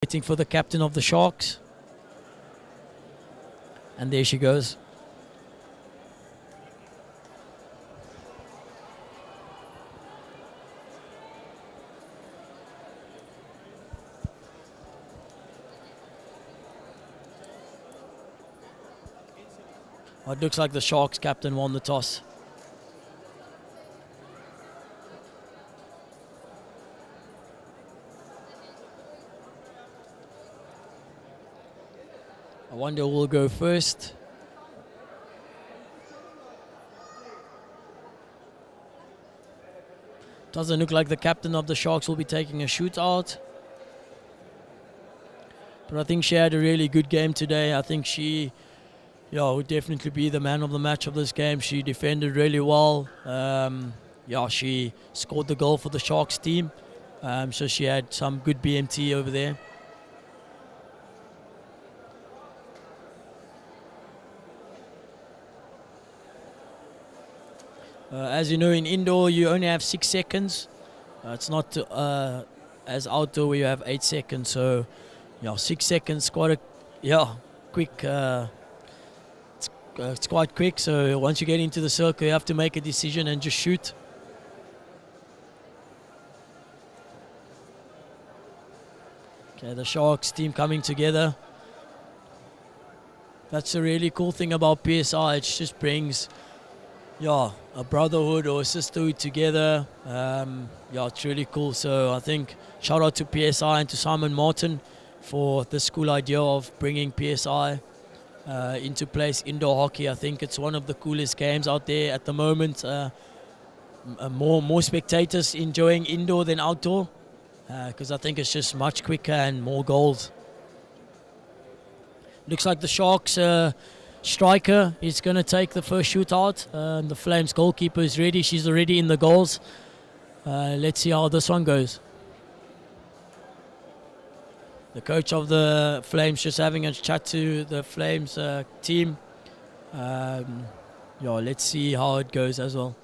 Waiting for the captain of the Sharks. And there she goes. Well, it looks like the Sharks captain won the toss. I wonder who will go first. Doesn't look like the captain of the Sharks will be taking a shootout. But I think she had a really good game today. I think she would definitely be the man of the match of this game. She defended really well. She scored the goal for the Sharks team. So she had some good BMT over there. As you know, in indoor you only have 6 seconds. It's not as outdoor where you have 8 seconds. So, 6 seconds, quite a quick. It's quite quick. So once you get into the circle, you have to make a decision and just shoot. Okay, the Sharks team coming together. That's a really cool thing about PSI. It just brings a brotherhood or a sisterhood together. It's really cool. So I think shout out to PSI and to Simon Martin for this cool idea of bringing PSI into place indoor hockey. I think it's one of the coolest games out there at the moment. More spectators enjoying indoor than outdoor because I think it's just much quicker and more goals. Looks like the Sharks striker is going to take the first shootout. The Flames goalkeeper is ready. She's already in the goals. Let's see how this one goes. The coach of the Flames just having a chat to the Flames team. Let's see how it goes as well.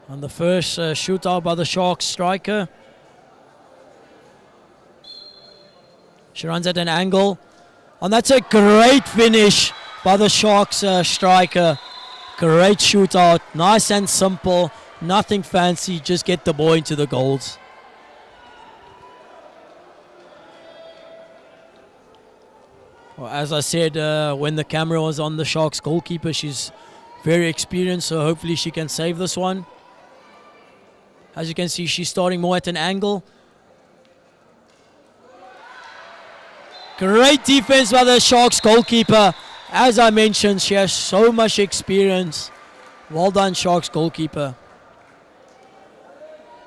On the first shootout by the Sharks striker. She runs at an angle. And that's a great finish by the Sharks striker. Great shootout. Nice and simple. Nothing fancy. Just get the ball into the goals. Well, as I said, when the camera was on the Sharks goalkeeper, she's very experienced. So hopefully she can save this one. As you can see, she's starting more at an angle. Great defense by the Sharks goalkeeper. As I mentioned, she has so much experience. Well done, Sharks goalkeeper.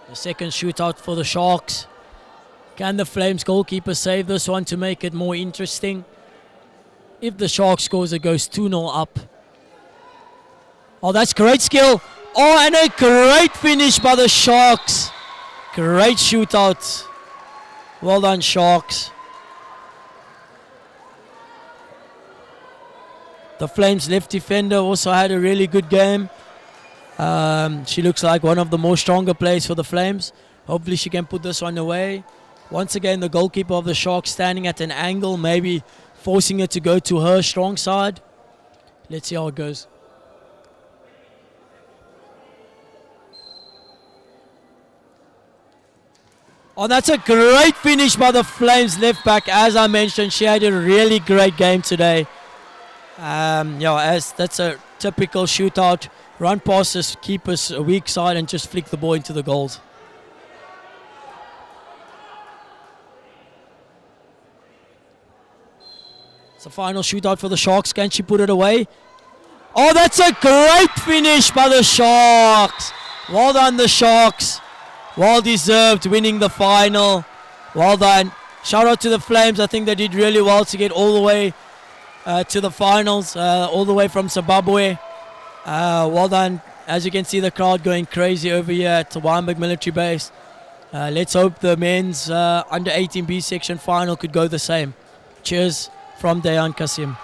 The second shootout for the Sharks. Can the Flames goalkeeper save this one to make it more interesting? If the Sharks scores, it goes 2-0 up. Oh, that's great skill. Oh, and a great finish by the Sharks. Great shootout. Well done, Sharks. The Flames left defender also had a really good game. She looks like one of the more stronger players for the Flames. Hopefully she can put this one away. Once again, the goalkeeper of the Sharks standing at an angle, maybe forcing it to go to her strong side. Let's see how it goes. Oh, that's a great finish by the Flames left back. As I mentioned, she had a really great game today. As that's a typical shootout. Run past this keeper's weak side and just flick the ball into the goals. It's a final shootout for the Sharks. Can she put it away? Oh, that's a great finish by the Sharks. Well done, the Sharks. Well deserved, winning the final. Well done. Shout out to the Flames. I think they did really well to get all the way to the finals, all the way from Zimbabwe. Well done. As you can see, the crowd going crazy over here at the Wynberg military base. Let's hope the men's under 18B section final could go the same. Cheers from Dayan Kasim.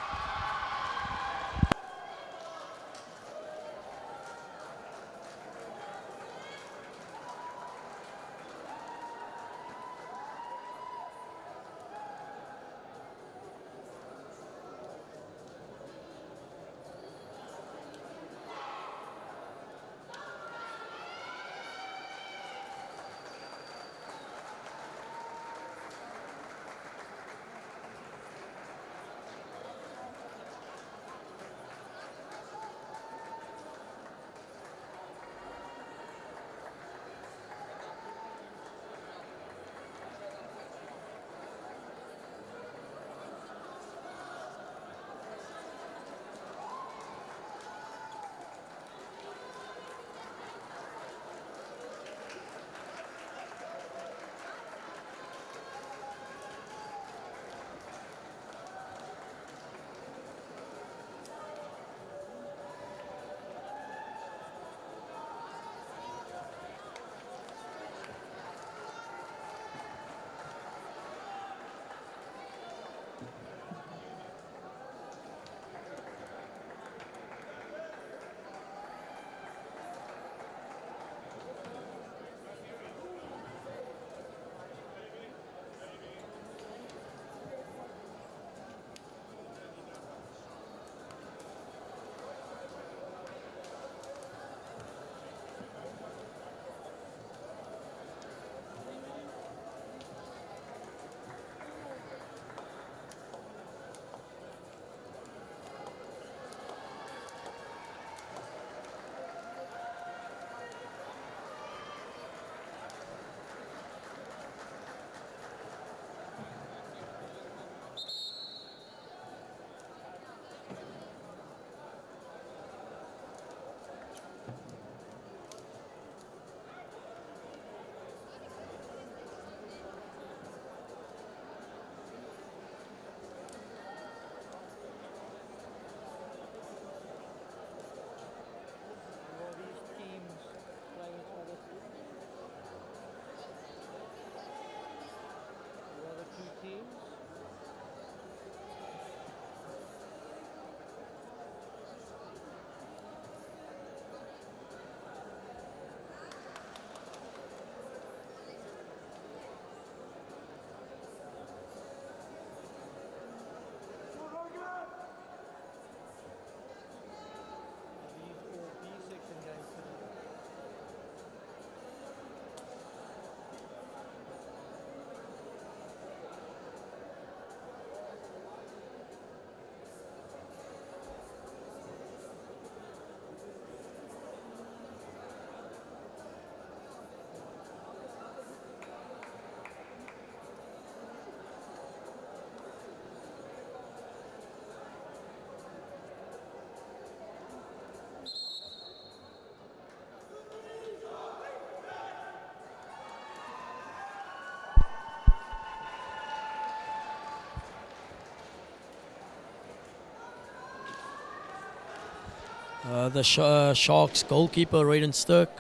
The Sharks goalkeeper, Raiden Sturk,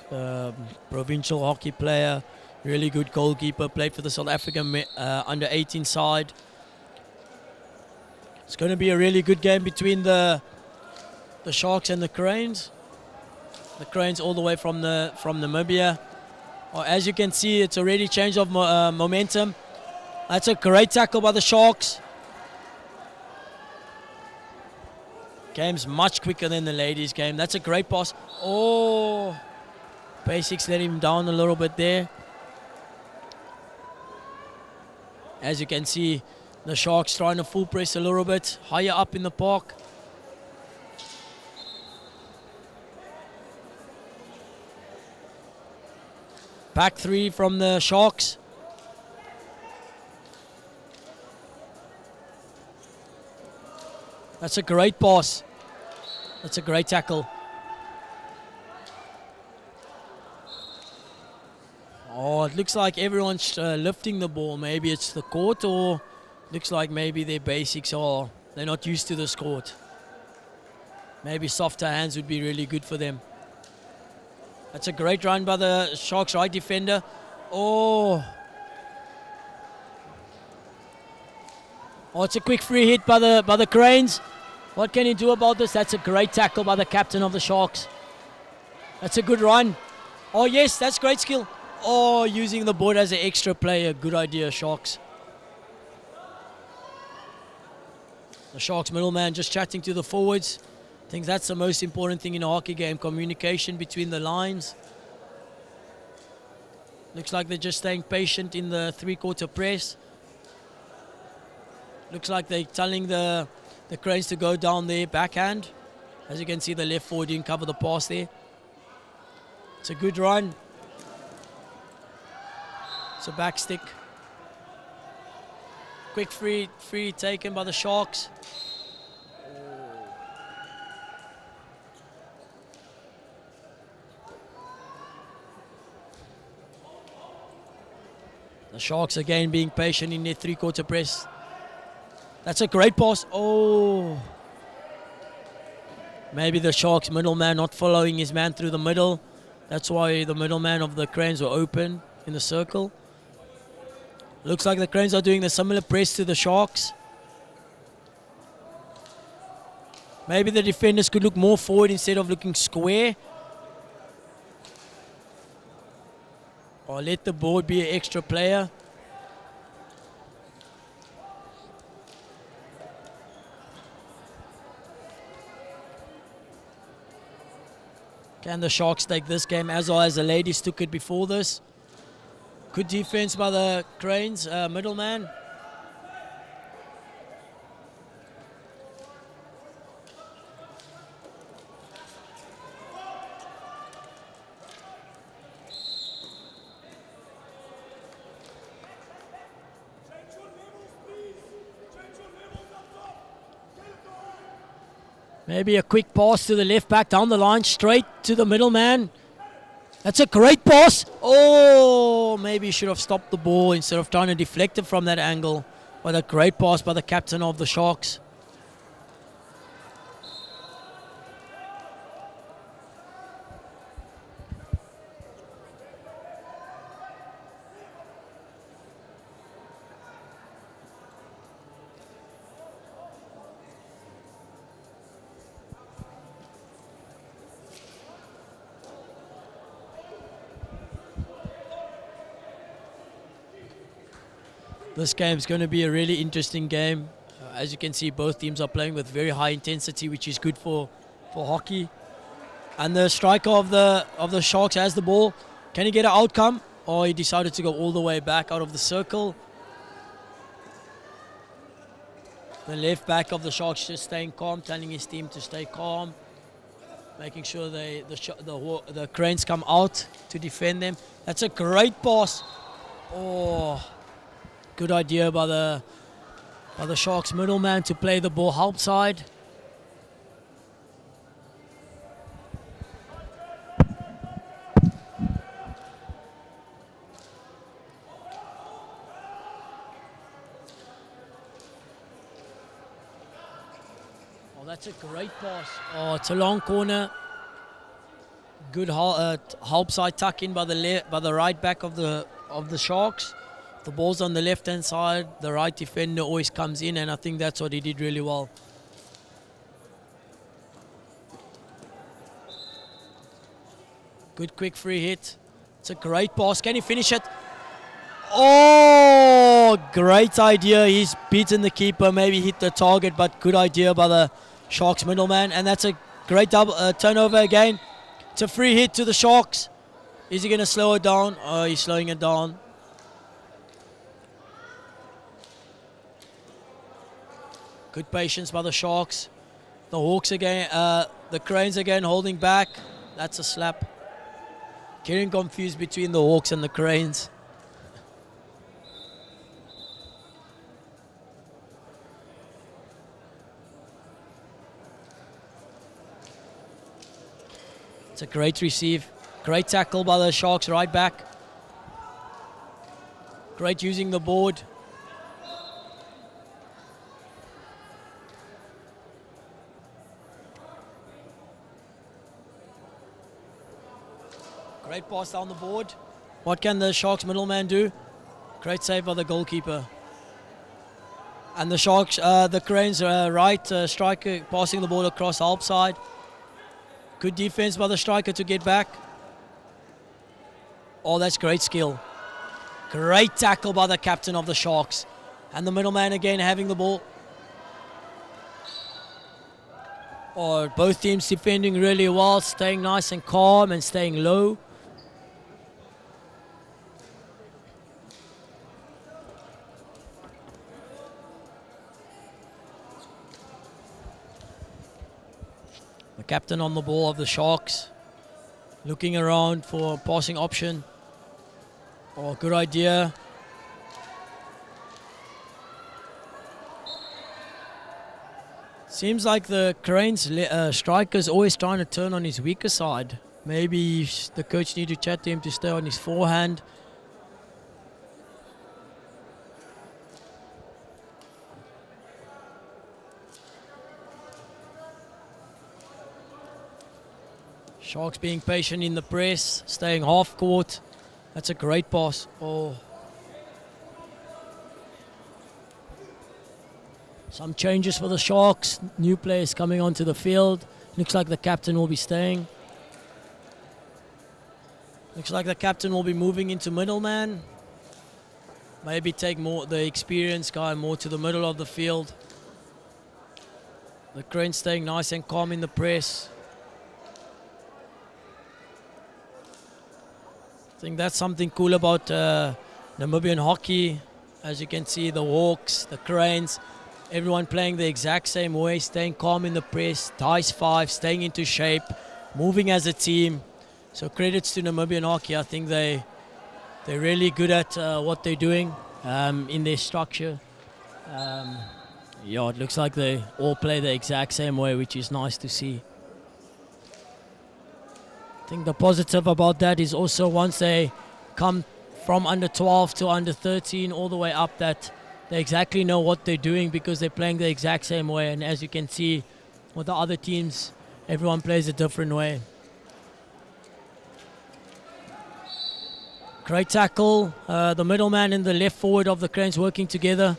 provincial hockey player, really good goalkeeper, played for the South African under 18 side. It's going to be a really good game between the Sharks and the Cranes. The Cranes all the way from Namibia. As you can see, it's already changed of momentum. That's a great tackle by the Sharks. Game's much quicker than the ladies' game. That's a great pass. Oh, Basics let him down a little bit there. As you can see, the Sharks trying to full press a little bit higher up in the park. Back three from the Sharks. That's a great pass. That's a great tackle. Oh, it looks like everyone's lifting the ball. Maybe it's the court, or looks like maybe their basics are, they're not used to this court. Maybe softer hands would be really good for them. That's a great run by the Sharks right defender. Oh, it's a quick free hit by the Cranes. What can he do about this? That's a great tackle by the captain of the Sharks. That's a good run. Oh yes, that's great skill. Oh, using the board as an extra player. Good idea, Sharks. The Sharks middleman just chatting to the forwards. I think that's the most important thing in a hockey game, communication between the lines. Looks like they're just staying patient in the three-quarter press. Looks like they're telling the Cranes to go down their backhand. As you can see, the left forward didn't cover the pass there. It's a good run. It's a back stick. Quick free taken by the Sharks. The Sharks again being patient in their three-quarter press. That's a great pass. Oh. Maybe the Sharks middleman not following his man through the middle. That's why the middleman of the Cranes were open in the circle. Looks like the Cranes are doing the similar press to the Sharks. Maybe the defenders could look more forward instead of looking square. Or let the board be an extra player. Can the Sharks take this game as well as the ladies took it before this? Good defense by the Cranes, middleman. Maybe a quick pass to the left back down the line, straight to the middleman. That's a great pass. Oh, maybe he should have stopped the ball instead of trying to deflect it from that angle. But a great pass by the captain of the Sharks. This game is going to be a really interesting game. As you can see, both teams are playing with very high intensity, which is good for hockey. And the striker of the Sharks has the ball. Can he get an outcome? Or he decided to go all the way back out of the circle. The left back of the Sharks just staying calm, telling his team to stay calm, making sure the Cranes come out to defend them. That's a great pass. Oh. Good idea by the Sharks middleman to play the ball outside. that's a great pass. Oh, it's a long corner. Good help side tuck in by the right back of the Sharks. The ball's on the left hand side. The right defender always comes in, and I think that's what he did really well. Good quick free hit. It's a great pass. Can he finish it? Oh, great idea. He's beaten the keeper, maybe hit the target, but good idea by the Sharks middleman. And that's a great double turnover again. It's a free hit to the Sharks. Is he going to slow it down? Oh, he's slowing it down. Good patience by the Sharks. The Hawks again, the Cranes again holding back. That's a slap. Getting confused between the Hawks and the Cranes. It's a great receive. Great tackle by the Sharks right back. Great using the board. Great pass down the board. What can the Sharks middleman do? Great save by the goalkeeper. And the Sharks, the Cranes right striker passing the ball across half side. Good defense by the striker to get back. Oh, that's great skill. Great tackle by the captain of the Sharks. And the middleman again having the ball. Oh, both teams defending really well, staying nice and calm and staying low. The captain on the ball of the Sharks, looking around for a passing option. Oh, good idea. Seems like the Cranes striker is always trying to turn on his weaker side. Maybe the coach need to chat to him to stay on his forehand. Sharks being patient in the press, staying half court. That's a great pass. Oh. Some changes for the Sharks. New players coming onto the field. Looks like the captain will be staying. Looks like the captain will be moving into middleman. Maybe take more the experienced guy more to the middle of the field. The Cranes staying nice and calm in the press. I think that's something cool about Namibian hockey. As you can see, the Hawks, the Cranes, everyone playing the exact same way, staying calm in the press, ties five, staying into shape, moving as a team. So credits to Namibian hockey. I think they're really good at what they're doing in their structure. Yeah, it looks like they all play the exact same way, which is nice to see. I think the positive about that is also once they come from under 12 to under 13 all the way up, that they exactly know what they're doing because they're playing the exact same way. And as you can see with the other teams, everyone plays a different way. Great tackle. The middleman and the left forward of the Cranes working together.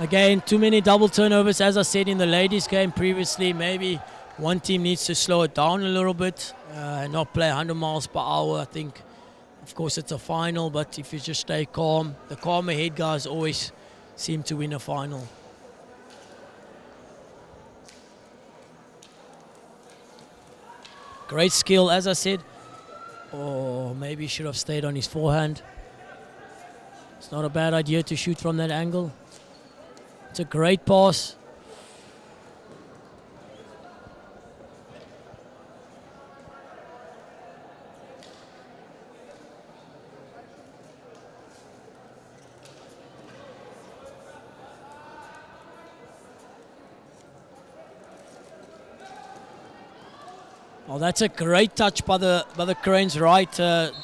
Again, too many double turnovers, as I said in the ladies game previously. Maybe one team needs to slow it down a little bit and not play 100 miles per hour. I think, of course, it's a final, but if you just stay calm, the calmer head guys always seem to win a final. Great skill, as I said. Oh, maybe he should have stayed on his forehand. It's not a bad idea to shoot from that angle. It's a great pass. Oh, that's a great touch by the Cranes right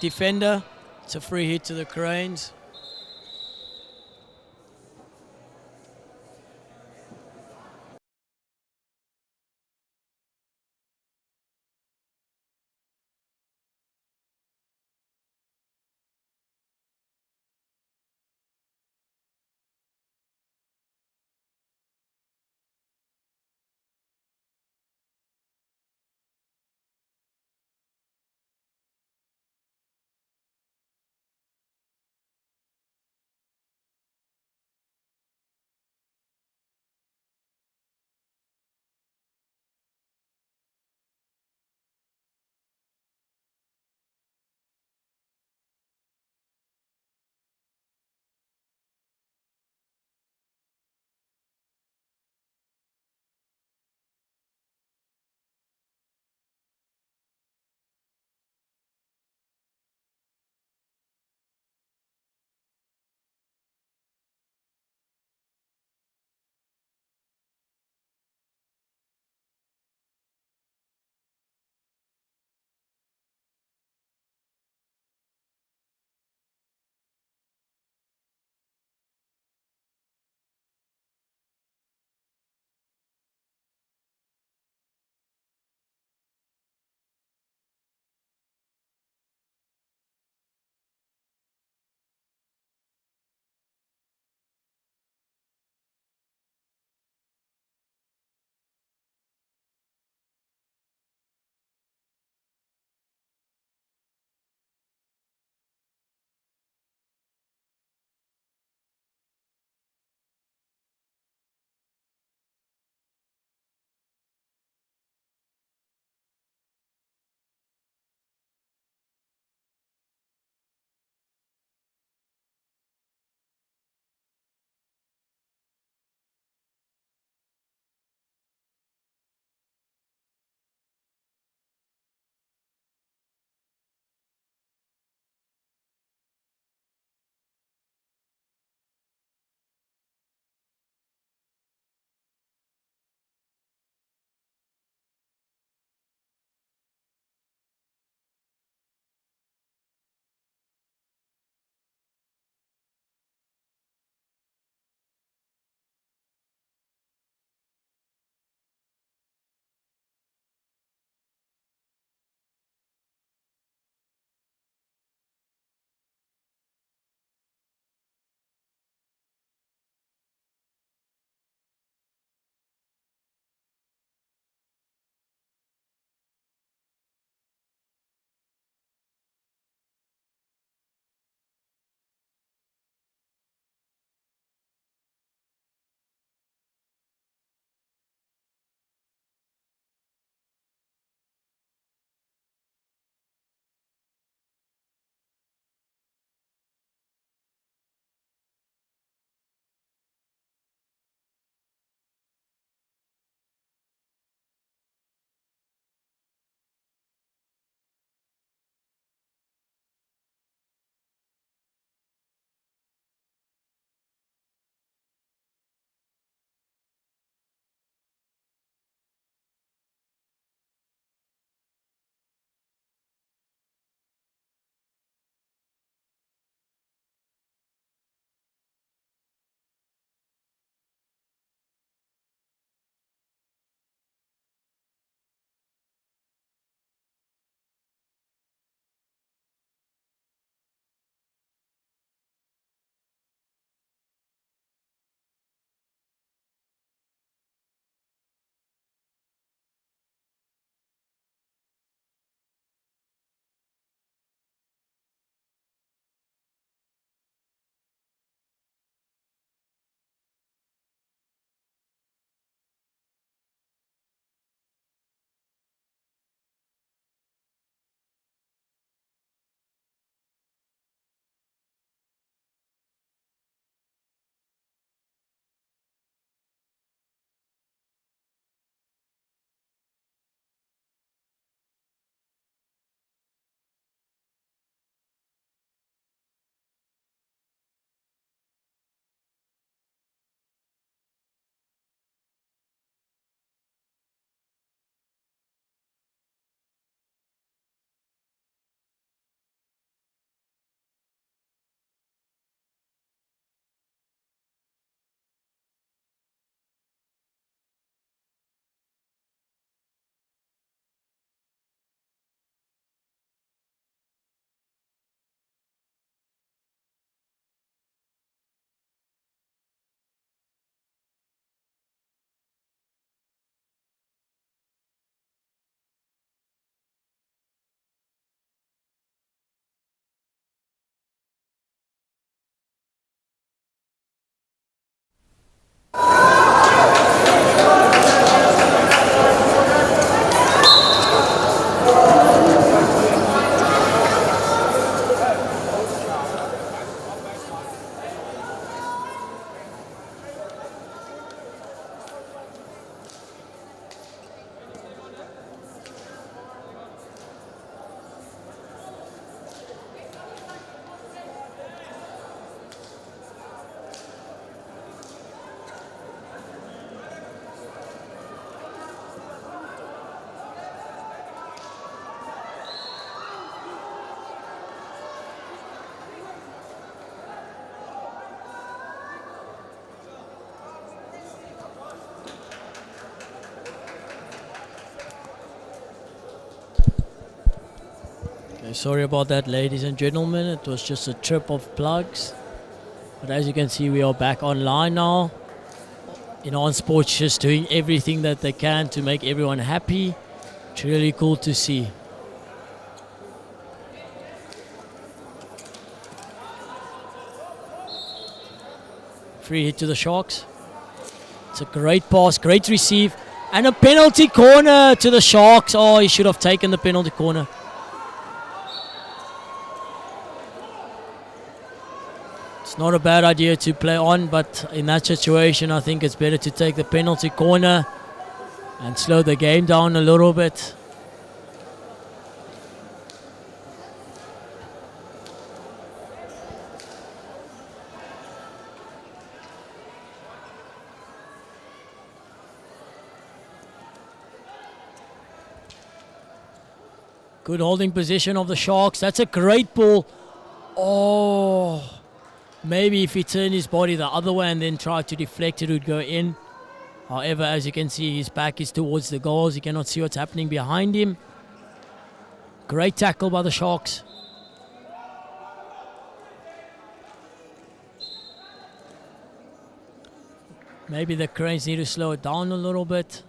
defender. It's a free hit to the Cranes. Sorry about that, ladies and gentlemen. It was just a trip of plugs. But as you can see, we are back online now. On Sports, just doing everything that they can to make everyone happy. It's really cool to see. Free hit to the Sharks. It's a great pass, great receive. And a penalty corner to the Sharks. Oh, he should have taken the penalty corner. It's not a bad idea to play on, but in that situation, I think it's better to take the penalty corner and slow the game down a little bit. Good holding position of the Sharks. That's a great ball. Oh. Maybe if he turned his body the other way and then tried to deflect, it would go in. However, as you can see, his back is towards the goals. He cannot see what's happening behind him. Great tackle by the Sharks. Maybe the Cranes need to slow it down a little bit.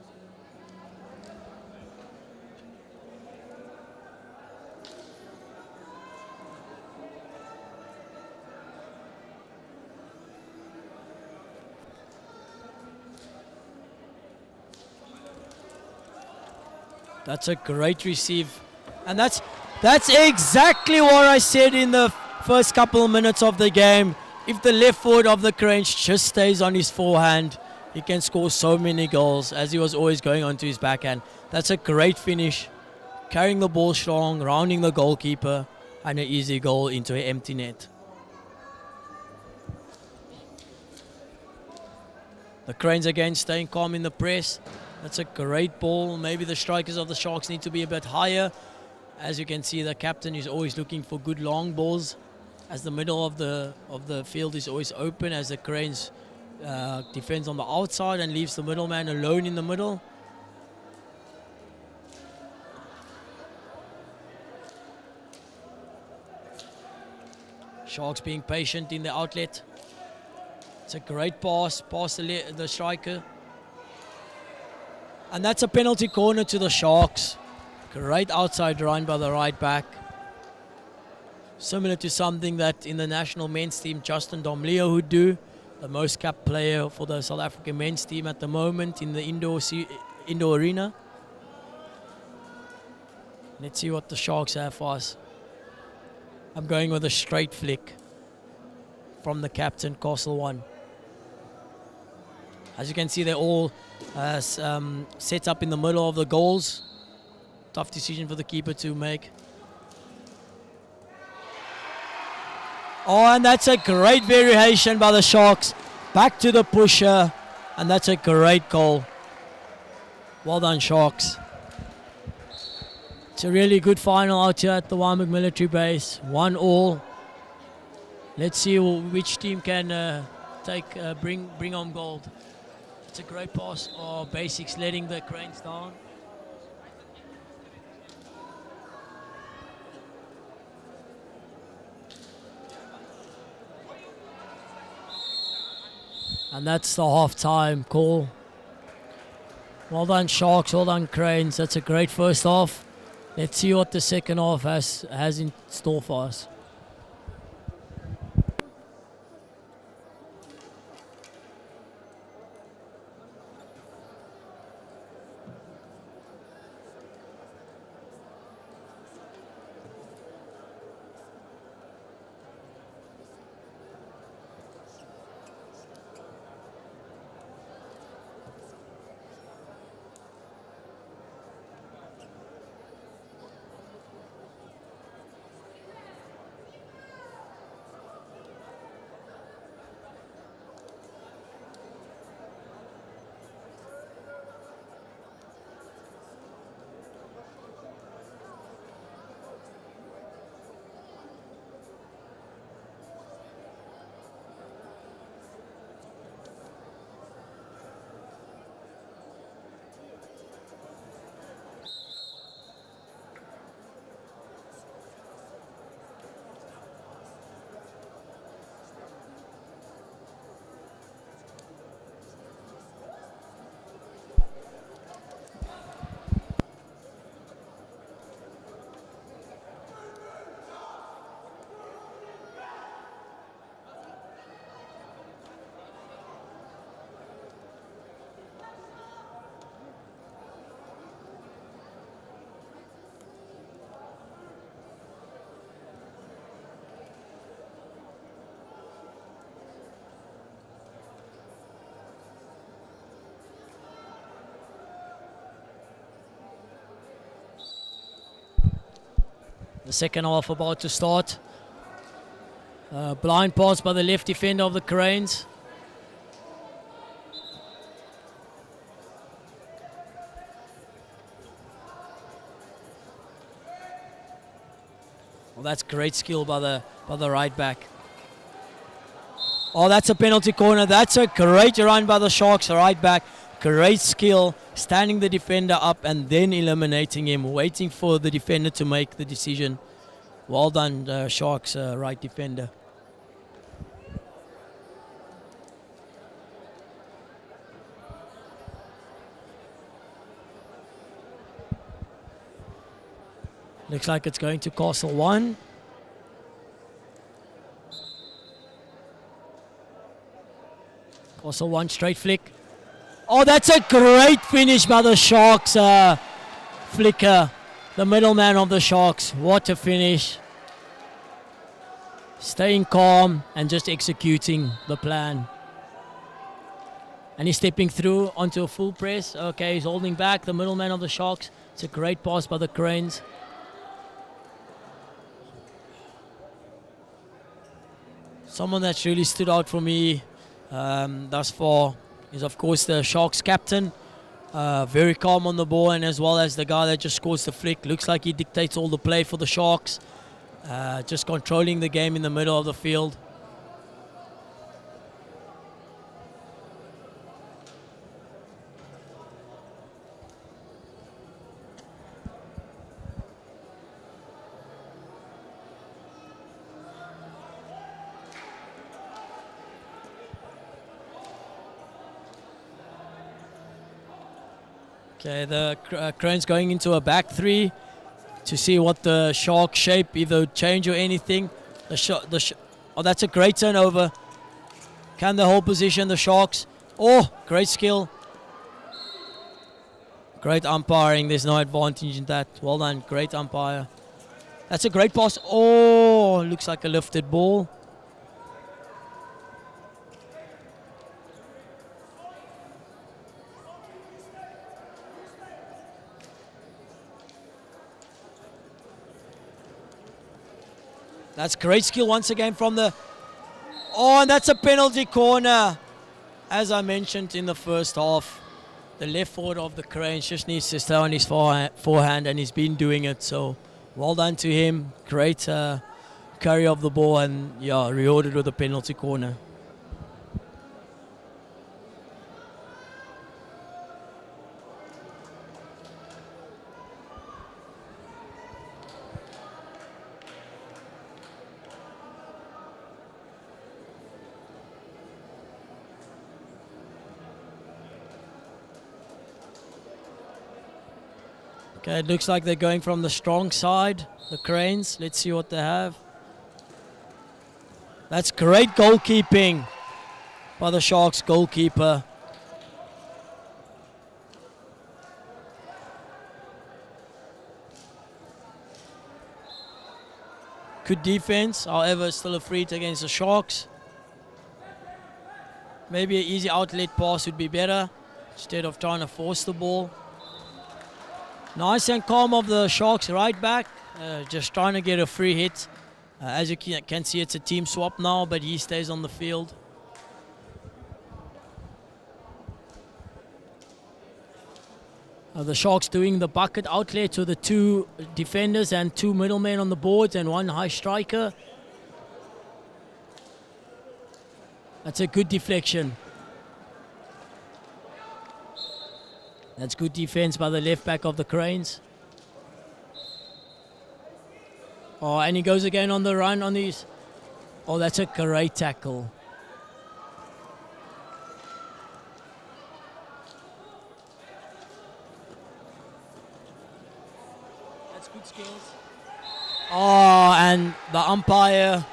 That's a great receive. And that's exactly what I said in the first couple of minutes of the game. If the left foot of the Cranes just stays on his forehand, he can score so many goals, as he was always going onto his backhand. That's a great finish. Carrying the ball strong, rounding the goalkeeper, and an easy goal into an empty net. The Cranes again staying calm in the press. That's a great ball. Maybe the strikers of the Sharks need to be a bit higher. As you can see, the captain is always looking for good long balls, as the middle of the field is always open, as the Cranes defends on the outside and leaves the middleman alone in the middle. Sharks being patient in the outlet. It's a great pass past the striker. And that's a penalty corner to the Sharks. Great outside run by the right back. Similar to something that in the national men's team, Justin Domleo would do. The most capped player for the South African men's team at the moment in the indoor arena. Let's see what the Sharks have for us. I'm going with a straight flick from the captain, Castle One. As you can see, they're all set up in the middle of the goals. Tough decision for the keeper to make. Oh, and that's a great variation by the Sharks. Back to the pusher, and that's a great goal. Well done, Sharks. It's a really good final out here at the Wynberg military base. 1-1. Let's see which team can bring home gold. It's a great pass. Oh, Basics letting the Cranes down. And that's the half-time call. Well done, Sharks. Well done, Cranes. That's a great first half. Let's see what the second half has in store for us. The second half about to start. Blind pass by the left defender of the Cranes. Well, that's great skill by the right back. Oh, that's a penalty corner. That's a great run by the Sharks, right back. Great skill, standing the defender up and then eliminating him, waiting for the defender to make the decision. Well done, Sharks right defender. Looks like it's going to Castle 1. Castle 1, straight flick. Oh, that's a great finish by the Sharks. Flicker, the middleman of the Sharks. What a finish. Staying calm and just executing the plan. And he's stepping through onto a full press. Okay, he's holding back the middleman of the Sharks. It's a great pass by the Cranes. Someone that's really stood out for me thus far is, of course, the Sharks captain. Very calm on the ball, and as well as the guy that just scores the flick. Looks like he dictates all the play for the Sharks. Just controlling the game in the middle of the field. Okay, the Cranes going into a back three to see what the Shark shape either change or anything. Oh, that's a great turnover. Can they hold position, the Sharks? Oh, great skill. Great umpiring. There's no advantage in that. Well done, great umpire. That's a great pass. Oh, looks like a lifted ball. That's great skill once again from the... Oh, and that's a penalty corner. As I mentioned in the first half, the left forward of the Cranes just needs to stay on his forehand, and he's been doing it. So, well done to him. Great carry of the ball, and yeah, rewarded with a penalty corner. Okay, it looks like they're going from the strong side, the Cranes. Let's see what they have. That's great goalkeeping by the Sharks goalkeeper. Good defense, however, still a free hit against the Sharks. Maybe an easy outlet pass would be better instead of trying to force the ball. Nice and calm of the Sharks right back, just trying to get a free hit. As you can see, it's a team swap now, but he stays on the field. The Sharks doing the bucket outlet to the two defenders and two middlemen on the boards and one high striker. That's a good deflection. That's good defense by the left back of the Cranes. Oh, and he goes again on the run on these. Oh, that's a great tackle. That's good skills. Oh, and the umpire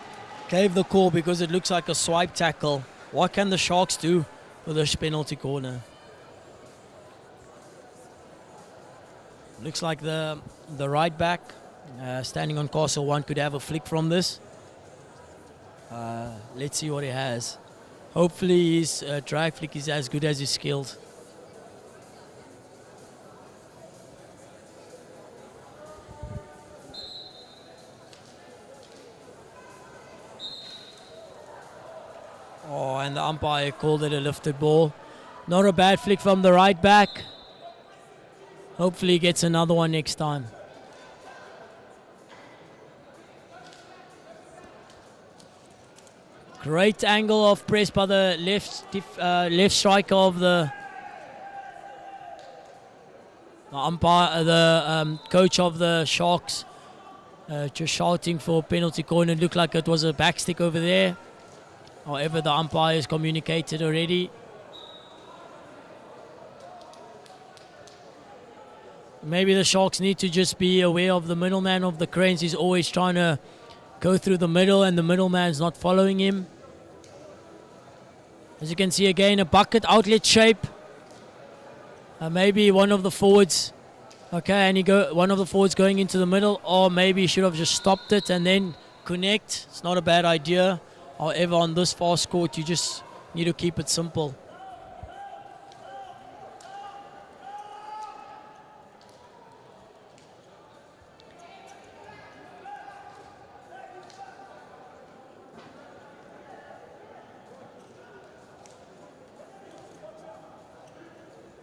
gave the call because it looks like a swipe tackle. What can the Sharks do with this penalty corner? Looks like the right back standing on Castle 1 could have a flick from this. Let's see what he has. Hopefully his drag flick is as good as his skills. and the umpire called it a lifted ball. Not a bad flick from the right back. Hopefully he gets another one next time. Great angle of press by the left striker of the umpire, the coach of the Sharks. Just shouting for penalty corner. It looked like it was a backstick over there. However, the umpire has communicated already. Maybe the Sharks need to just be aware of the middleman of the Cranes. He's always trying to go through the middle and the middleman's not following him. As you can see again, a bucket outlet shape. Maybe one of the forwards. Okay, and one of the forwards going into the middle, or maybe he should have just stopped it and then connect. It's not a bad idea. However, on this fast court, you just need to keep it simple.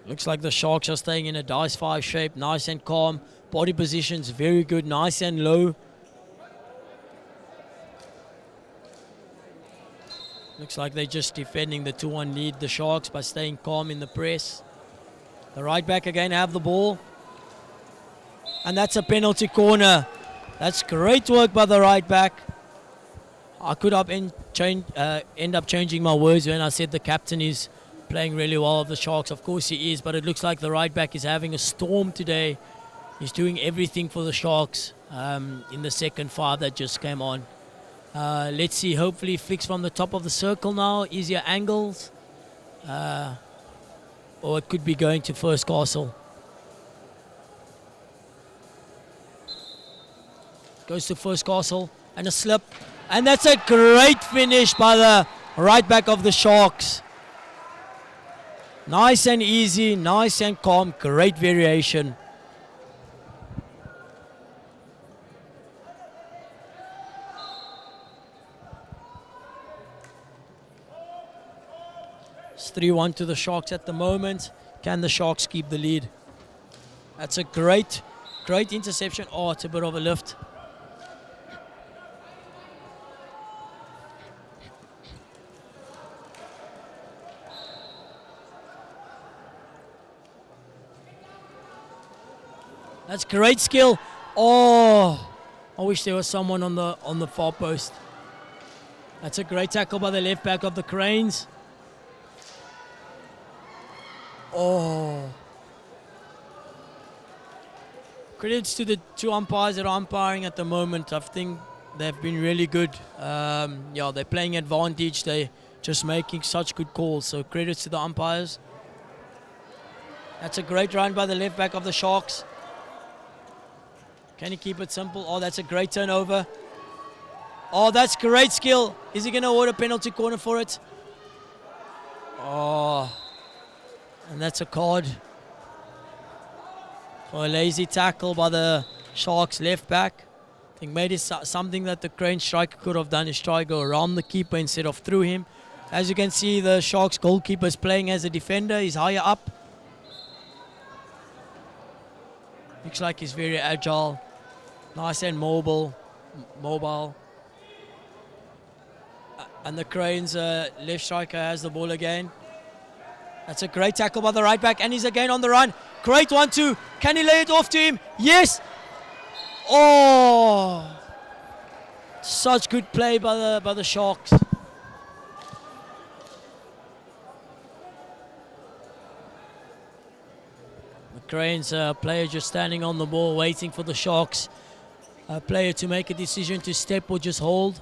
Looks like the Sharks are staying in a dice 5 shape, nice and calm. Body positions very good, nice and low. Looks like they're just defending the 2-1 lead, the Sharks, by staying calm in the press. The right back again have the ball. And that's a penalty corner. That's great work by the right back. I could have end up changing my words when I said the captain is playing really well of the Sharks. Of course he is, but it looks like the right back is having a storm today. He's doing everything for the Sharks in the second 5 that just came on. Let's see, hopefully flicks from the top of the circle now, easier angles. Or it could be going to first castle. Goes to first castle and a slip. And that's a great finish by the right back of the Sharks. Nice and easy, nice and calm, great variation. It's 3-1 to the Sharks at the moment. Can the Sharks keep the lead? That's a great interception. Oh, it's a bit of a lift. That's great skill. Oh, I wish there was someone on the far post. That's a great tackle by the left back of the Cranes. Oh. Credits to the 2 umpires that are umpiring at the moment. I think they've been really good. Yeah, they're playing advantage. They're just making such good calls. So credits to the umpires. That's a great run by the left back of the Sharks. Can he keep it simple? Oh, that's a great turnover. Oh, that's great skill. Is he going to award a penalty corner for it? Oh, and that's a card for a lazy tackle by the Sharks left back. I think maybe something that the Crane striker could have done is try to go around the keeper instead of through him. As you can see, the Sharks goalkeeper is playing as a defender. He's higher up. Looks like he's very agile, nice and mobile. And the Cranes left striker has the ball again. That's a great tackle by the right back, and he's again on the run. Great 1-2. Can he lay it off to him? Yes. Oh, such good play by the Sharks. Cranes player just standing on the ball waiting for the Sharks player to make a decision to step or just hold.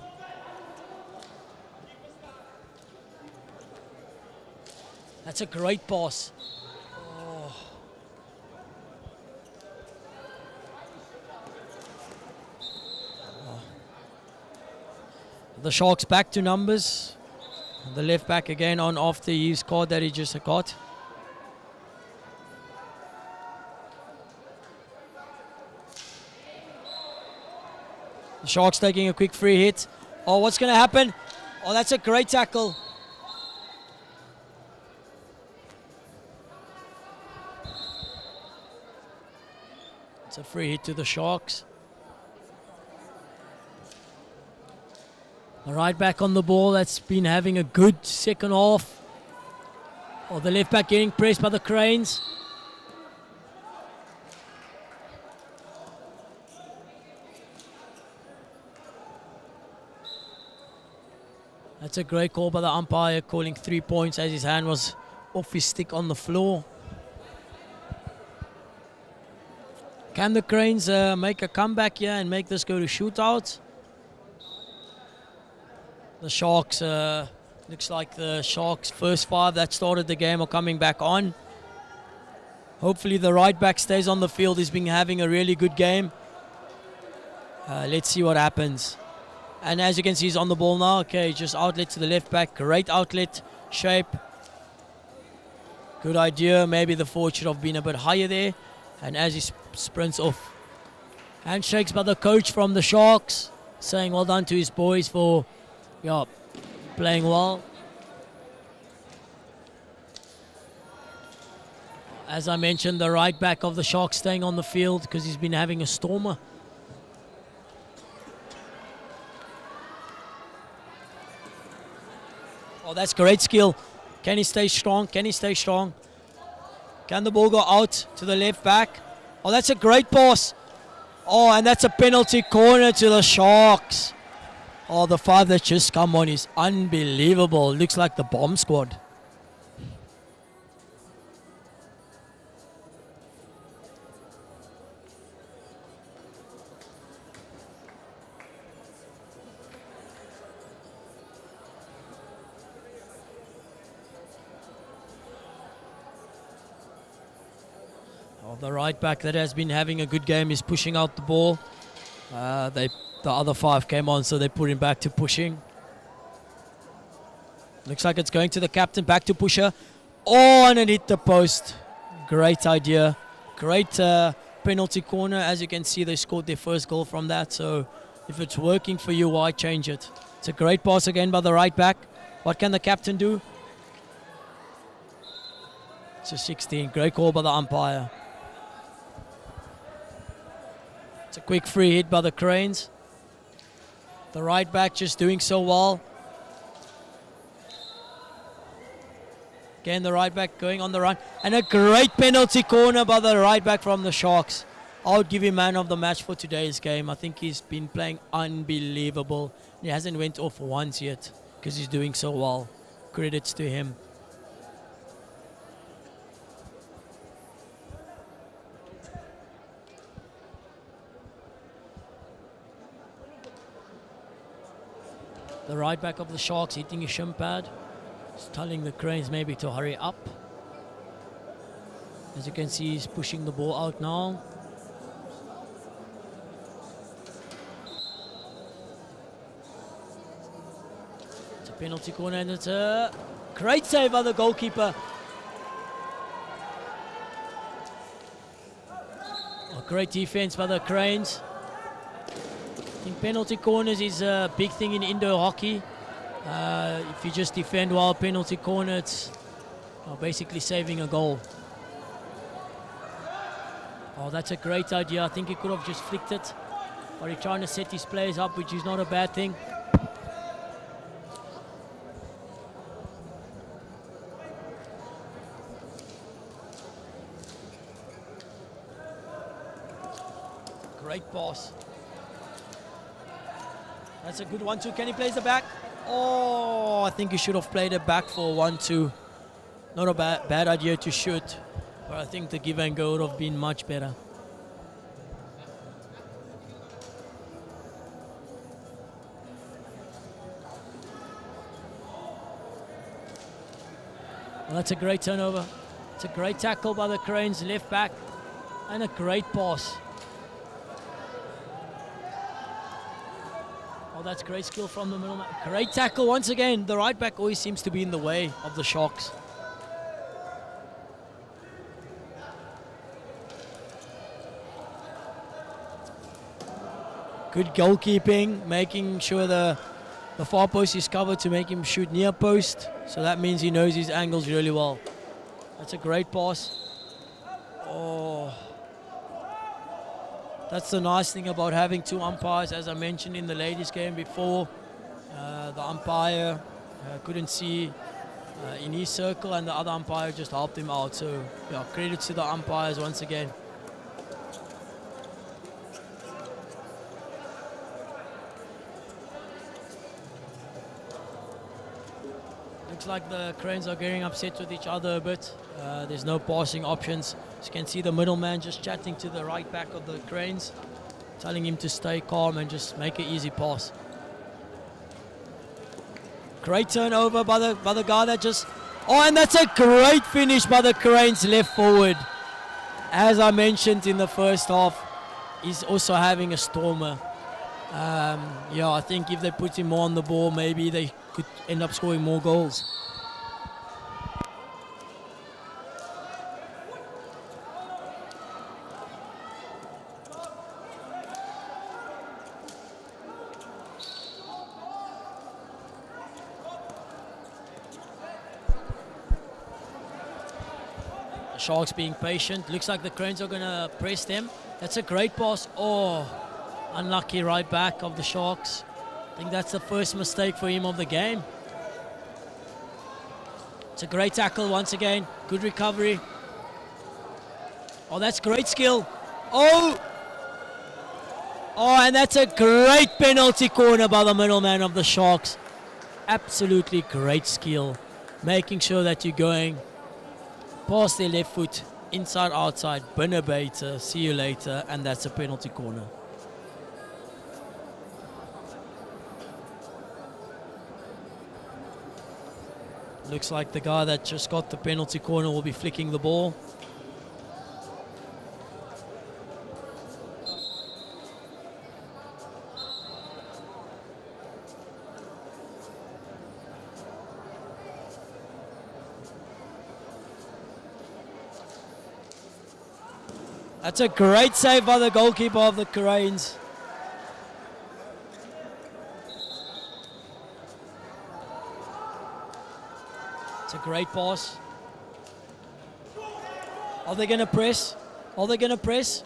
That's a great pass. Oh. Oh. The Sharks back to numbers. The left back again on after his card that he just got. The Sharks taking a quick free hit. Oh, what's going to happen? Oh, that's a great tackle. It's a free hit to the Sharks. The right back on the ball that's been having a good second half. Oh, the left back getting pressed by the Cranes. That's a great call by the umpire, calling 3 points as his hand was off his stick on the floor. Can the Cranes make a comeback here and make this go to shootouts? The Sharks, looks like the Sharks' first 5 that started the game are coming back on. Hopefully the right back stays on the field. He's been having a really good game. Let's see what happens. And as you can see, he's on the ball now. Okay, just outlet to the left back. Great outlet shape. Good idea. Maybe the forward should have been a bit higher there. And as he sprints off, handshakes by the coach from the Sharks, saying well done to his boys for playing well. As I mentioned, the right back of the Sharks staying on the field because he's been having a stormer. Oh, that's great skill. Can he stay strong? Can he stay strong? Can the ball go out to the left back? Oh, that's a great pass. Oh, and that's a penalty corner to the Sharks. Oh, the 5 that's just come on is unbelievable. Looks like the bomb squad. The right back that has been having a good game is pushing out the ball. The other 5 came on, so they put him back to pushing. Looks like it's going to the captain, back to Pusher. Oh, and it hit the post. Great idea. Great penalty corner. As you can see, they scored their first goal from that. So if it's working for you, why change it? It's a great pass again by the right back. What can the captain do? It's a 16. Great call by the umpire. It's a quick free hit by the Cranes. The right back just doing so well. Again, the right back going on the run. And a great penalty corner by the right back from the Sharks. I would give him man of the match for today's game. I think he's been playing unbelievable. He hasn't went off once yet because he's doing so well. Credits to him. The right back of the Sharks hitting his shin pad. Just telling the Cranes maybe to hurry up. As you can see, he's pushing the ball out now. It's a penalty corner and it's a great save by the goalkeeper. A great defense by the Cranes. I think penalty corners is a big thing in indoor hockey. If you just defend well, penalty corner, it's basically saving a goal. Oh, that's a great idea. I think he could have just flicked it. But he's trying to set his players up, which is not a bad thing. Great pass. That's a good 1-2. Can he play the back? Oh, I think he should have played it back for 1-2. Not a bad idea to shoot, but I think the give and go would have been much better. Well, that's a great turnover. It's a great tackle by the Cranes, left back, and a great pass. That's great skill from the middleman. Great tackle once again. The right back always seems to be in the way of the Sharks. Good goalkeeping, making sure the far post is covered to make him shoot near post. So that means he knows his angles really well. That's a great pass. Oh. That's the nice thing about having two umpires. As I mentioned in the ladies game before, the umpire couldn't see in his circle, and the other umpire just helped him out. So yeah, credit to the umpires once again. Looks like the Cranes are getting upset with each other a bit. There's no passing options. As you can see, the middleman just chatting to the right back of the Cranes, telling him to stay calm and just make an easy pass. Great turnover by the guy that just... Oh, and that's a great finish by the Cranes left forward. As I mentioned in the first half, he's also having a stormer. Yeah, I think if they put him more on the ball, maybe they could end up scoring more goals. The Sharks being patient. Looks like the Cranes are going to press them. That's a great pass. Oh, unlucky right back of the Sharks. I think that's the first mistake for him of the game. It's a great tackle once again. Good recovery. Oh, that's great skill. Oh! Oh, and that's a great penalty corner by the middleman of the Sharks. Absolutely great skill. Making sure that you're going past their left foot, inside, outside, binnerbait, see you later, and that's a penalty corner. Looks like the guy that just got the penalty corner will be flicking the ball. That's a great save by the goalkeeper of the Cranes. It's a great pass. Are they going to press? Are they going to press?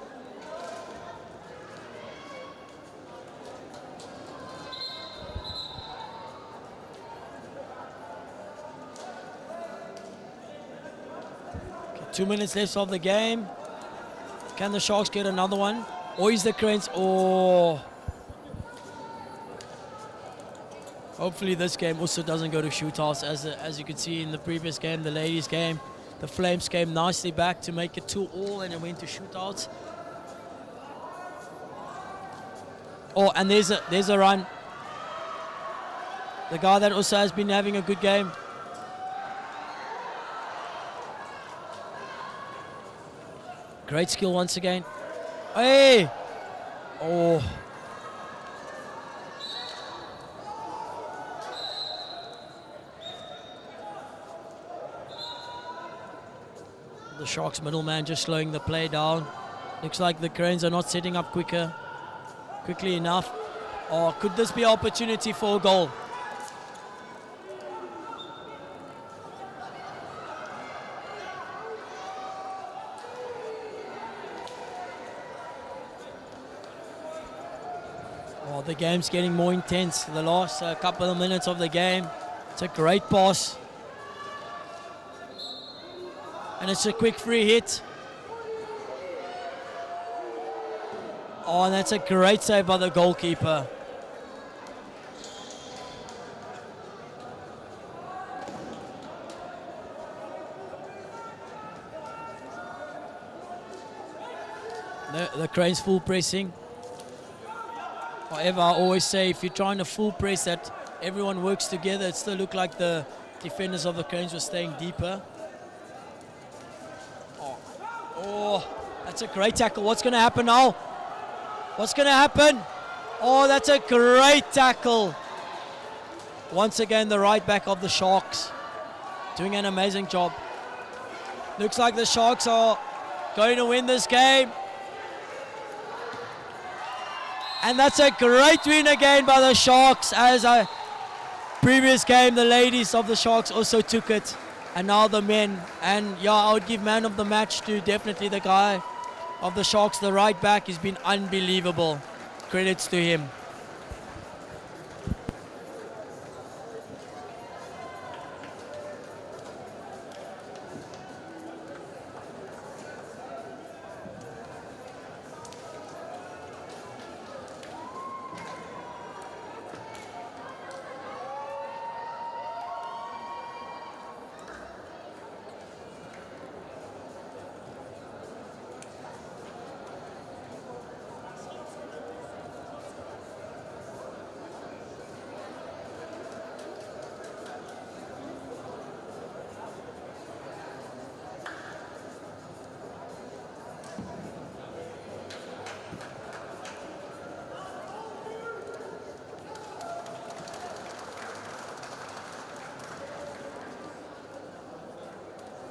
Okay, 2 minutes left of the game. Can the Sharks get another one? Or is the Cranes... Oh. Hopefully this game also doesn't go to shootouts. As you could see in the previous game, the ladies game, the Flames came nicely back to make it 2-2 and it went to shootouts. Oh, and there's a run. The guy that also has been having a good game. Great skill once again. Hey! Oh. The Sharks middleman just slowing the play down. Looks like the Cranes are not setting up quickly enough. Oh, could this be an opportunity for a goal? Oh, the game's getting more intense. The last couple of minutes of the game. It's a great pass. And it's a quick free hit. Oh, and that's a great save by the goalkeeper. The Cranes full pressing. However, I always say if you're trying to full press that everyone works together, it still looked like the defenders of the Cranes were staying deeper. Oh, that's a great tackle. What's going to happen now? What's going to happen? Oh, that's a great tackle. Once again, the right back of the Sharks doing an amazing job. Looks like the Sharks are going to win this game. And that's a great win again by the Sharks. As a previous game, the ladies of the Sharks also took it. And now the men. And yeah, I would give man of the match to definitely the guy of the Sharks, the right back, has been unbelievable. Credits to him.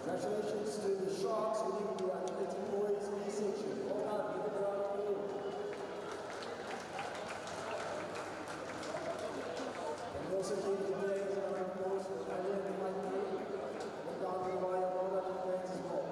Congratulations to the Sharks winning the U18 boys B section. Well done, give it a round of applause. And we also give the players a round of applause for Ariel and Mike Green. Well done to the wire, well done to the players as well.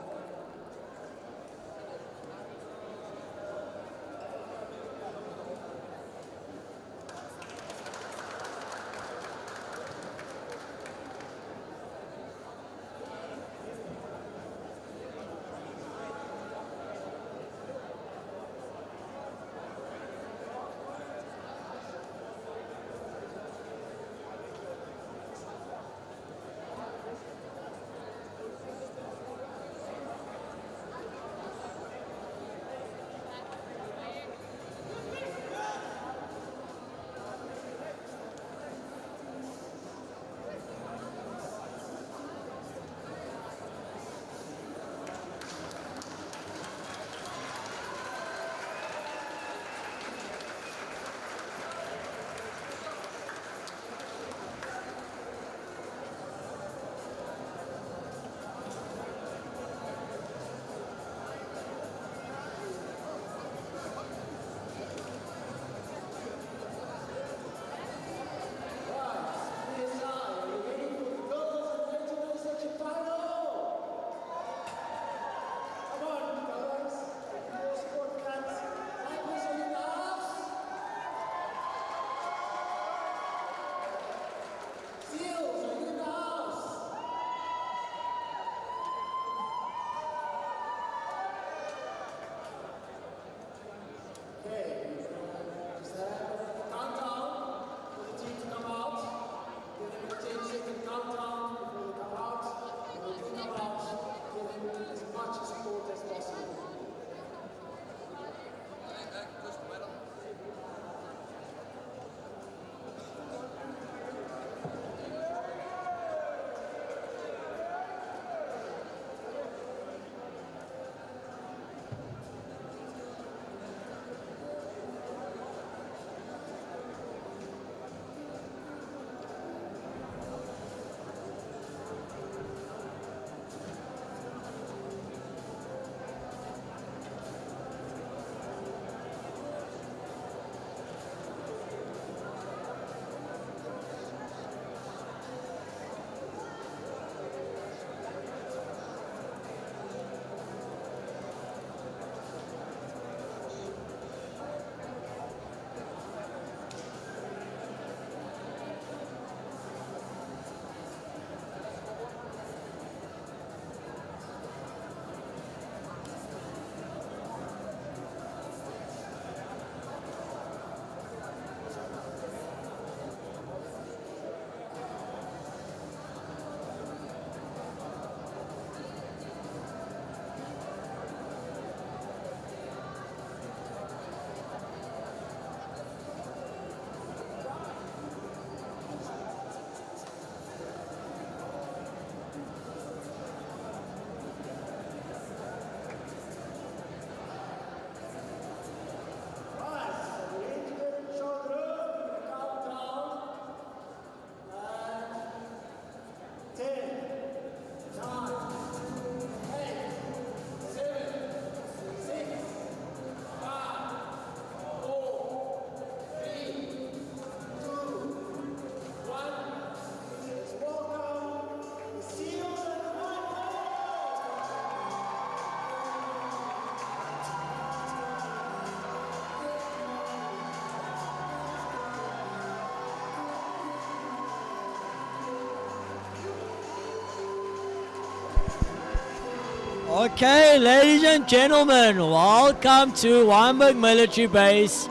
Okay, ladies and gentlemen, welcome to Wynberg Military Base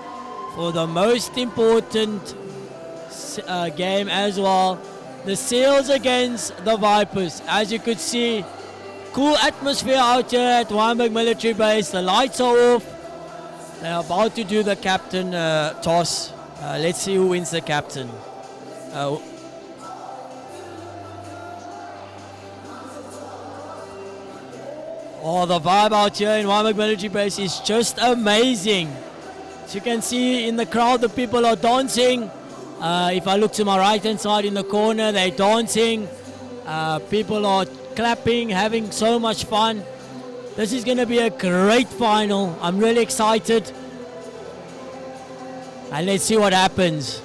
for the most important game as well. The Seals against the Vipers. As you could see, cool atmosphere out here at Wynberg Military Base. The lights are off. They're about to do the captain toss. Let's see who wins the captain. Oh, the vibe out here in Wynberg Military Base is just amazing. As you can see in the crowd, the people are dancing. If I look to my right hand side in the corner, they're dancing. People are clapping, having so much fun. This is going to be a great final. I'm really excited. And let's see what happens.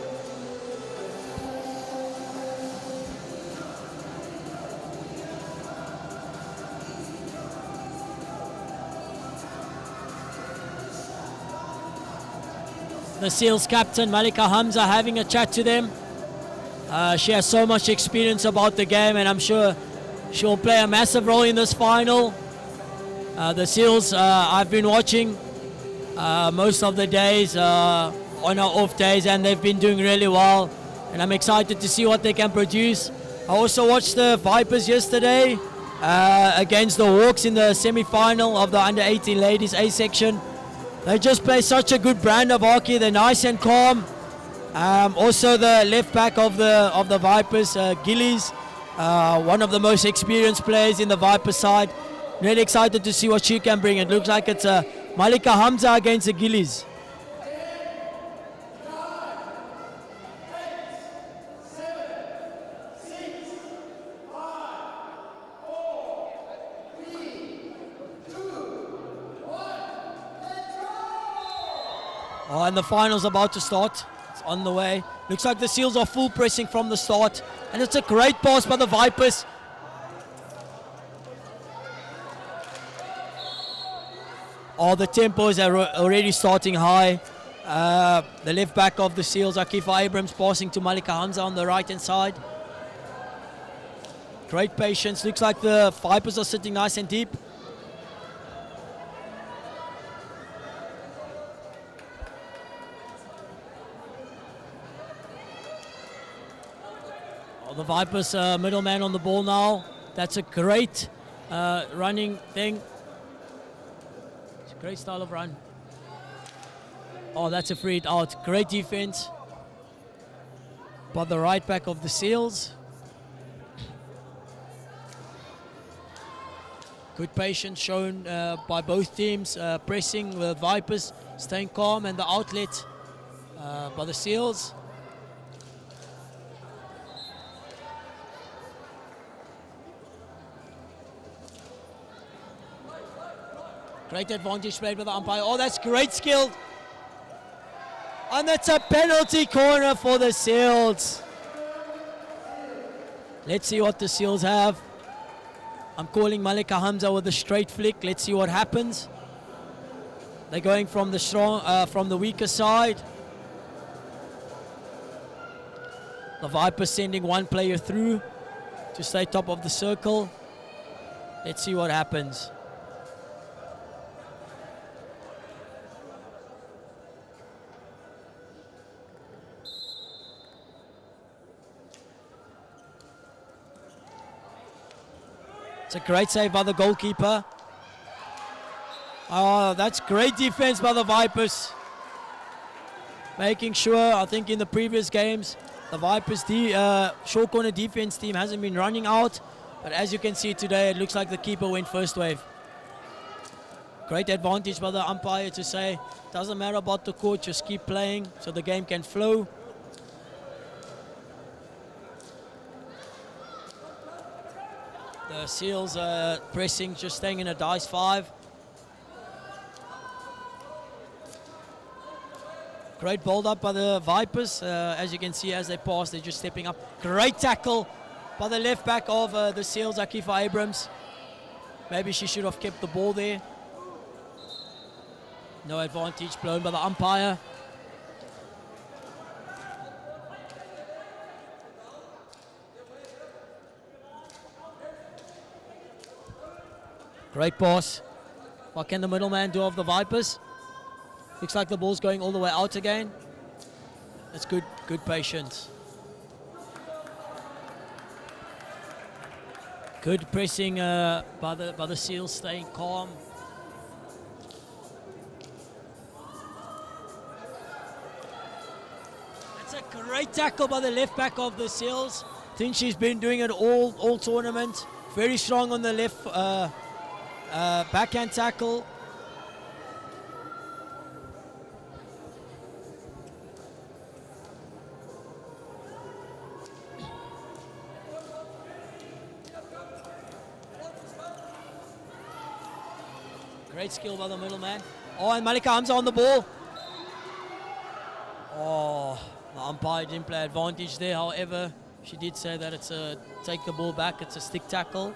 The Seals captain Malika Hamza having a chat to them. She has so much experience about the game, and I'm sure she'll play a massive role in this final. The Seals, I've been watching most of the days on our off days, and they've been doing really well, and I'm excited to see what they can produce. I also watched the Vipers yesterday against the Hawks in the semi-final of the under-18 ladies A section. They just play such a good brand of hockey. They're nice and calm. Also the left back of the Vipers, Gillies, one of the most experienced players in the Vipers side. Really excited to see what she can bring. It looks like it's Malika Hamza against the Gillies. Oh, and the final's about to start. It's on the way. Looks like the Seals are full pressing from the start. And it's a great pass by the Vipers. Oh, the tempos are already starting high. The left back of the Seals, Akifa Abrams, passing to Malika Hamza on the right-hand side. Great patience. Looks like the Vipers are sitting nice and deep. The Vipers middleman on the ball now. That's a great running thing. It's a great style of run. Oh, that's a free hit out. Great defense by the right back of the Seals. Good patience shown by both teams, pressing the Vipers, staying calm, and the outlet by the Seals. Great advantage played by the umpire. Oh, that's great skill. And that's a penalty corner for the Seals. Let's see what the Seals have. I'm calling Malika Hamza with a straight flick. Let's see what happens. They're going from the from the weaker side. The Vipers sending one player through to stay top of the circle. Let's see what happens. It's a great save by the goalkeeper. Oh, that's great defense by the Vipers. Making sure, I think in the previous games, the Vipers short corner defense team hasn't been running out. But as you can see today, it looks like the keeper went first wave. Great advantage by the umpire to say, doesn't matter about the court, just keep playing so the game can flow. The Seals pressing, just staying in a dice 5. Great build up by the Vipers. As you can see, as they pass, they're just stepping up. Great tackle by the left back of the Seals, Akifa Abrams. Maybe she should have kept the ball there. No advantage blown by the umpire. Great pass. What can the middleman do of the Vipers? Looks like the ball's going all the way out again. That's good patience. Good pressing by the Seals, staying calm. That's a great tackle by the left back of the Seals. I think she's been doing it all tournament. Very strong on the left backhand tackle. Great skill by the middleman. Oh, and Malika Hamza on the ball. Oh, the umpire didn't play advantage there. However, she did say that it's a take the ball back. It's a stick tackle.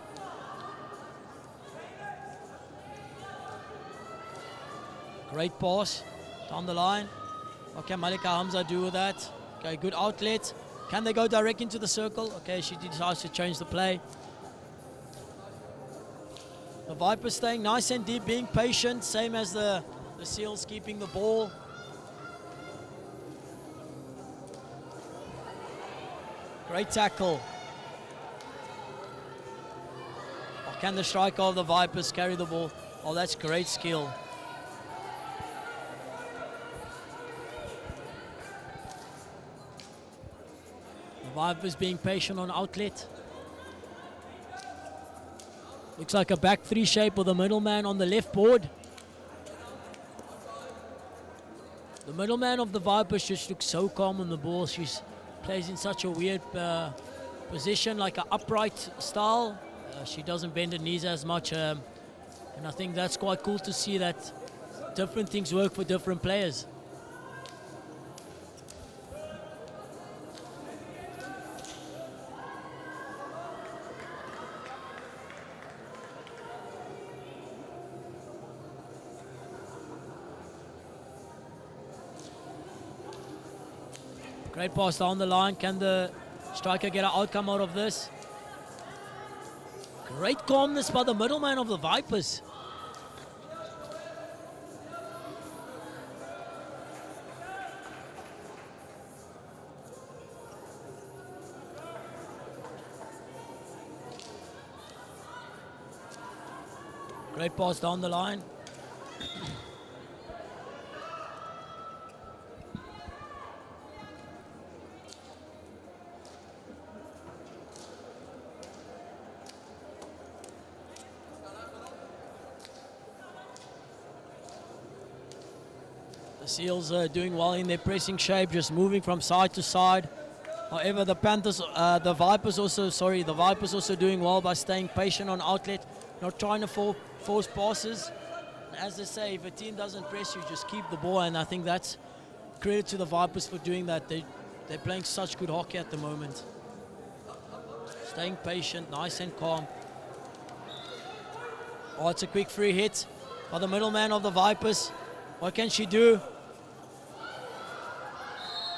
Great pass down the line. What can Malika Hamza do with that? Okay, good outlet. Can they go direct into the circle? Okay, she decides to change the play. The Vipers staying nice and deep, being patient, same as the Seals keeping the ball. Great tackle. Oh, can the striker of the Vipers carry the ball? Oh, that's great skill. The Vipers being patient on outlet. Looks like a back three shape with the middleman on the left board. The middleman of the Vipers just looks so calm on the ball. She plays in such a weird position, like an upright style. She doesn't bend her knees as much. And I think that's quite cool to see that different things work for different players. Great pass down the line. Can the striker get an outcome out of this? Great calmness by the middleman of the Vipers. Great pass down the line. The Seals are doing well in their pressing shape, just moving from side to side. However, the Vipers also doing well by staying patient on outlet, not trying to force passes. And as they say, if a team doesn't press you, just keep the ball. And I think that's credit to the Vipers for doing that. They're playing such good hockey at the moment. Staying patient, nice and calm. Oh, it's a quick free hit by the middleman of the Vipers. What can she do?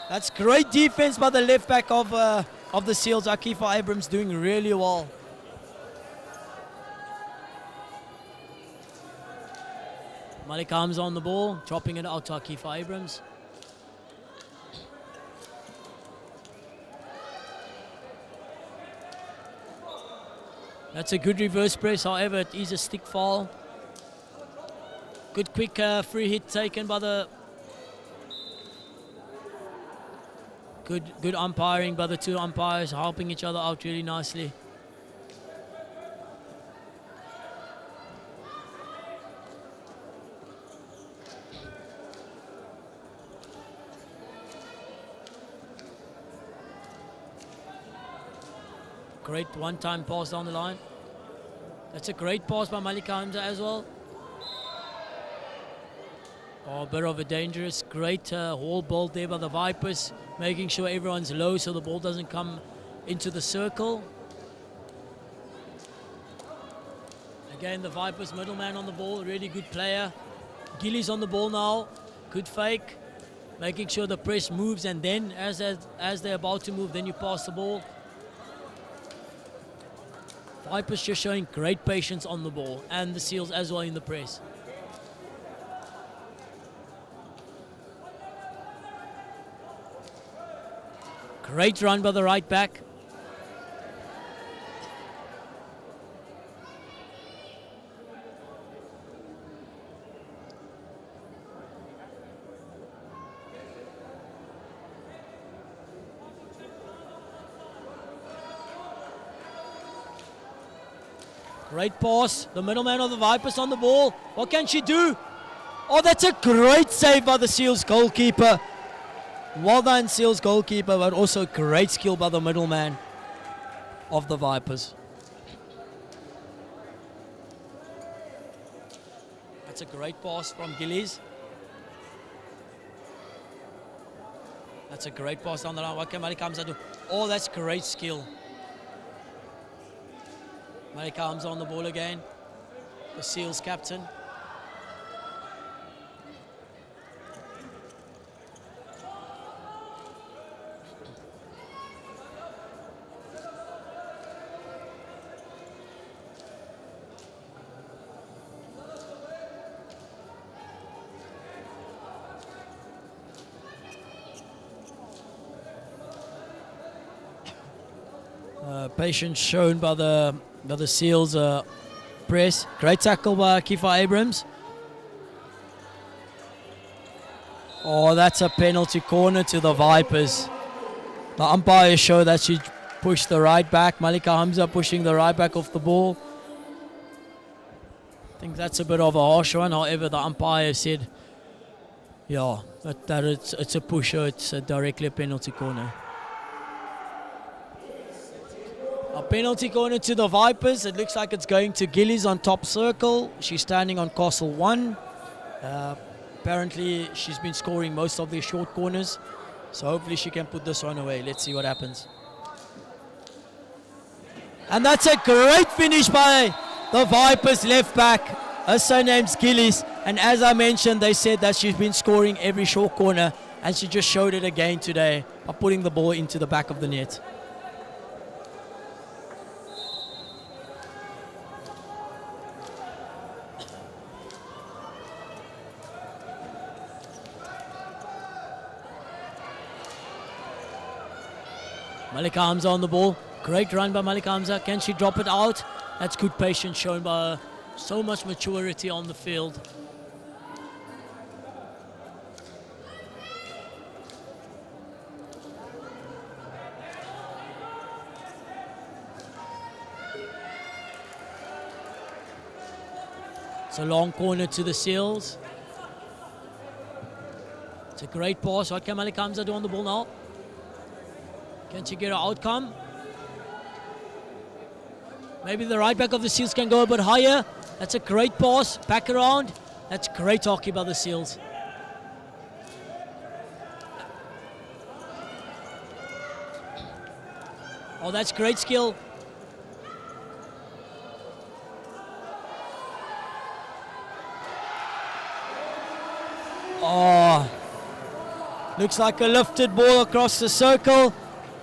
That's great defense by the left back of the Seals. Akifa Abrams doing really well. Malika Hamza on the ball, chopping it out to Akifa Abrams. That's a good reverse press, however, it is a stick foul. Good quick free hit taken by the... Good umpiring by the two umpires, helping each other out really nicely. Great one-time pass down the line. That's a great pass by Malika Hamza as well. Oh, a bit of a dangerous, great haul ball there by the Vipers, making sure everyone's low so the ball doesn't come into the circle. Again, the Vipers middleman on the ball, really good player. Gilly's on the ball now, good fake, making sure the press moves, and then as they're about to move, then you pass the ball. Vipers just showing great patience on the ball, and the Seals as well in the press. Great run by the right back. Great pass. The middleman of the Vipers on the ball. What can she do? Oh, that's a great save by the Seals goalkeeper. Well done, Seals goalkeeper, but also great skill by the middleman of the Vipers. That's a great pass from Gillies. That's a great pass down the line. What can Malika Hamza do? Oh, that's great skill. Malika Hamza on the ball again. The Seals captain. Patience shown by the Seals press. Great tackle by Kiefer Abrams. Oh, that's a penalty corner to the Vipers. The umpire showed that she pushed the right back. Malika Hamza pushing the right back off the ball. I think that's a bit of a harsh one. However, the umpire said, yeah, that it's a pusher. It's directly a penalty corner. A penalty corner to the Vipers. It looks like it's going to Gillies on top circle. She's standing on Castle 1. Apparently, she's been scoring most of their short corners. So hopefully she can put this one away. Let's see what happens. And that's a great finish by the Vipers left back. Her surname's Gillies. And as I mentioned, they said that she's been scoring every short corner. And she just showed it again today by putting the ball into the back of the net. Malika Hamza on the ball. Great run by Malika Hamza. Can she drop it out? That's good patience shown by her. So much maturity on the field. It's a long corner to the Seals. It's a great pass. What can Malika Hamza do on the ball now? Can she get an outcome? Maybe the right back of the Seals can go a bit higher. That's a great pass. Back around. That's great hockey by the Seals. Oh, that's great skill. Oh, looks like a lifted ball across the circle.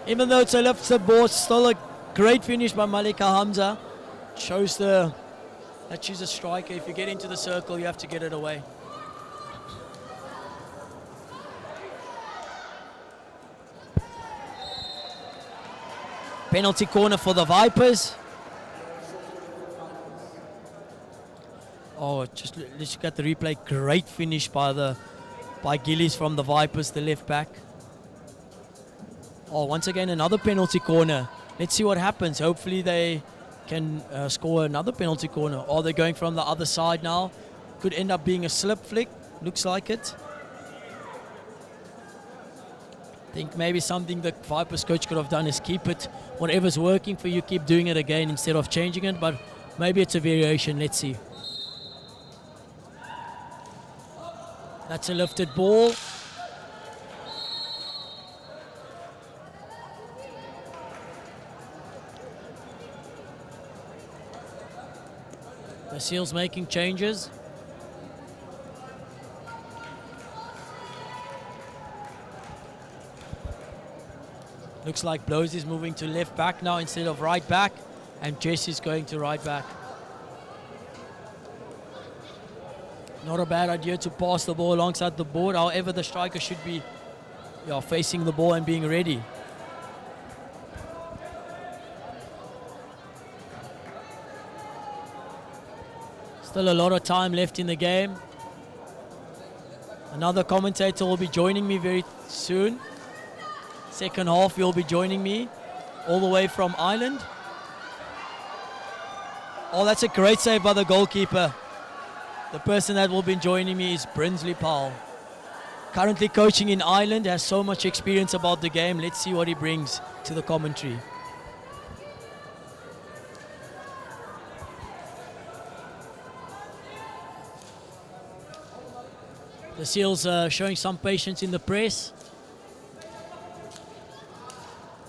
Even though it's a lifted ball, it's still a great finish by Malika Hamza. Shows that she's a striker. If you get into the circle, you have to get it away. Penalty corner for the Vipers. Oh, just let's look at the replay. Great finish by Gillies from the Vipers, the left back. Oh, once again, another penalty corner. Let's see what happens. Hopefully they can score another penalty corner. Oh, they're going from the other side now. Could end up being a slip flick. Looks like it. I think maybe something the Vipers coach could have done is keep it. Whatever's working for you, keep doing it again instead of changing it. But maybe it's a variation. Let's see. That's a lifted ball. The Seals making changes. Looks like Blows is moving to left back now instead of right back. And Jess is going to right back. Not a bad idea to pass the ball alongside the board. However, the striker should be facing the ball and being ready. Still a lot of time left in the game. Another commentator will be joining me very soon. Second half, you'll be joining me all the way from Ireland. Oh, that's a great save by the goalkeeper. The person that will be joining me is Brinsley Powell. Currently coaching in Ireland, has so much experience about the game. Let's see what he brings to the commentary. The Seals showing some patience in the press.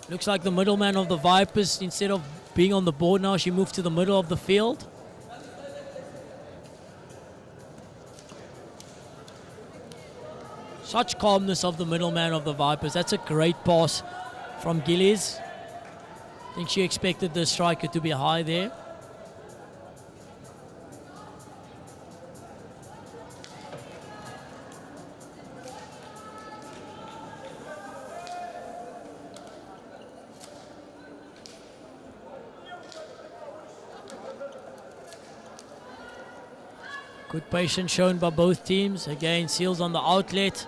Looks like the middleman of the Vipers, instead of being on the board now, she moved to the middle of the field. Such calmness of the middleman of the Vipers. That's a great pass from Gillies. I think she expected the striker to be high there. Good patience shown by both teams. Again, Seals on the outlet.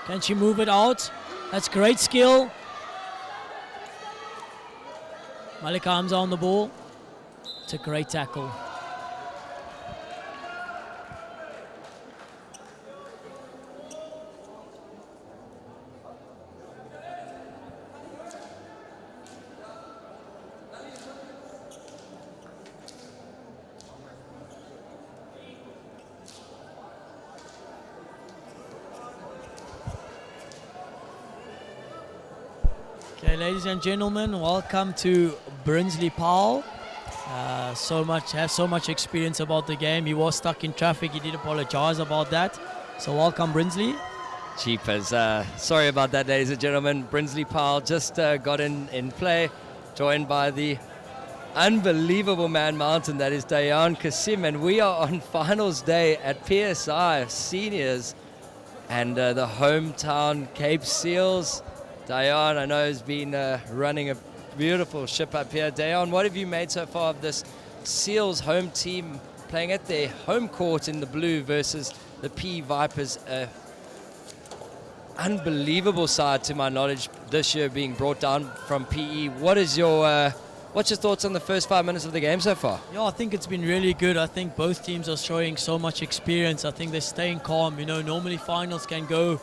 Can she move it out? That's great skill. Malika Hamza on the ball. It's a great tackle. Okay, ladies and gentlemen, welcome to Brinsley Powell. Has so much experience about the game. He was stuck in traffic. He did apologize about that. So welcome, Brinsley. Cheapers. Sorry about that, ladies and gentlemen. Brinsley Powell just got in play, joined by the unbelievable man mountain that is Dayan Kasim, and we are on finals day at PSI Seniors and the hometown Cape Seals. Dayan, I know, has been running a beautiful ship up here. Dayan, what have you made so far of this Seals home team playing at their home court in the blue versus the P Vipers? Unbelievable side, to my knowledge, this year being brought down from PE. What's your thoughts on the first 5 minutes of the game so far? Yeah, I think it's been really good. I think both teams are showing so much experience. I think they're staying calm. You know, normally finals can go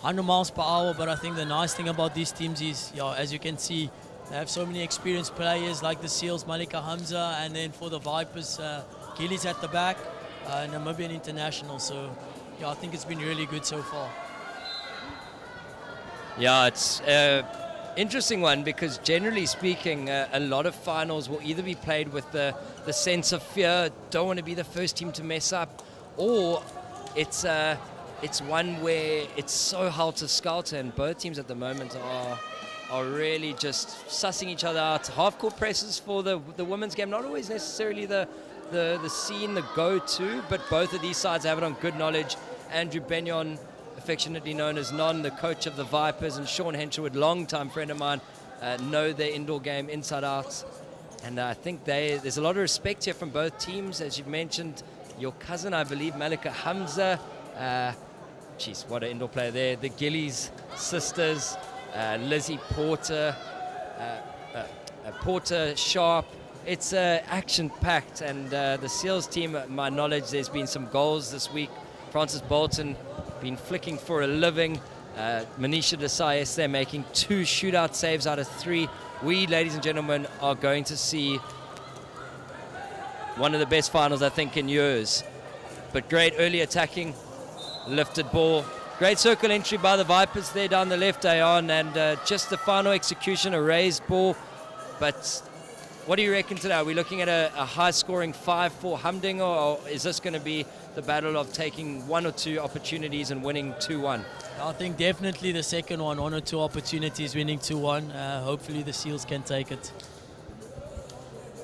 100 miles per hour, but I think the nice thing about these teams is, as you can see, they have so many experienced players like the Seals, Malika Hamza, and then for the Vipers, Gillies at the back, Namibian international. So, I think it's been really good so far. Yeah, it's an interesting one because generally speaking, a lot of finals will either be played with the sense of fear, don't want to be the first team to mess up, or it's one where it's so helter-skelter, and both teams at the moment are really just sussing each other out. Half-court presses for the women's game, not always necessarily the scene, the go-to, but both of these sides have it on good knowledge. Andrew Benyon, affectionately known as Non, the coach of the Vipers, and Sean Hensherwood, long-time friend of mine, know their indoor game inside out. And I think there's a lot of respect here from both teams. As you've mentioned, your cousin, I believe, Malika Hamza, Jeez, what an indoor player there. The Gillies sisters, Lizzie Porter, Porter Sharp. It's action-packed, and the Seals team, my knowledge, there's been some goals this week. Francis Bolton been flicking for a living. Manisha Desai yesterday making 2 shootout saves out of 3. We, ladies and gentlemen, are going to see one of the best finals, I think, in years. But great early attacking. Lifted ball, great circle entry by the Vipers there down the left, Dayan, and just the final execution, a raised ball, but What do you reckon today? Are we looking at a high-scoring 5-4 humdinger, or is this going to be the battle of taking one or two opportunities and winning 2-1? I think definitely the second one or two opportunities, winning 2-1. Hopefully the Seals can take it.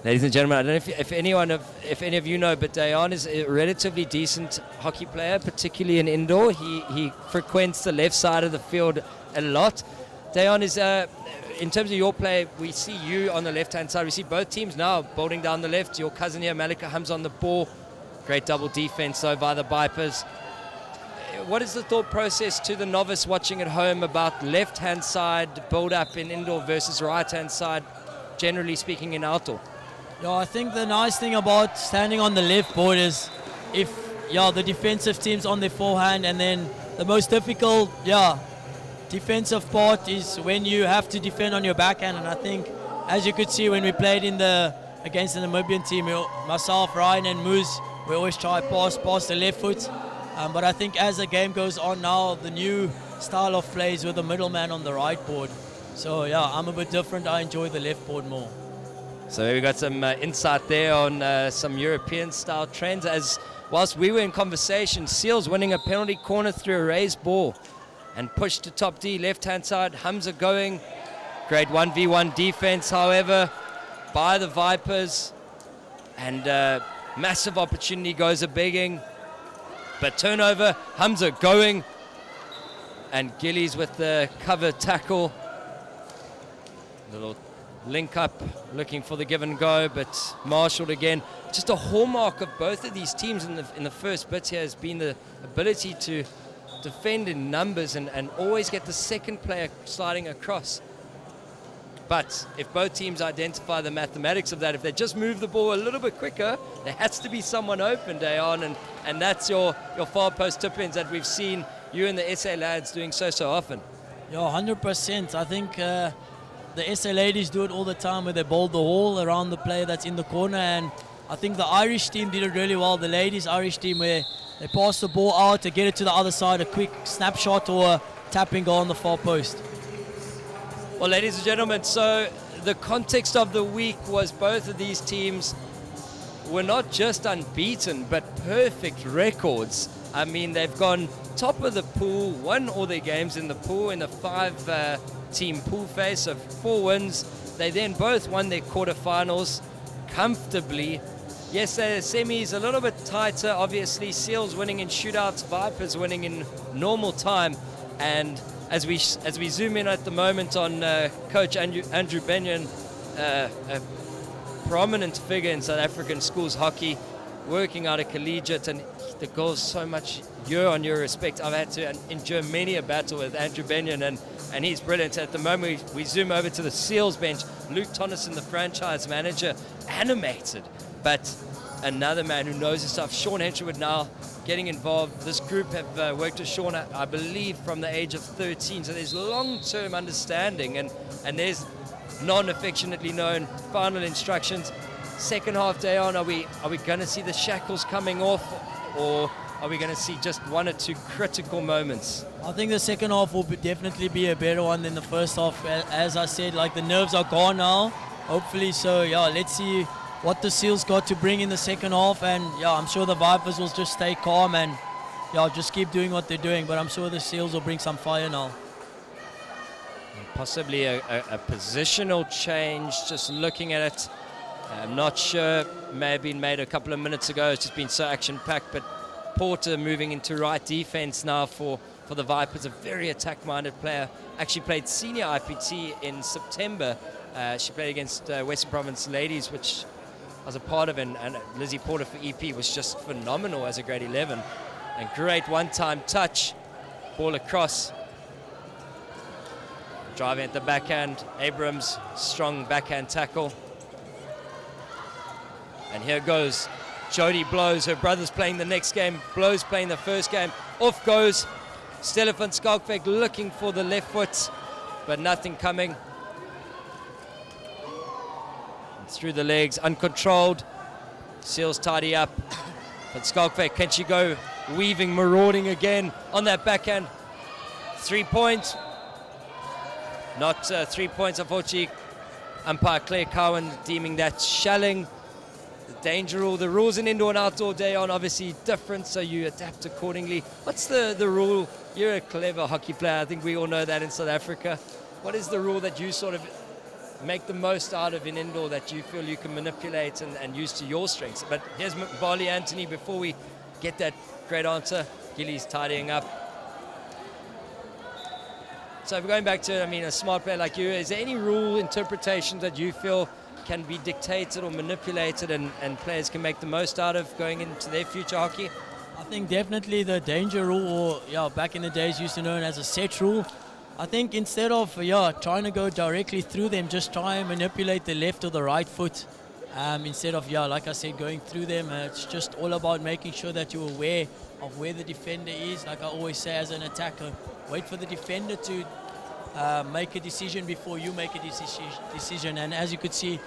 Ladies and gentlemen, I don't know if any of you know, but Dayan is a relatively decent hockey player, particularly in indoor. He frequents the left side of the field a lot. Dayan is, in terms of your play, we see you on the left-hand side. We see both teams now bolting down the left. Your cousin here, Malika Hums, on the ball. Great double defense, though, by the Vipers. What is the thought process to the novice watching at home about left-hand side build-up in indoor versus right-hand side, generally speaking, in outdoor? Yeah, I think the nice thing about standing on the left board is if the defensive team's on their forehand, and then the most difficult defensive part is when you have to defend on your backhand. And I think, as you could see when we played against the Namibian team, myself, Ryan and Moose, we always try pass the left foot. But I think as the game goes on now, the new style of play is with the middleman on the right board. So yeah, I'm a bit different. I enjoy the left board more. So we got some insight there on some European-style trends. As whilst we were in conversation, Seals winning a penalty corner through a raised ball and pushed to top D, left-hand side. Hamza going. Great 1v1 defense, however, by the Vipers. And massive opportunity goes a-begging. But turnover, Hamza going. And Gillies with the cover tackle. Little link up, looking for the give and go, but marshaled again. Just a hallmark of both of these teams in the first bit here has been the ability to defend in numbers and always get the second player sliding across. But if both teams identify the mathematics of that, if they just move the ball a little bit quicker, there has to be someone open, Dayan, and that's your far post tip-ins that we've seen you and the SA lads doing so often. Yeah, 100%. I think the SA ladies do it all the time where they bowl the hole around the player that's in the corner, and I think the Irish team did it really well, the ladies Irish team, where they pass the ball out to get it to the other side, a quick snapshot or a tapping goal on the far post. Well, ladies and gentlemen, so the context of the week was both of these teams were not just unbeaten, but perfect records. I mean, they've gone top of the pool, won all their games in the pool in the five-team pool phase, so 4 wins. They then both won their quarterfinals comfortably. Yes, their semis a little bit tighter, obviously. Seals winning in shootouts, Vipers winning in normal time. And as we zoom in at the moment on Coach Andrew Benyon, a prominent figure in South African schools hockey, working out a collegiate, and the girls so much year on year respect. I've had to endure many a battle with Andrew Benyon, and he's brilliant. At the moment we zoom over to the Seals bench, Luke Tonneson, the franchise manager, animated, but another man who knows his stuff. Sean Henchwood now getting involved. This group have worked with Sean, I believe, from the age of 13, so there's long-term understanding, and there's non-affectionately known final instructions. Second half, Dayan, are we going to see the shackles coming off, or are we going to see just 1 or 2 critical moments? I think the second half will definitely be a better one than the first half. As I said, like, the nerves are gone now, hopefully. So yeah, let's see what the Seals got to bring in the second half, and yeah, I'm sure the Vipers will just stay calm and just keep doing what they're doing, but I'm sure the Seals will bring some fire now. Possibly a positional change, just looking at it. I'm not sure, may have been made a couple of minutes ago. It's just been so action-packed, but Porter moving into right defense now for the Vipers, a very attack-minded player. Actually played senior IPT in September. She played against Western Province ladies, which I was a part of, and Lizzie Porter for EP was just phenomenal as a grade 11. And great one-time touch, ball across. Driving at the backhand, Abrams, strong backhand tackle. And here goes Jody Blows. Her brother's playing the next game. Blows playing the first game. Off goes Stella van Skalkwyk looking for the left foot, but nothing coming. Through the legs, uncontrolled. Seals tidy up. Van Skalkwyk, can she go weaving, marauding again on that backhand? 3 points. Not 3 points, unfortunately. Umpire Claire Cowan deeming that shelling. The danger rule, the rules in indoor and outdoor day are obviously different, so you adapt accordingly. What's the rule? You're a clever hockey player. I think we all know that in South Africa. What is the rule that you sort of make the most out of in indoor that you feel you can manipulate and use to your strengths? But here's Barley Anthony before we get that great answer. Gillies tidying up. So if we're going back to, I mean, a smart player like you, is there any rule interpretation that you feel can be dictated or manipulated and players can make the most out of going into their future hockey? I think definitely the danger rule, or back in the days used to known as a set rule. I think instead of trying to go directly through them, just try and manipulate the left or the right foot. Instead of like I said, going through them. It's just all about making sure that you're aware of where the defender is. Like I always say as an attacker, wait for the defender to make a decision before you make a decision. And as you could see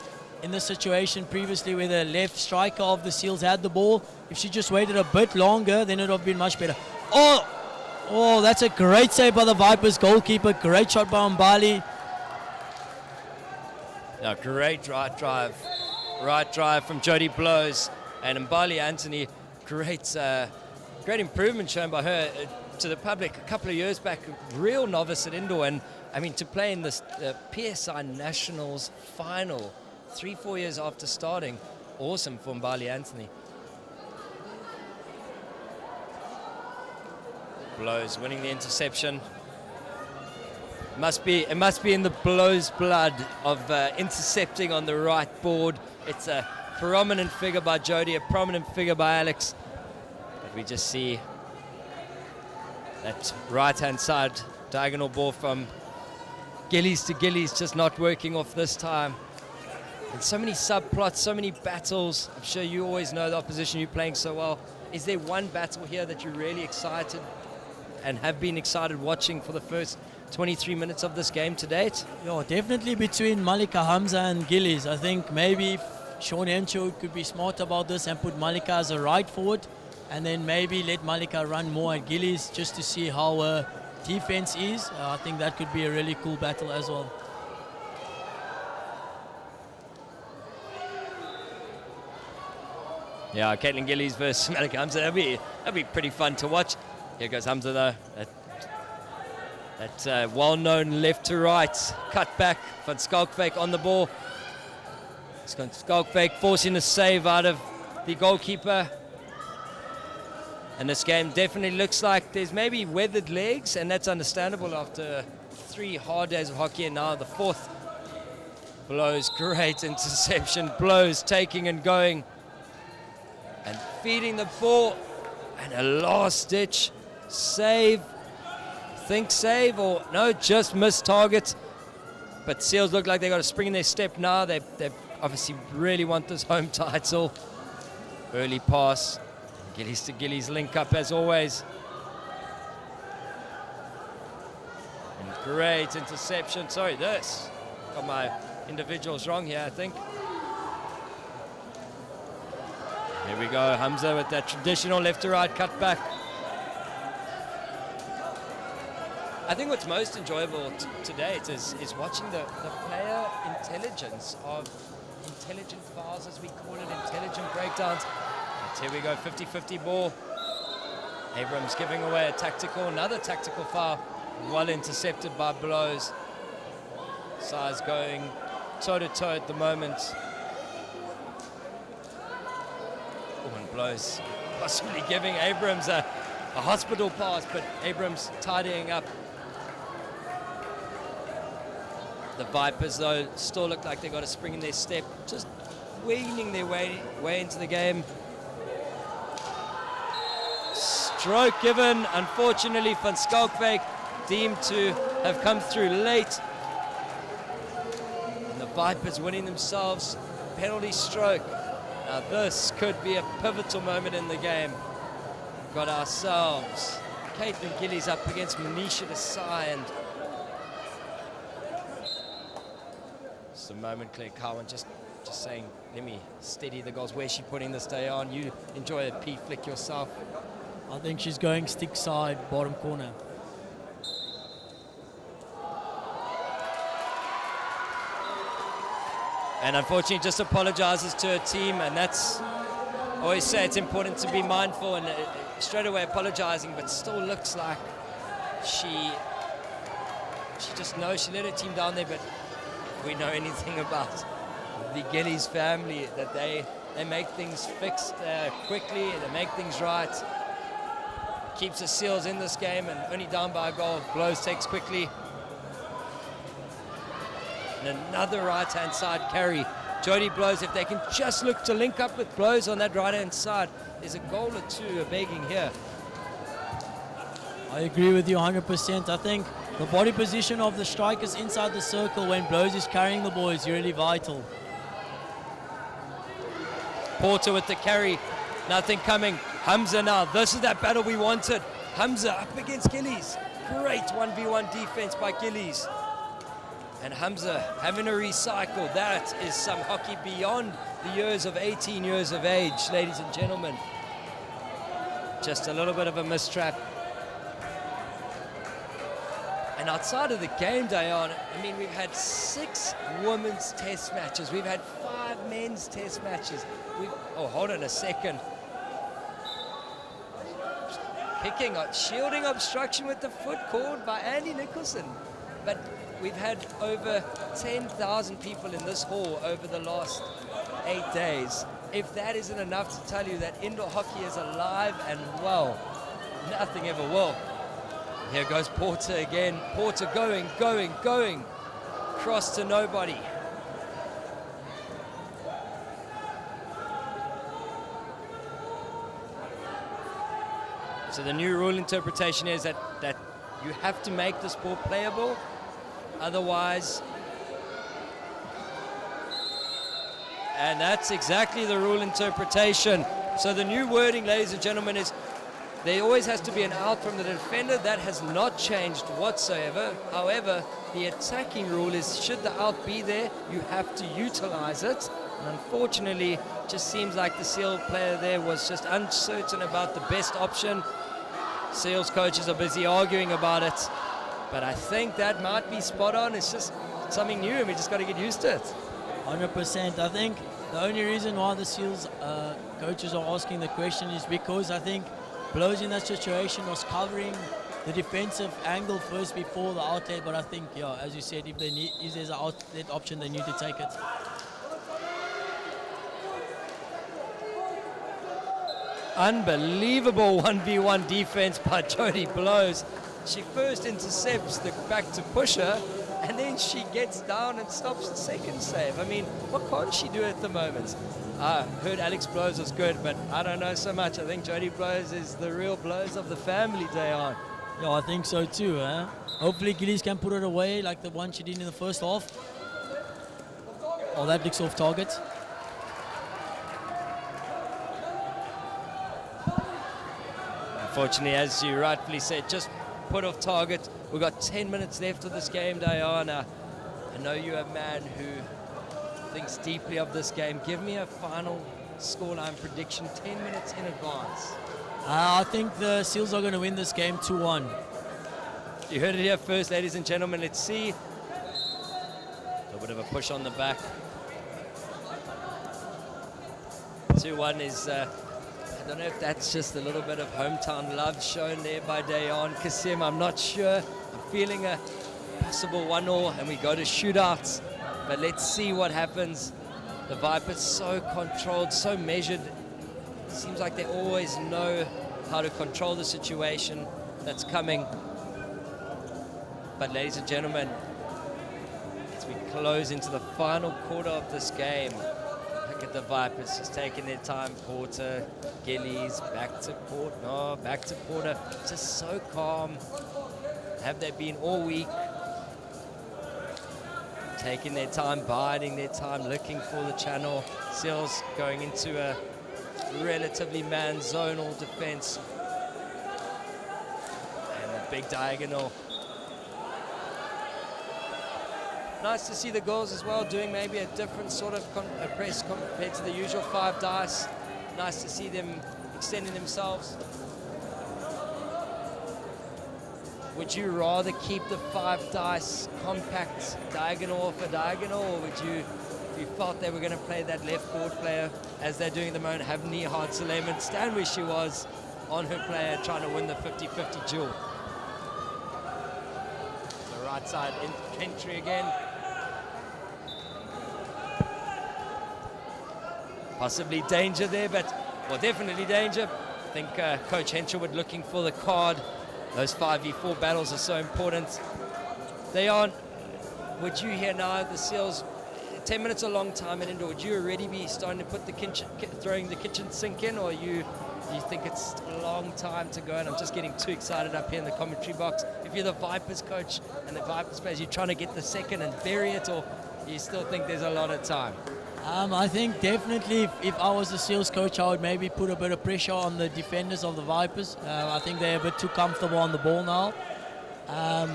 in the situation previously where the left striker of the Seals had the ball, if she just waited a bit longer, then it would have been much better. Oh, that's a great save by the Vipers goalkeeper. Great shot by Mbali. No, great right drive from Jody Blows. And Mbali Anthony, great improvement shown by her to the public a couple of years back. Real novice at indoor, and I mean, to play in the PSI Nationals final 3-4 years after starting, awesome for Mbali Anthony. Blows winning the interception. It must be in the Blows blood of intercepting on the right board. It's a prominent figure by Jody, a prominent figure by Alex. But we just see that right-hand side diagonal ball from Gillies to Gillies just not working off this time. And so many subplots, so many battles. I'm sure you always know the opposition you're playing so well. Is there one battle here that you're really excited and have been excited watching for the first 23 minutes of this game to date? Yeah, definitely between Malika Hamza and Gillies. I think maybe Sean Henshaw could be smart about this and put Malika as a right forward, and then maybe let Malika run more at Gillies just to see how her defense is. I think that could be a really cool battle as well. Yeah, Caitlin Gillies versus Malika Hamza. That'd be pretty fun to watch. Here goes Hamza though. That well-known left to right cut back. Van Skalkwyk on the ball. It's going to Skalkwyk forcing a save out of the goalkeeper. And this game definitely looks like there's maybe weathered legs, and that's understandable after 3 hard days of hockey, and now the 4th. Blows, great interception. Blows taking and going and feeding the ball, and a last-ditch save. Think save, or no, just missed target. But Seals look like they got a spring in their step now. They obviously really want this home title. Early pass. Gillies to Gillies link up as always. And great interception. Sorry, this. Got my individuals wrong here, I think. Here we go, Hamza with that traditional left to right cut back. I think what's most enjoyable to date is watching the player intelligence of intelligent fouls, as we call it, intelligent breakdowns. And here we go, 50-50 ball. Abrams giving away another tactical foul, well intercepted by Blows. Size going toe-to-toe at the moment. And Blows possibly giving Abrams a hospital pass, but Abrams tidying up. The Vipers, though, still look like they got a spring in their step, just weaning their way into the game. Stroke given, unfortunately, Van Skalkwyk deemed to have come through late. And the Vipers winning themselves penalty stroke. Now this could be a pivotal moment in the game. We've got ourselves Caitlin Gillies up against Manisha Desai, and it's the moment Claire Cowan just saying, let me steady the goals. Where's she putting this day on? You enjoy a P flick yourself. I think she's going stick side, bottom corner. And unfortunately just apologizes to her team, and that's, I always say it's important to be mindful, and straight away apologizing, but still looks like she just knows she let her team down there. But if we know anything about the Gillies family, that they make things fixed quickly, they make things right. Keeps the Seals in this game, and only down by a goal. Blows takes quickly. And another right-hand side carry. Jody Blows, if they can just look to link up with Blows on that right-hand side, there's a goal or two begging here. I agree with you 100%. I think the body position of the strikers inside the circle when Blows is carrying the ball is really vital. Porter with the carry, nothing coming. Hamza now, this is that battle we wanted. Hamza up against Gillies. Great 1v1 defense by Gillies. And Hamza having to recycle. That is some hockey beyond the years of 18 years of age, ladies and gentlemen. Just a little bit of a mistrap. And outside of the game, Diane, I mean, we've had 6 women's test matches. We've had 5 men's test matches. Oh, hold on a second. Shielding obstruction with the foot called by Andy Nicholson. But we've had over 10,000 people in this hall over the last 8 days. If that isn't enough to tell you that indoor hockey is alive and well, nothing ever will. Here goes Porter again. Porter going. Cross to nobody. So the new rule interpretation is that you have to make the sport playable. Otherwise, and that's exactly the rule interpretation. So the new wording, ladies and gentlemen, is there always has to be an out from the defender. That has not changed whatsoever. However, the attacking rule is should the out be there, you have to utilize it. And unfortunately, it just seems like the Seal player there was just uncertain about the best option. Seals coaches are busy arguing about it. But I think that might be spot on. It's just something new, and we just got to get used to it. 100%. I think the only reason why the Seals coaches are asking the question is because I think Blows in that situation was covering the defensive angle first before the outlet. But I think, yeah, as you said, if there's an outlet option, they need to take it. Unbelievable 1v1 defense by Jody Blows. She first intercepts the back to pusher, and then she gets down and stops the second save. I mean, what can't she do at the moment? I heard Alex Blows was good, but I don't know so much. I think Jody Blows is the real Blows of the family, Dayan. Yeah, I think so too. Hopefully Gillies can put it away like the one she did in the first half. Oh, that looks off target. Unfortunately, as you rightfully said, just put off target. We've got 10 minutes left of this game, Diana. I know you're a man who thinks deeply of this game. Give me a final scoreline prediction 10 minutes in advance. I think the Seals are going to win this game 2-1. You heard it here first, ladies and gentlemen. Let's see. A little bit of a push on the back. 2-1 is... I don't know if that's just a little bit of hometown love shown there by Dayan Kasim. I'm not sure. I'm feeling a possible 1-0 and we go to shootouts. But let's see what happens. The Vipers so controlled, so measured. It seems like they always know how to control the situation that's coming. But ladies and gentlemen, as we close into the final quarter of this game, look at the Vipers just taking their time. Porter, Gillies, back to Porter. Just so calm. Have they been all week? Taking their time, biding their time, looking for the channel. Seals going into a relatively man-zonal defense. And a big diagonal. Nice to see the girls as well doing maybe a different sort of press compared to the usual 5 dice. Nice to see them extending themselves. Would you rather keep the 5 dice compact diagonal for diagonal, or would you you felt they were going to play that left board player as they're doing at the moment, have knee hard Suleiman, stand where she was on her player trying to win the 50-50 duel. So right side entry again. Possibly danger there, but, well, definitely danger. I think Coach Henshelwood looking for the card. Those 5v4 battles are so important. They aren't, would you hear now the Seals, 10 minutes a long time at indoor, would you already be starting to put the kitchen, throwing the kitchen sink in, or you think it's a long time to go? And I'm just getting too excited up here in the commentary box. If you're the Vipers coach and the Vipers players, you're trying to get the second and bury it, or you still think there's a lot of time? I think definitely if I was the Seals coach, I would maybe put a bit of pressure on the defenders of the Vipers. I think they're a bit too comfortable on the ball now.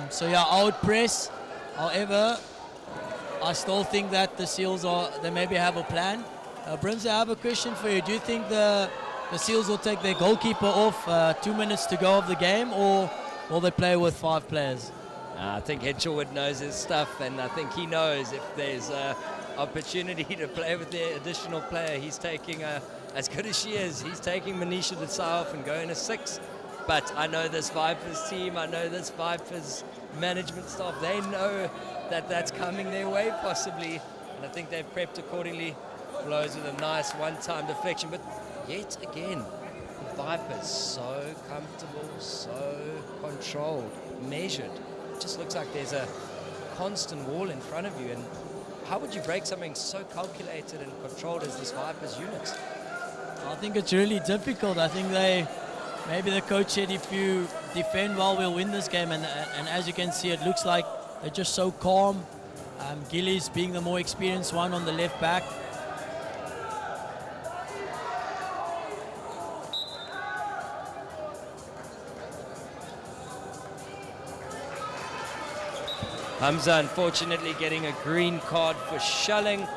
So yeah, I would press. However, I still think that the Seals they maybe have a plan. Brinsley, I have a question for you. Do you think the Seals will take their goalkeeper off 2 minutes to go of the game, or will they play with 5 players? I think Henshelwood knows his stuff, and I think he knows if there's opportunity to play with the additional player. He's taking, as good as she is, he's taking Manisha Desai off and going to 6. But I know this Vipers team, I know this Vipers management staff, they know that that's coming their way possibly, and I think they've prepped accordingly. Blows with a nice one-time deflection, but yet again, the Vipers so comfortable, so controlled, measured. It just looks like there's a constant wall in front of you, and how would you break something so calculated and controlled as this Vipers unit? I think it's really difficult. I think maybe the coach said if you defend well, we'll win this game. And as you can see, it looks like they're just so calm. Gillies being the more experienced one on the left back. Hamza unfortunately getting a green card for shelling.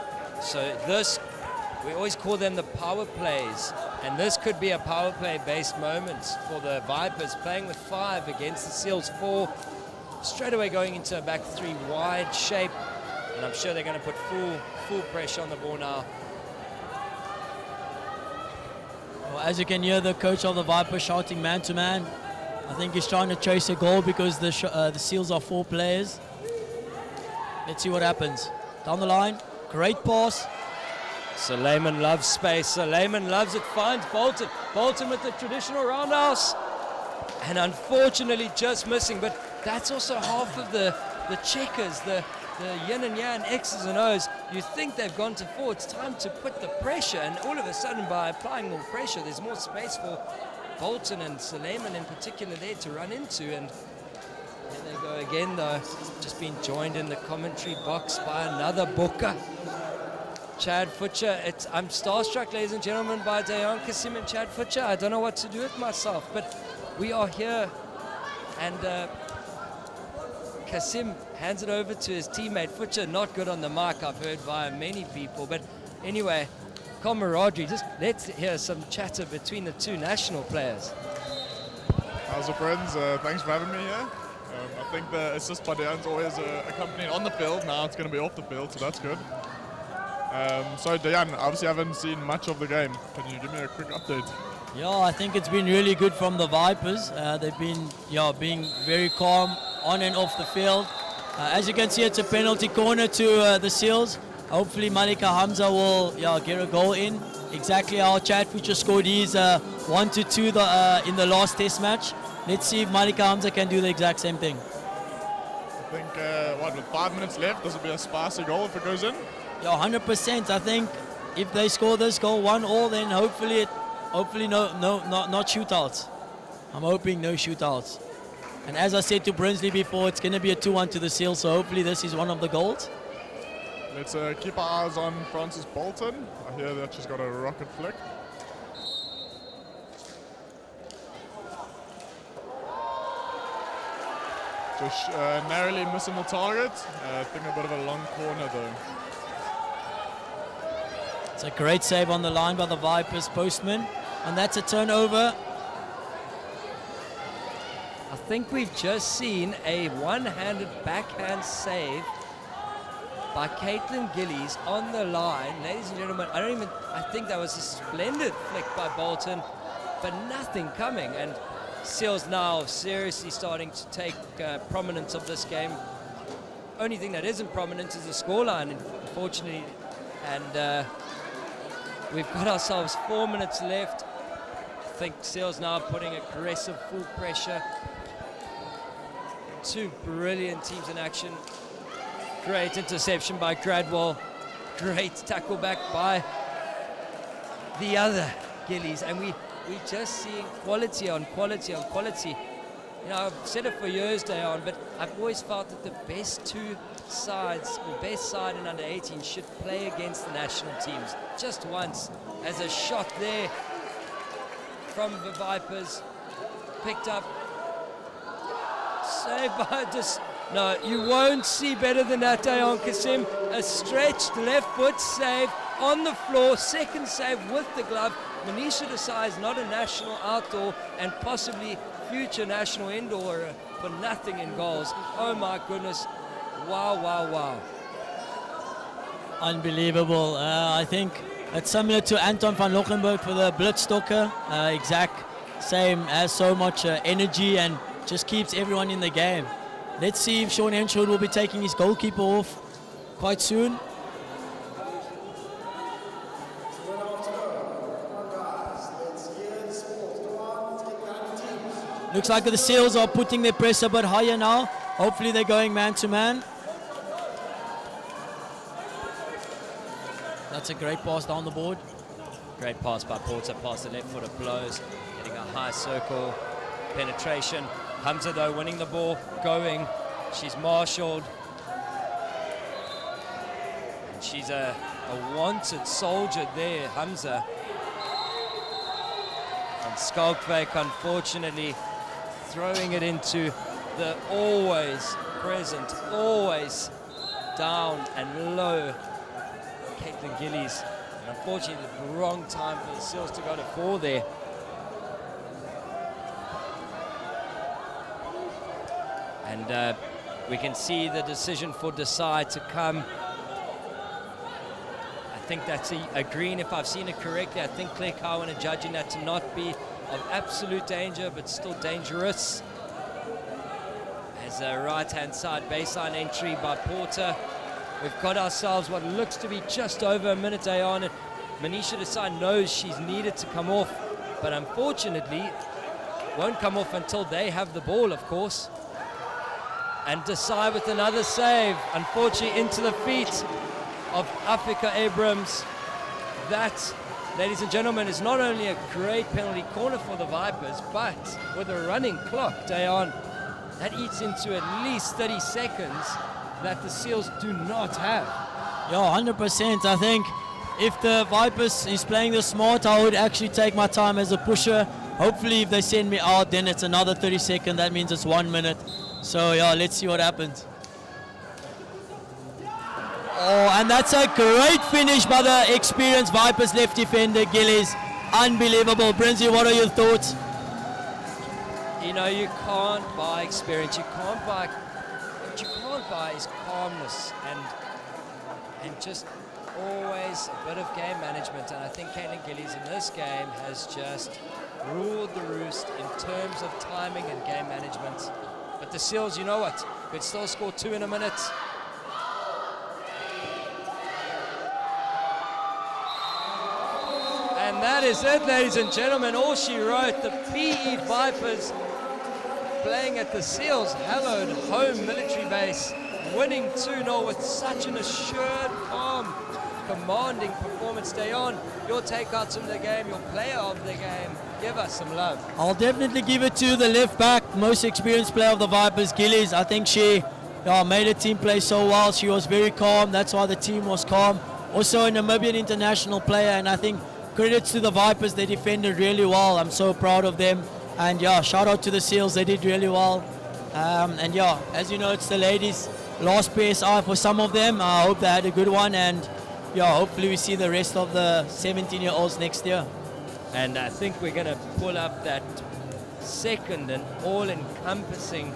So this, we always call them the power plays. And this could be a power play based moment for the Vipers, playing with 5 against the Seals 4. Straight away going into a back 3 wide shape. And I'm sure they're going to put full pressure on the ball now. Well, as you can hear the coach of the Vipers shouting man to man. I think he's trying to chase a goal because the Seals are 4 players. Let's see what happens. Down the line, great pass. Suleiman loves space. Suleiman loves it, finds Bolton. Bolton with the traditional roundhouse. And unfortunately just missing, but that's also half of the checkers, the yin and yang, X's and O's. You think they've gone to 4, it's time to put the pressure, and all of a sudden by applying more pressure, there's more space for Bolton and Suleiman in particular there to run into, and there they go again though, just being joined in the commentary box by another booker. Chad Futcher, I'm starstruck, ladies and gentlemen, by Dayan Kasim and Chad Futcher. I don't know what to do with myself, but we are here, and Kasim hands it over to his teammate Futcher. Not good on the mic, I've heard via many people, but anyway, camaraderie. Just let's hear some chatter between the 2 national players. How's it, friends? Thanks for having me here. I think the assist by Dayan's always accompanied on the field. Now it's going to be off the field, so that's good. So Dayan, obviously I haven't seen much of the game. Can you give me a quick update? Yeah, I think it's been really good from the Vipers. They've been being very calm on and off the field. As you can see, it's a penalty corner to the Seals. Hopefully Malika Hamza will get a goal in. Exactly how Chad Futcher scored his 1-2 in the last test match. Let's see if Malika Hamza can do the exact same thing. I think, with 5 minutes left, this will be a spicy goal if it goes in? Yeah, 100%. I think if they score this goal 1-1, then hopefully not shootouts. I'm hoping no shootouts. And as I said to Brinsley before, it's going to be a 2-1 to the Seals, so hopefully this is one of the goals. Let's keep our eyes on Frances Bolton. I hear that she's got a rocket flick. Just narrowly missing the target. I think a bit of a long corner though. It's a great save on the line by the Vipers postman, and that's a turnover. I think we've just seen a one-handed backhand save by Caitlin Gillies on the line. Ladies and gentlemen, I think that was a splendid flick by Bolton, but nothing coming. And Seals now seriously starting to take prominence of this game. Only thing that isn't prominent is the scoreline, unfortunately. And we've got ourselves 4 minutes left. I think Seals now putting aggressive full pressure. Two brilliant teams in action. Great interception by Gradwell. Great tackle back by the other Gillies. And we just seeing quality on quality on quality. You know, I've said it for years, Dayon, but I've always felt that the best two sides, or best side in under 18 should play against the national teams just once. As a shot there from the Vipers, picked up, saved by no, you won't see better than that, Dayon Kasim. A stretched left foot save on the floor, second save with the glove. Manisha Desai is not a national outdoor and possibly future national indoor for nothing in goals. Oh my goodness. Wow, wow, wow. Unbelievable. I think it's similar to Anton van Lochenberg for the Blitzstocker. Exact same, has so much energy and just keeps everyone in the game. Let's see if Sean Henshaw will be taking his goalkeeper off quite soon. Looks like the Seals are putting their press a bit higher now. Hopefully they're going man to man. That's a great pass down the board. Great pass by Porter, past the left foot of blows, getting a high circle, penetration. Hamza though winning the ball, going. She's marshaled. And she's a wanted soldier there, Hamza. And Skalkvik, unfortunately, throwing it into the always present, always down and low Caitlin Gillies. And unfortunately, the wrong time for the Seals to go to 4 there. And we can see the decision for Desai to come. I think that's a green, if I've seen it correctly. I think Claire Cowan are judging that to not be of absolute danger, but still dangerous. As a right-hand side baseline entry by Porter. We've got ourselves what looks to be just over a minute on. Manisha Desai knows she's needed to come off, but unfortunately won't come off until they have the ball, of course. And Desai with another save, unfortunately into the feet of Africa Abrams. That, ladies and gentlemen, is not only a great penalty corner for the Vipers, but with a running clock, Dayon, that eats into at least 30 seconds that the Seals do not have. Yeah, 100%. I think if the Vipers is playing this smart, I would actually take my time as a pusher. Hopefully if they send me out, then it's another 30 seconds. That means it's 1 minute. So yeah, let's see what happens. Oh, and that's a great finish by the experienced Vipers left defender, Gillies. Unbelievable. Brinzy, what are your thoughts? You know, you can't buy experience. You can't buy. What you can't buy is calmness and just always a bit of game management. And I think Caitlin Gillies in this game has just ruled the roost in terms of timing and game management. But the Seals, you know what, could still score 2 in a minute. And that is it, ladies and gentlemen. All she wrote, the PE Vipers playing at the Seals hallowed home military base, winning 2-0 with such an assured, calm, commanding performance. Dayon, your takeouts from the game, your player of the game, give us some love. I'll definitely give it to the left back, most experienced player of the Vipers, Gillies. I think she made the team play so well. She was very calm. That's why the team was calm. Also a Namibian international player, and I think credits to the Vipers. They defended really well. I'm so proud of them. And yeah, shout out to the Seals. They did really well. And yeah, as you know, it's the ladies' last PSI for some of them. I hope they had a good one. And yeah, hopefully we see the rest of the 17-year-olds next year. And I think we're going to pull up that second and all-encompassing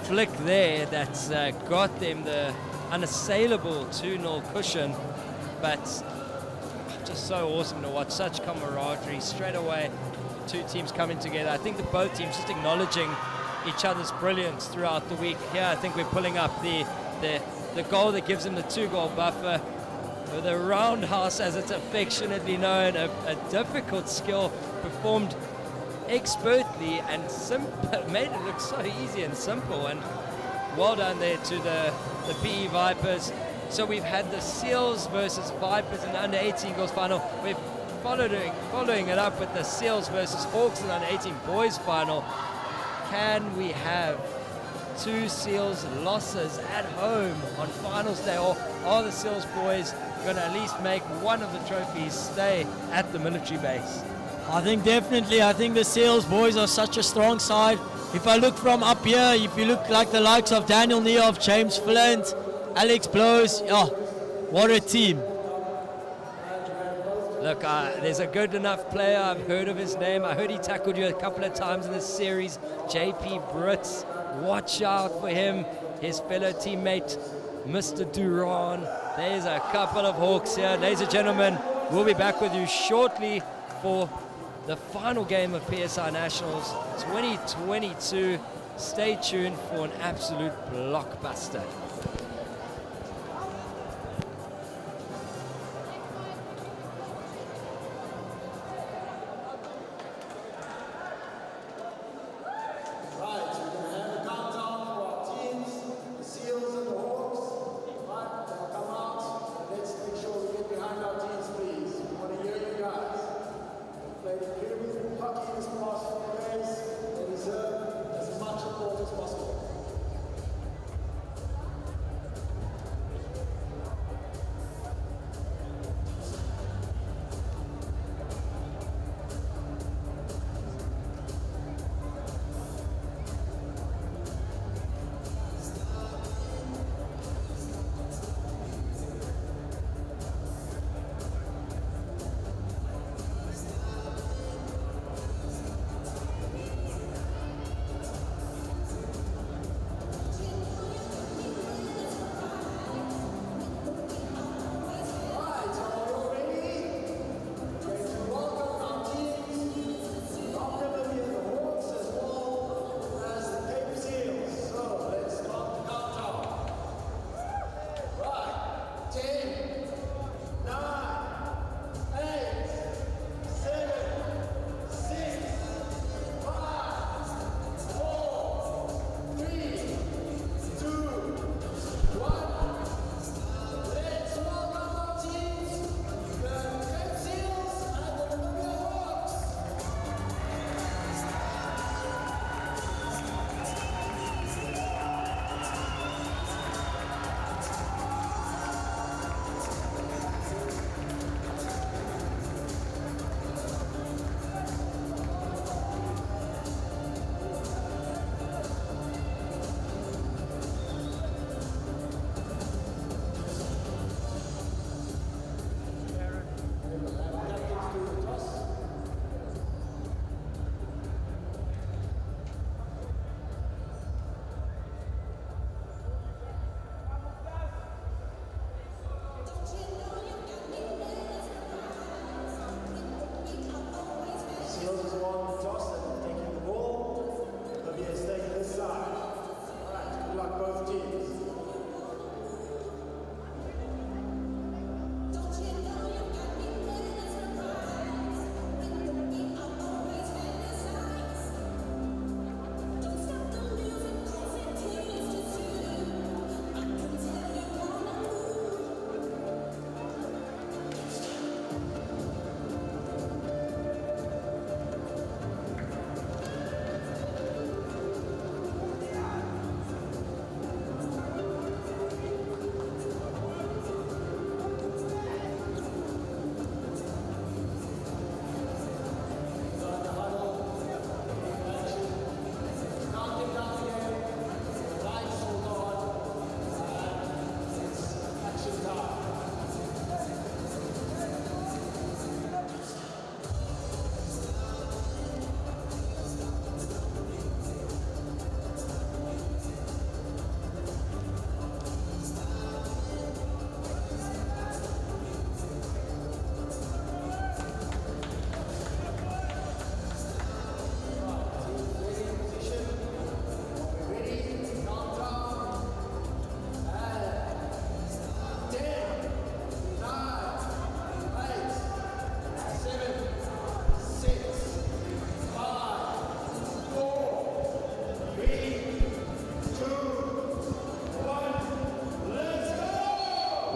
flick there that's got them the unassailable 2-0 cushion, but just so awesome to watch. Such camaraderie straight away. Two teams coming together. I think that both teams just acknowledging each other's brilliance throughout the week. Here, I think we're pulling up the goal that gives them the 2-goal buffer. The roundhouse, as it's affectionately known, a difficult skill performed expertly and simple, made it look so easy and simple. And well done there to the PE Vipers. So we've had the Seals versus Vipers in the under 18 girls final. We're following it up with the Seals versus Hawks in the under 18 boys final. Can we have two Seals losses at home on finals day, or are the Seals boys going to at least make one of the trophies stay at the military base? I think definitely. I think the Seals boys are such a strong side. If I look from up here, if you look like the likes of Daniel Neoff, James Flint, Alex Blows, oh, what a team. Look, there's a good enough player. I've heard of his name. I heard he tackled you a couple of times in this series. JP Brits, watch out for him. His fellow teammate, Mr. Duran. There's a couple of Hawks here. Ladies and gentlemen, we'll be back with you shortly for the final game of PSI Nationals 2022. Stay tuned for an absolute blockbuster.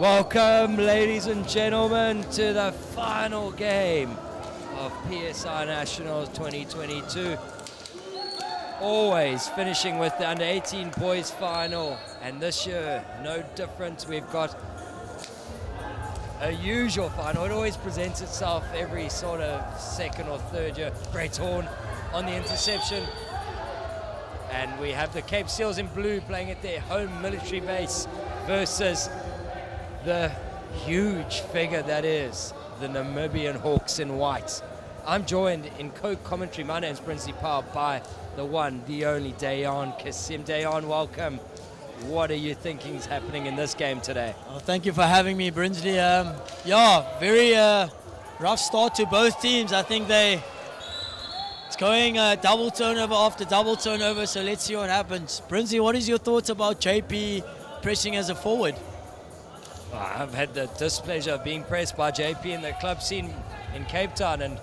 Welcome, ladies and gentlemen, to the final game of PSI Nationals 2022. Always finishing with the under 18 boys final, and this year no different. We've got a usual final. It always presents itself every sort of second or third year. Brett Horn on the interception, and we have the Cape Seals in blue playing at their home military base versus the huge figure that is the Namibian Hawks in white. I'm joined in co-commentary. My name's Brinsley Powell by the one, the only Dayan Kasim. Dayan, welcome. What are you thinking is happening in this game today? Oh, thank you for having me, Brinsley. Very rough start to both teams. I think it's going double turnover after double turnover, so let's see what happens. Brinsley, what is your thoughts about JP pressing as a forward? I've had the displeasure of being pressed by JP in the club scene in Cape Town, and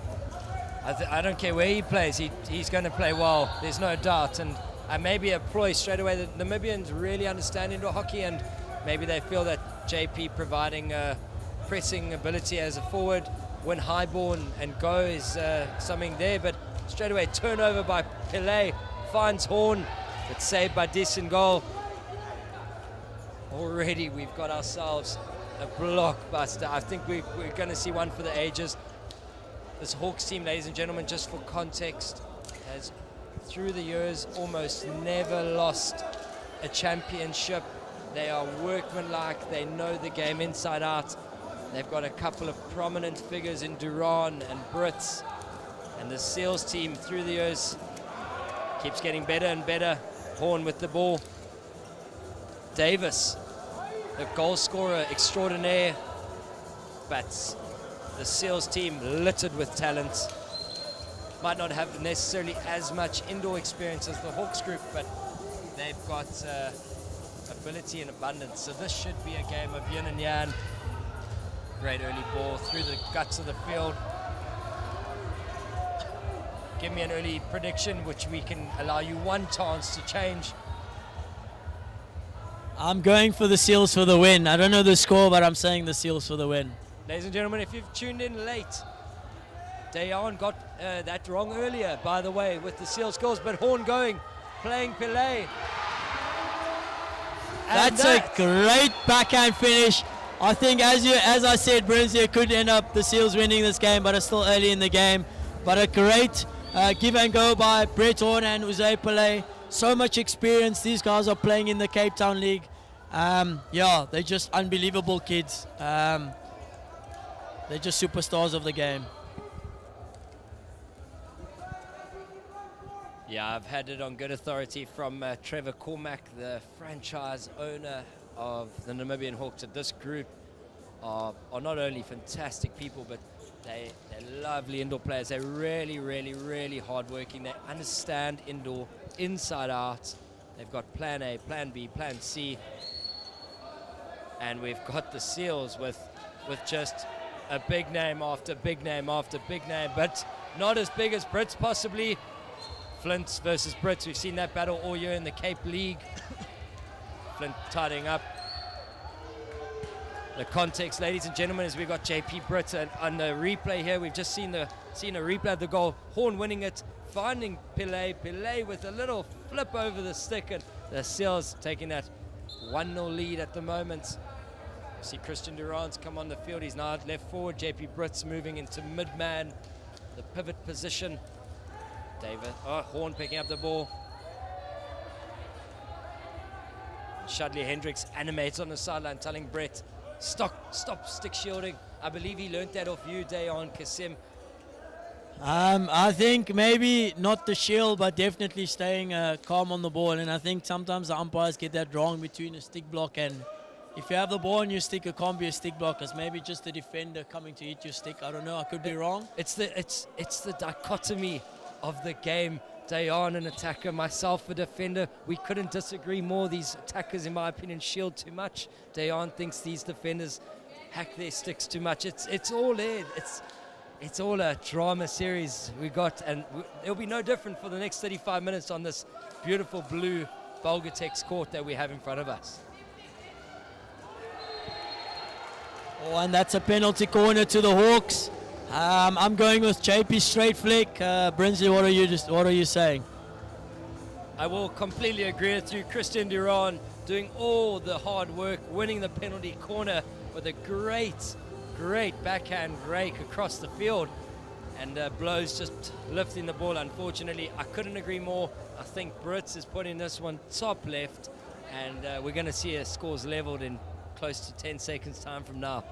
I don't care where he plays, he's going to play well, there's no doubt. And maybe a ploy straight away. The Namibians really understand indoor hockey, and maybe they feel that JP providing pressing ability as a forward, win high ball and go is something there. But straight away, turnover by Pillay, finds Horn, but saved by Dis in goal. Already we've got ourselves a blockbuster. I think we're going to see one for the ages. This Hawks team, ladies and gentlemen, just for context, has through the years almost never lost a championship. They are workmanlike, they know the game inside out. They've got a couple of prominent figures in Duran and Brits, and the Seals team through the years keeps getting better and better. Horn with the ball. Davis, the goal scorer extraordinaire, but the Seals team littered with talent. Might not have necessarily as much indoor experience as the Hawks group, but they've got ability in abundance. So this should be a game of yin and yang. Great early ball through the guts of the field. Give me an early prediction, which we can allow you one chance to change. I'm going for the Seals for the win. I don't know the score, but I'm saying the Seals for the win. Ladies and gentlemen, if you've tuned in late, Dayan got that wrong earlier, by the way, with the Seals goals, but Horn going, playing Pillay. That's a great backhand finish. I think, as I said, Brinsley, it could end up the Seals winning this game, but it's still early in the game. But a great give and go by Brett Horn and Uzay Pillay. So much experience. These guys are playing in the Cape Town League. They're just unbelievable kids. They're just superstars of the game. Yeah, I've had it on good authority from Trevor Cormack, the franchise owner of the Namibian Hawks, that this group are not only fantastic people, but they're lovely indoor players. They're really, really, really hardworking. They understand indoor inside out. They've got plan A, plan B, plan C. And we've got the Seals with just a big name after big name after big name, but not as big as Brits possibly. Flint versus Brits, we've seen that battle all year in the Cape League. Flint tidying up. The context, ladies and gentlemen, is we've got JP Britt on the replay here. We've just seen a replay of the goal. Horn winning it, finding Pillay with a little flip over the stick, and the Seals taking that 1-0 lead at the moment. You see Christian Durant's come on the field. He's now left forward. JP Britt's moving into mid-man, the pivot position. Horn picking up the ball. Shudley Hendricks animates on the sideline, telling Brett, stop stick shielding. I believe he learnt that off you, Dayan Kasim. I think maybe not the shield, but definitely staying calm on the ball. And I think sometimes the umpires get that wrong between a stick block and if you have the ball on your stick, it can't be a stick block. It's maybe just the defender coming to hit your stick. I don't know. I could be wrong. It's the dichotomy of the game. Dayan, an attacker, myself, a defender. We couldn't disagree more. These attackers, in my opinion, shield too much. Dayan thinks these defenders hack their sticks too much. It's all there. It's all a drama series we got, and it'll be no different for the next 35 minutes on this beautiful blue Bulgatex court that we have in front of us. Oh, and that's a penalty corner to the Hawks. I'm going with JP straight flick. Brinsley, what are you saying? I will completely agree with you. Christian Duran doing all the hard work, winning the penalty corner with a great backhand rake across the field. And Blows just lifting the ball. Unfortunately, I couldn't agree more. I think Brits is putting this one top left, and we're going to see scores leveled in close to 10 seconds time from now.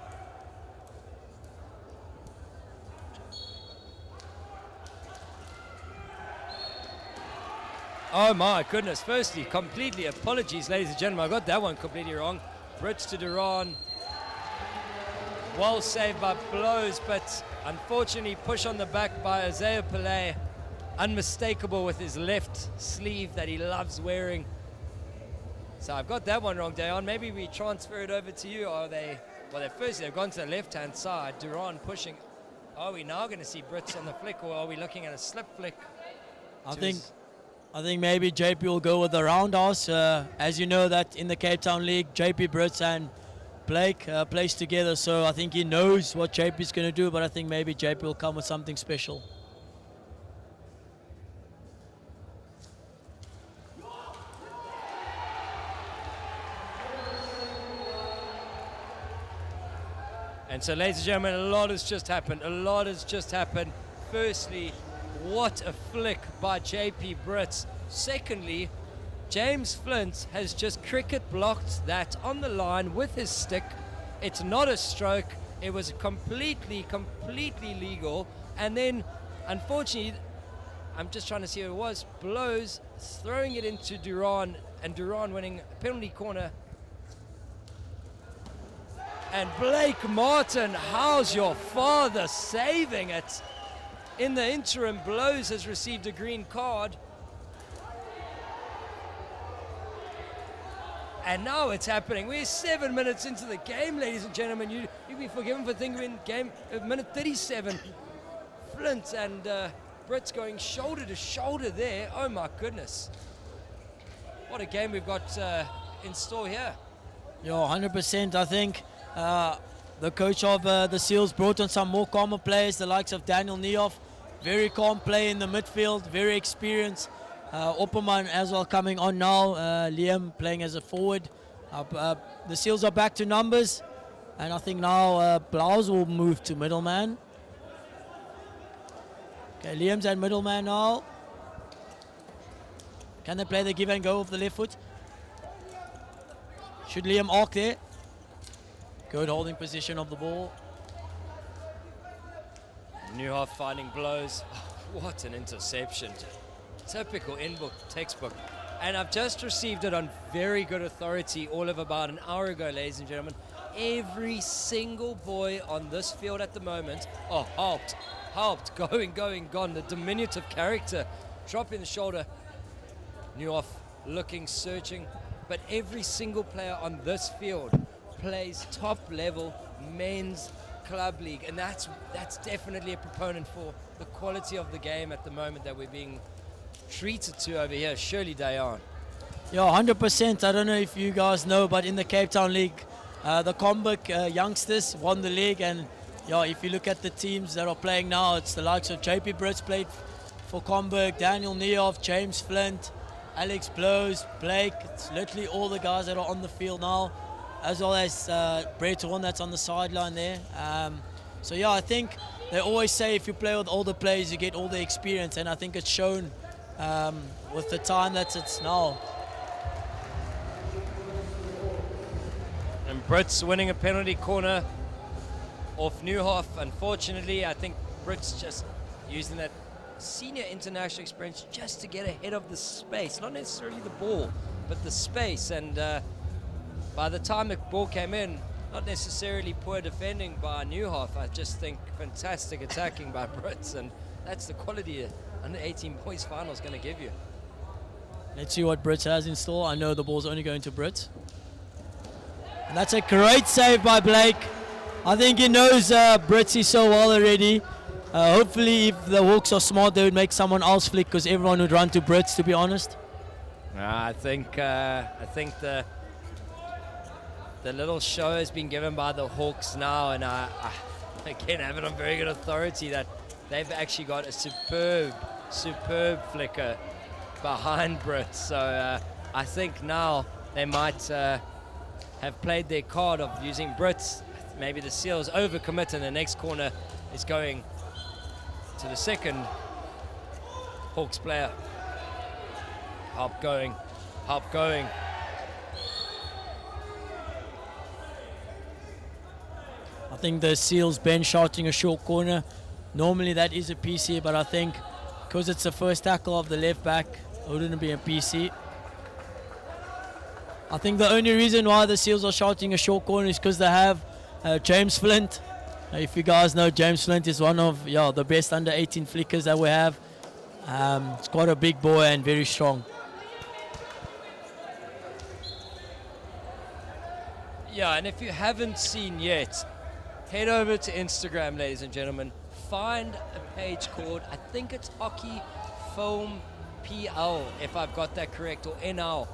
Oh my goodness. Firstly, completely apologies, ladies and gentlemen. I got that one completely wrong. Brits to Duran. Well saved by Blows, but unfortunately push on the back by Isaiah Pillay. Unmistakable with his left sleeve that he loves wearing. So I've got that one wrong, Dayon. Maybe we transfer it over to you. Are they? Well, they've gone to the left-hand side. Duran pushing. Are we now going to see Brits on the flick, or are we looking at a slip flick? I think maybe JP will go with the roundhouse. As you know, that in the Cape Town League, JP Brits and Blake plays together, so I think he knows what JP is going to do, but I think maybe JP will come with something special. And so, ladies and gentlemen, a lot has just happened. Firstly, what a flick by JP Brits. Secondly, James Flint has just cricket blocked that on the line with his stick. It's not a stroke. It was completely legal. And then, unfortunately, I'm just trying to see who it was. Blows, throwing it into Duran, and Duran winning a penalty corner. And Blake Martin, how's your father saving it? In the interim, Blows has received a green card. And now it's happening. We're 7 minutes into the game, ladies and gentlemen. You'd be forgiven for thinking in game minute 37. Flint and Brits going shoulder to shoulder there. Oh my goodness. What a game we've got in store here. Yeah, 100%. I think the coach of the Seals brought on some more calmer players, the likes of Daniel Niehoff. Very calm play in the midfield, very experienced. Opperman as well coming on now. Liam playing as a forward. The Seals are back to numbers, and I think now Blaus will move to middleman. Okay, Liam's at middleman now. Can they play the give and go of the left foot? Should Liam arc there? Good holding position of the ball. Niehoff finding Blows. Oh, what an interception. Typical in-book textbook. And I've just received it on very good authority all of about an hour ago, ladies and gentlemen. Every single boy on this field at the moment, helped, going, gone. The diminutive character, dropping the shoulder. Niehoff looking, searching. But every single player on this field plays top level men's club league, and that's definitely a proponent for the quality of the game at the moment that we're being treated to over here. Surely Dayan. Yeah, 100%. I don't know if you guys know, but in the Cape Town League, the Comberg youngsters won the league, and yeah, if you look at the teams that are playing now, it's the likes of JP Brits played for Comberg, Daniel Niehoff, James Flint, Alex Blows, Blake. It's literally all the guys that are on the field now, as well as Brett Horn that's on the sideline there. So yeah, I think they always say if you play with older players, you get all the experience, and I think it's shown with the time that it's now. And Brits winning a penalty corner off Niehoff. Unfortunately, I think Brits just using that senior international experience just to get ahead of the space, not necessarily the ball, but the space. And by the time the ball came in, not necessarily poor defending by Niehoff. I just think fantastic attacking by Brits, and that's the quality under 18 boys final is going to give you. Let's see what Brits has in store. I know the ball's only going to Brits. And that's a great save by Blake. I think he knows Britsy so well already. Hopefully, if the Hawks are smart, they would make someone else flick, because everyone would run to Brits, to be honest. I think the the little show has been given by the Hawks now, and I again have it on very good authority that they've actually got a superb flicker behind Brits. So I think now they might have played their card of using Brits. Maybe the Seals overcommit, and the next corner is going to the second Hawks player. Help going. I think the Seals bench shouting a short corner. Normally that is a PC, but I think because it's the first tackle of the left back, it wouldn't be a PC. I think the only reason why the Seals are shouting a short corner is because they have James Flint. If you guys know, James Flint is one of the best under 18 flickers that we have. He's quite a big boy and very strong. Yeah, and if you haven't seen yet, head over to Instagram, ladies and gentlemen. Find a page called, I think it's Hockey Film PL, if I've got that correct, or NL.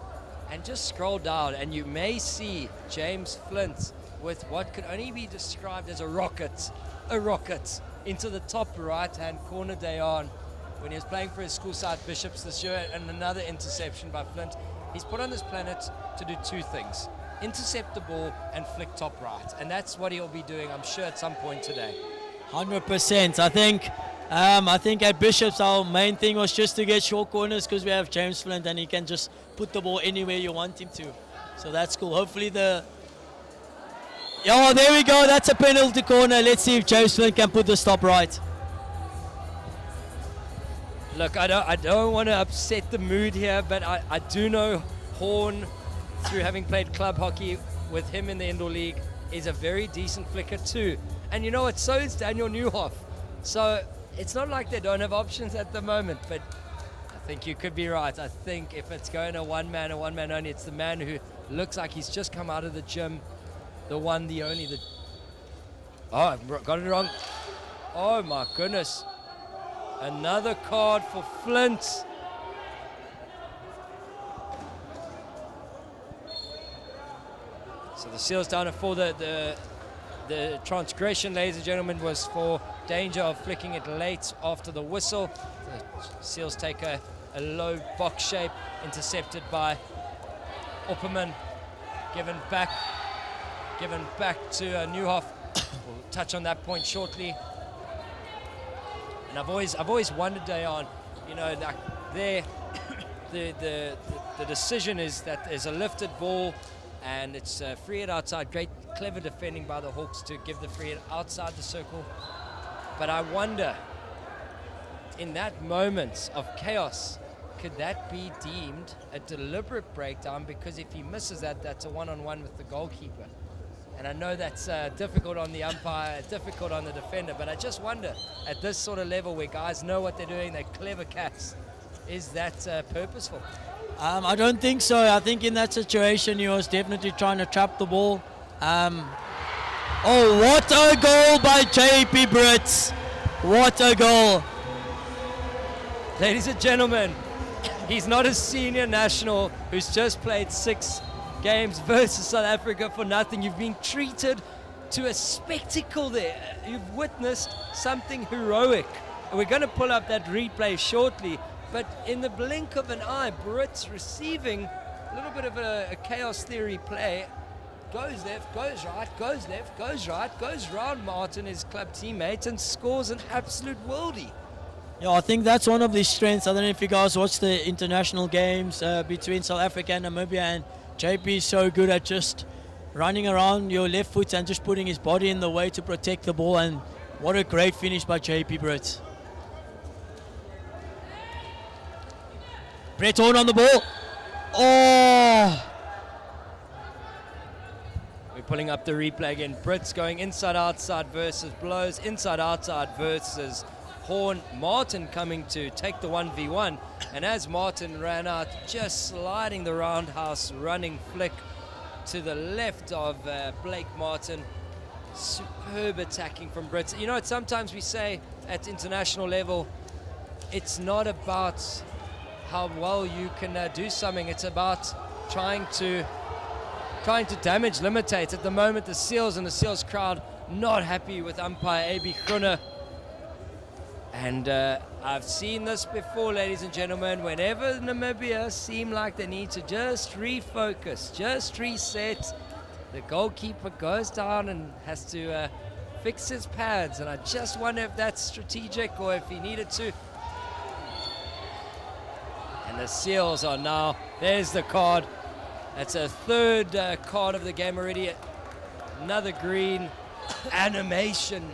And just scroll down and you may see James Flint with what could only be described as a rocket into the top right-hand corner day on when he was playing for his school side Bishops this year, and another interception by Flint. He's put on this planet to do two things: intercept the ball and flick top right. And that's what he'll be doing, I'm sure, at some point today. 100%. I think at Bishops our main thing was just to get short corners because we have James Flint and he can just put the ball anywhere you want him to. So that's cool. Hopefully there we go. That's a penalty corner. Let's see if James Flint can put the stop right. Look, I don't want to upset the mood here, but I do know Horn, through having played club hockey with him in the indoor league, is a very decent flicker too. And you know what, so is Daniel Newhoff. So it's not like they don't have options at the moment, but I think you could be right. I think if it's going a one man only, it's the man who looks like he's just come out of the gym, the one, the only, the... Oh, I've got it wrong. Oh my goodness. Another card for Flint. So the Seals down at 4. The transgression, ladies and gentlemen, was for danger of flicking it late after the whistle. The Seals take a low box shape, intercepted by Opperman, given back to Newhoff. We'll touch on that point shortly. And I've always wondered, Dayan, you know, like the decision is that there's a lifted ball and it's free hit outside. Great, clever defending by the Hawks to give the free hit outside the circle. But I wonder, in that moment of chaos, could that be deemed a deliberate breakdown? Because if he misses that, that's a one-on-one with the goalkeeper. And I know that's difficult on the umpire, difficult on the defender, but I just wonder, at this sort of level where guys know what they're doing, they're clever cats, is that purposeful? I don't think so. I think in that situation he was definitely trying to trap the ball. Oh, what a goal by JP Brits. What a goal. Ladies and gentlemen, he's not a senior national who's just played 6 games versus South Africa for nothing. You've been treated to a spectacle there. You've witnessed something heroic. And we're going to pull up that replay shortly. But in the blink of an eye, Brits receiving a little bit of a chaos theory play. Goes left, goes right, goes left, goes right, goes round Martin, his club teammate, and scores an absolute worldie. Yeah, I think that's one of the strengths. I don't know if you guys watch the international games between South Africa and Namibia, and JP is so good at just running around your left foot and just putting his body in the way to protect the ball, and what a great finish by JP Brits. Brett Horn on the ball. Oh! We're pulling up the replay again. Brits going inside-outside versus blows, inside-outside versus Horn. Martin coming to take the 1v1. And as Martin ran out, just sliding the roundhouse, running flick to the left of Blake Martin. Superb attacking from Brits. You know, sometimes we say at international level, it's not about how well you can do something. It's about trying to trying to damage Limitate. At the moment, the Seals and the Seals crowd not happy with umpire A.B. Groene. And I've seen this before, ladies and gentlemen. Whenever Namibia seem like they need to just refocus, just reset, the goalkeeper goes down and has to fix his pads. And I just wonder if that's strategic or if he needed to. And the Seals are now, there's the card. That's a third card of the game already. Another green animation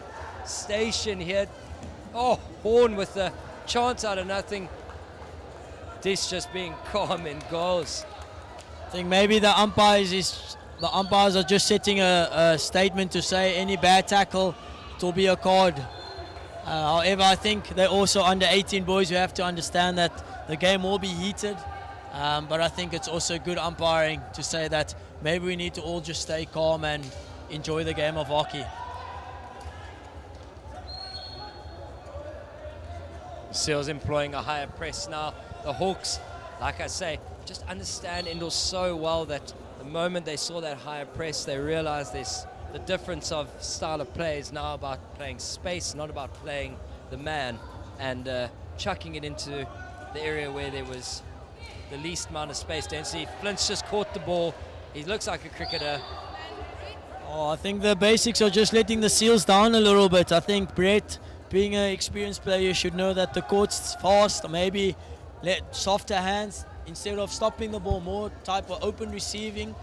station here. Oh, Horn with the chance out of nothing. This just being calm in goals. I think maybe the umpires are just setting a statement to say any bad tackle, it will be a card. However, I think they're also under 18 boys who have to understand that the game will be heated. But I think it's also good umpiring to say that maybe we need to all just stay calm and enjoy the game of hockey. Seals employing a higher press now. The Hawks, like I say, just understand Indore so well that the moment they saw that higher press, they realized this. The difference of style of play is now about playing space, not about playing the man, and chucking it into the area where there was the least amount of space density. Flint's just caught the ball. He looks like a cricketer. Oh, I think the basics are just letting the Seals down a little bit. I think Brett, being an experienced player, should know that the court's fast, maybe let softer hands instead of stopping the ball, more type of open receiving.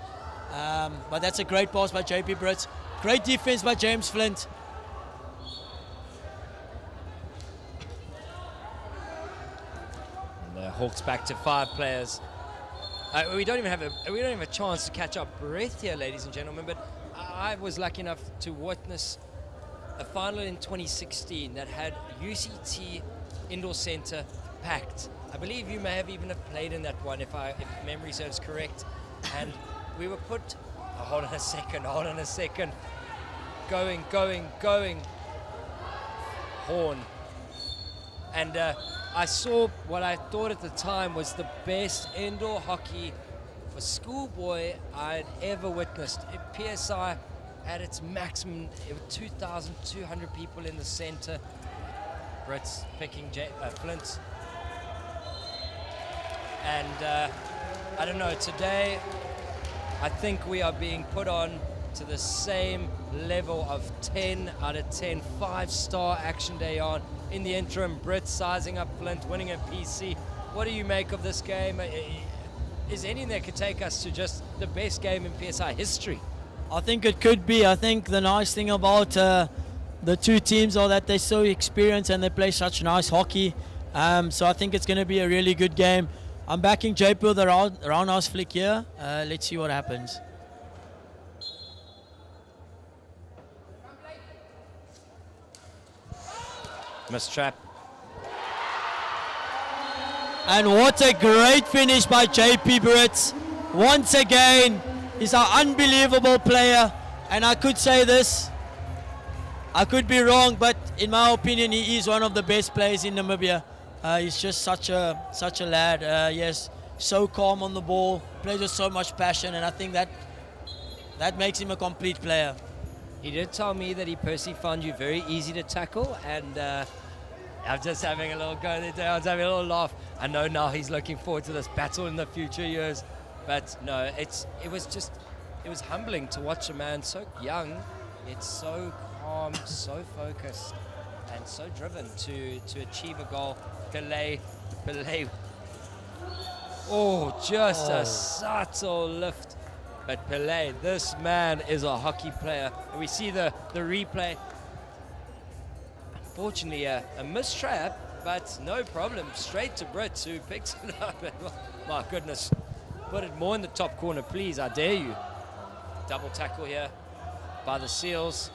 But that's a great pass by JP Brett. Great defense by James Flint. And the Hawks back to 5 players. We don't even have a chance to catch our breath here, ladies and gentlemen. But I was lucky enough to witness a final in 2016 that had UCT Indoor Centre packed. I believe you may have even have played in that one, if memory serves correct. And we were put. Oh, hold on a second. Going. Horn. And I saw what I thought at the time was the best indoor hockey for schoolboy I'd ever witnessed. PSI at its maximum, it was 2,200 people in the center. Brits picking Flint. And I don't know, today I think we are being put on to the same level of 10 out of 10, 5-star action day on. In the interim, Brits sizing up Flint, winning a PC. What do you make of this game? Is anything that could take us to just the best game in PSI history? I think it could be. I think the nice thing about the two teams are that they're so experienced and they play such nice hockey. So I think it's going to be a really good game. I'm backing JP with the roundhouse flick here. Let's see what happens. Miss trap. And what a great finish by JP Brits. Once again, he's an unbelievable player. And I could say this, I could be wrong, but in my opinion, he is one of the best players in Namibia. He's just such a lad. Yes, so calm on the ball, plays with so much passion, and I think that makes him a complete player. He did tell me that he personally found you very easy to tackle, and I'm just having a little go there. I was having a little laugh. I know now he's looking forward to this battle in the future years, but no, it was humbling to watch a man so young, yet so calm, so focused, and so driven to achieve a goal. Pele. Oh, just a subtle lift. But Pele, this man is a hockey player. And we see the replay. Unfortunately, a mistrap, but no problem. Straight to Brits, who picks it up. And, my goodness, put it more in the top corner, please. I dare you. Double tackle here by the Seals.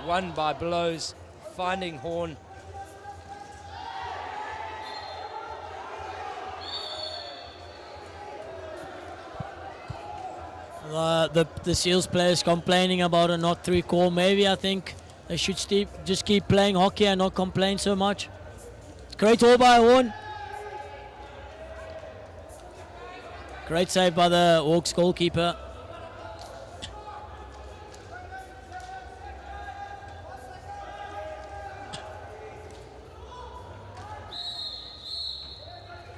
Won by blows, finding Horn. The Seals players complaining about a not 3 call. Maybe I think they should just keep playing hockey and not complain so much. Great haul by Horn. Great save by the Hawks goalkeeper.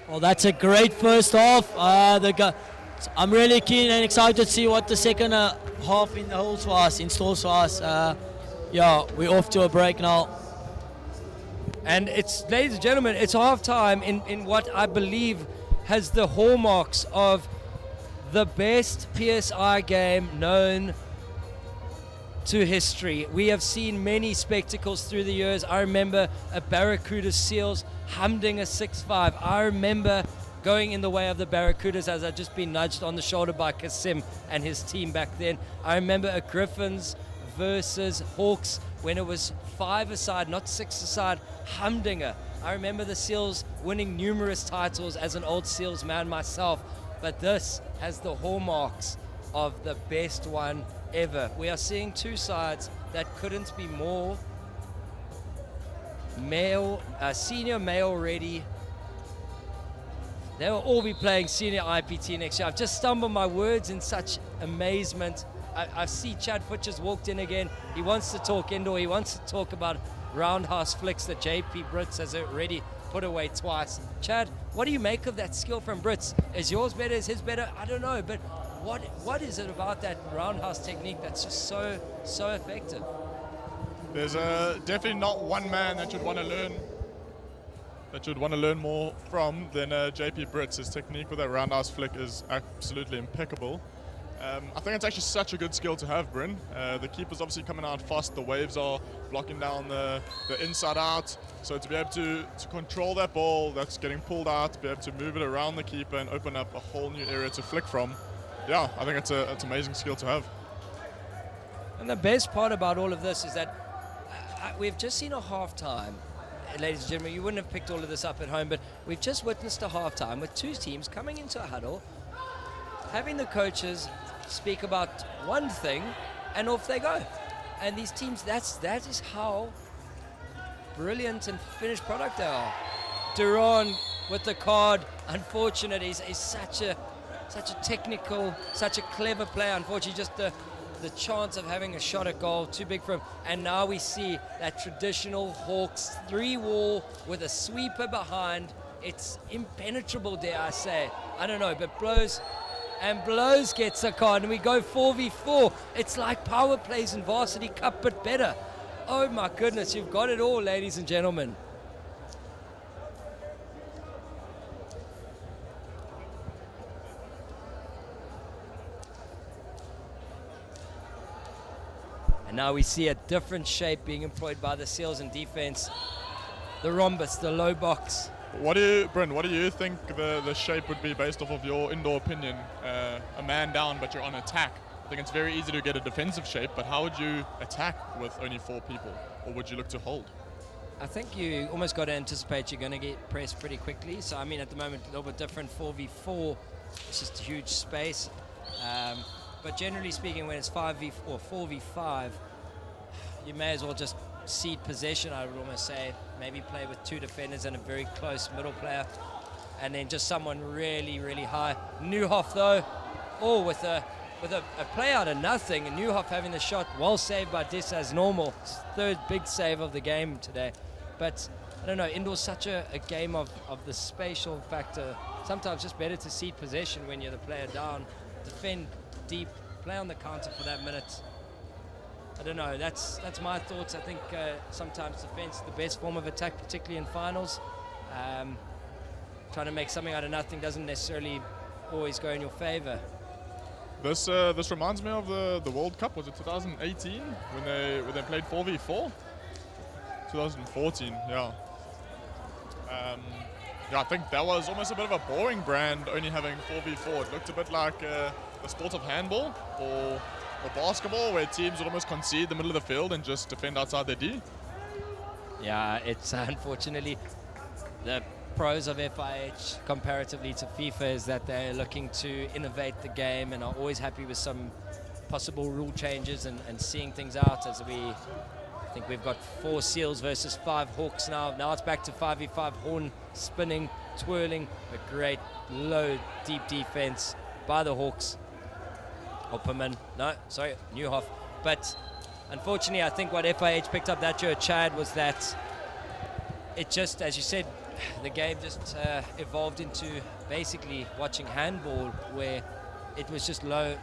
Well, that's a great first half. I'm really keen and excited to see what the second half in stores for us. Yeah, we're off to a break now. And it's, ladies and gentlemen, it's half time in what I believe has the hallmarks of the best PSI game known to history. We have seen many spectacles through the years. I remember a Barracuda Seals humding a 6-5. I remember going in the way of the Barracudas as I'd just been nudged on the shoulder by Kasim and his team back then. I remember a Griffins versus Hawks when it was 5-a-side, not 6-a-side, humdinger. I remember the Seals winning numerous titles as an old Seals man myself, but this has the hallmarks of the best one ever. We are seeing two sides that couldn't be more senior male ready. They will all be playing senior IPT next year. I've just stumbled my words in such amazement. I see Chad Futcher's walked in again. He wants to talk indoor. He wants to talk about roundhouse flicks that JP Brits has already put away twice. Chad, what do you make of that skill from Brits? Is yours better? Is his better? I don't know, but what is it about that roundhouse technique that's just so effective? There's definitely not one man that you'd want to learn more from than JP Brits. His technique with that roundhouse flick is absolutely impeccable. I think it's actually such a good skill to have, Bryn. The keeper's obviously coming out fast. The waves are blocking down the inside out. So to be able to control that ball that's getting pulled out, to be able to move it around the keeper and open up a whole new area to flick from, yeah, I think it's an amazing skill to have. And the best part about all of this is that we've just seen a halftime. Ladies and gentlemen, you wouldn't have picked all of this up at home, but we've just witnessed a halftime with two teams coming into a huddle, having the coaches speak about one thing, and off they go. And these teams, that is how brilliant and finished product they are. Duran with the card, unfortunate. He's such a technical, such a clever player. Unfortunately, just the chance of having a shot at goal too big for him. And now we see that traditional Hawks 3-wall with a sweeper behind. It's impenetrable, dare I say. I don't know, but Blows gets a card, and we go 4v4. It's like power plays in Varsity Cup, but better. Oh my goodness, you've got it all, ladies and gentlemen. And now we see a different shape being employed by the Seals in defense. The rhombus, the low box. Bryn, what do you think the shape would be based off of your indoor opinion? A man down, but you're on attack. I think it's very easy to get a defensive shape, but how would you attack with only 4 people? Or would you look to hold? I think you almost got to anticipate you're going to get pressed pretty quickly. So, I mean, at the moment, a little bit different. 4v4, it's just a huge space. But generally speaking, when it's 5v4 or 4v5, you may as well just cede possession, I would almost say. Maybe play with 2 defenders and a very close middle player, and then just someone really, really high. Newhoff, though, with a play out of nothing, and Newhoff having the shot, well saved by Dis as normal. It's third big save of the game today. But I don't know, indoor's such a game of the spatial factor. Sometimes just better to cede possession when you're the player down, defend deep, play on the counter for that minute. I don't know, that's my thoughts. I think sometimes defense is the best form of attack, particularly in finals. Trying to make something out of nothing doesn't necessarily always go in your favor. This reminds me of the World Cup. Was it 2018 when they played 4v4? 2014, yeah. Yeah, I think that was almost a bit of a boring brand, only having 4v4. It looked a bit like the sport of handball or basketball, where teams would almost concede the middle of the field and just defend outside their D. Yeah, it's unfortunately the pros of FIH comparatively to FIFA is that they're looking to innovate the game and are always happy with some possible rule changes and seeing things out. As I think we've got 4 Seals versus 5 Hawks now. Now it's back to 5v5, horn spinning, twirling, a great low, deep defense by the Hawks. Opperman, no, sorry, Newhoff. But unfortunately, I think what FIH picked up that year, Chad, was that it just, as you said, the game just evolved into basically watching handball, where it was just low,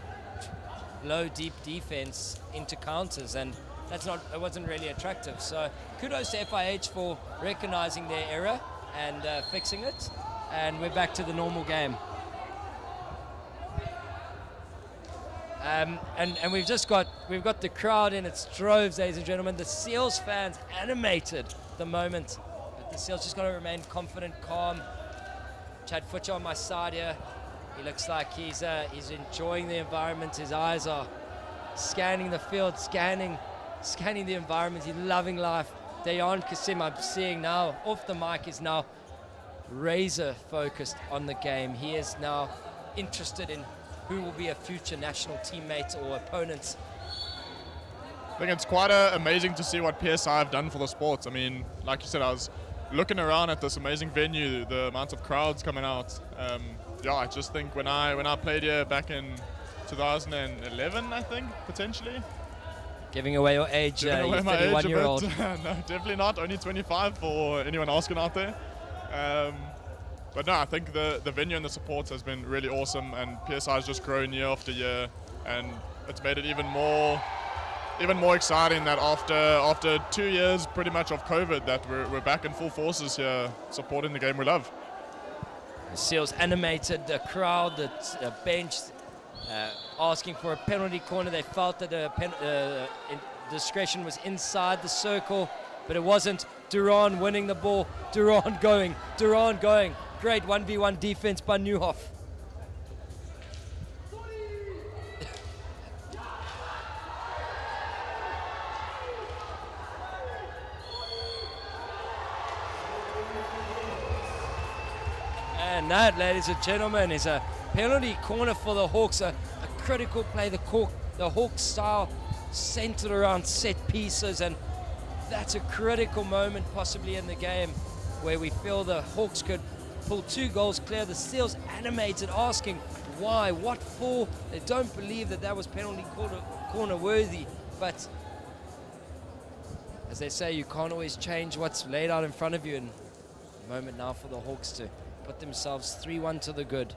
deep defense into counters, and it wasn't really attractive. So kudos to FIH for recognizing their error and fixing it, and we're back to the normal game. And we've got the crowd in its droves, ladies and gentlemen. The Seals fans animated the moment. But the Seals just got to remain confident, calm. Chad Futcher on my side here. He looks like he's enjoying the environment. His eyes are scanning the field, scanning the environment. He's loving life. Dayan Kasim, I'm seeing now off the mic, is now razor focused on the game. He is now interested in who will be a future national teammate or opponent. I think it's quite amazing to see what PSI have done for the sports. I mean, like you said, I was looking around at this amazing venue, the amount of crowds coming out. Yeah, I just think when I played here back in 2011, I think, potentially. Giving away your age, Giving away my age 31-year-old. No, definitely not. Only 25 for anyone asking out there. But no, I think the venue and the support has been really awesome, and PSI has just grown year after year, and it's made it even more exciting that after 2 years pretty much of COVID, that we're back in full forces here supporting the game we love. The Seals animated the crowd, the bench, asking for a penalty corner. They felt that discretion was inside the circle, but it wasn't. Duran winning the ball, Duran going. Great 1v1 defense by Newhoff. And that, ladies and gentlemen, is a penalty corner for the Hawks. A critical play. The Hawks style centered around set pieces, and that's a critical moment possibly in the game where we feel the Hawks could pull 2 goals clear. The Seals animated, asking why, what for. They don't believe that was penalty corner worthy, but as they say, you can't always change what's laid out in front of you. And a moment now for the Hawks to put themselves 3-1 to the good.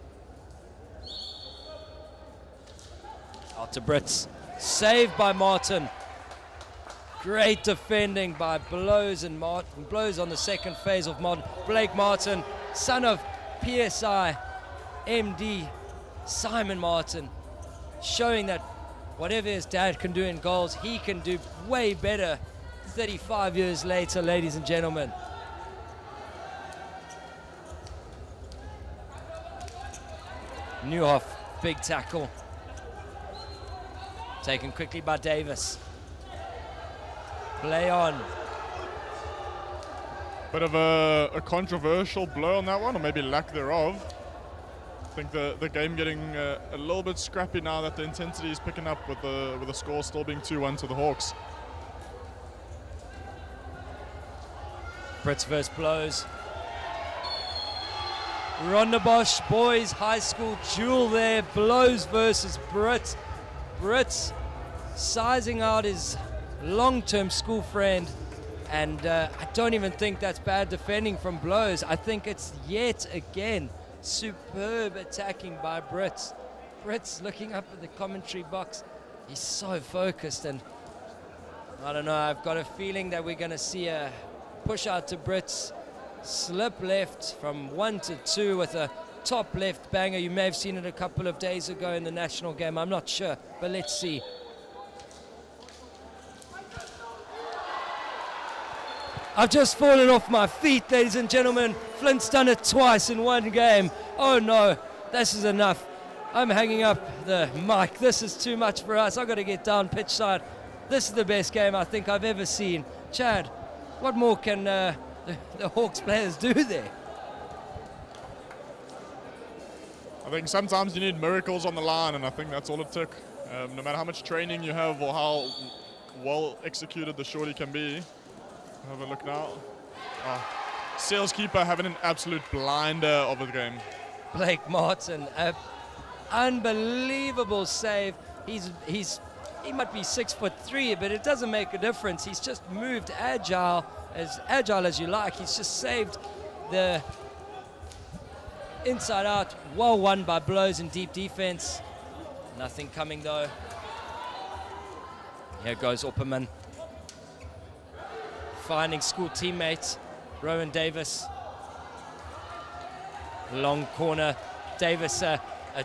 Out to Brits. Saved by Martin. Great defending by Blows and Martin. Blows on the second phase of Martin. Blake Martin, son of PSI, MD, Simon Martin, showing that whatever his dad can do in goals, he can do way better 35 years later, ladies and gentlemen. Newhoff, big tackle. Taken quickly by Davis. Play on. Bit of a controversial blow on that one, or maybe lack thereof. I think the game getting a little bit scrappy now that the intensity is picking up with the score still being 2-1 to the Hawks. Brits versus Blows. Rondebosch boys high school duel there. Blows versus Brits. Brits sizing out his long-term school friend, and I don't even think that's bad defending from Blows. I think it's yet again superb attacking by Brits. Brits looking up at the commentary box. He's so focused, and I don't know, I've got a feeling that we're going to see a push out to Brits. Slip left from 1 to 2 with a top left banger. You may have seen it a couple of days ago in the national game. I'm not sure, but let's see. I've just fallen off my feet, ladies and gentlemen. Flint's done it twice in one game. Oh no, this is enough. I'm hanging up the mic. This is too much for us. I've got to get down pitch side. This is the best game I think I've ever seen. Chad, what more can the Hawks players do there? I think sometimes you need miracles on the line, and I think that's all it took. No matter how much training you have or how well executed the shorty can be. Have a look now. Seals keeper having an absolute blinder of the game. Blake Martin, unbelievable save. He might be 6'3", but it doesn't make a difference. He's just moved agile as you like. He's just saved the inside out. Well won by Blows in deep defense. Nothing coming though. Here goes Opperman. Finding school teammate Rowan Davis. Long corner. Davis, a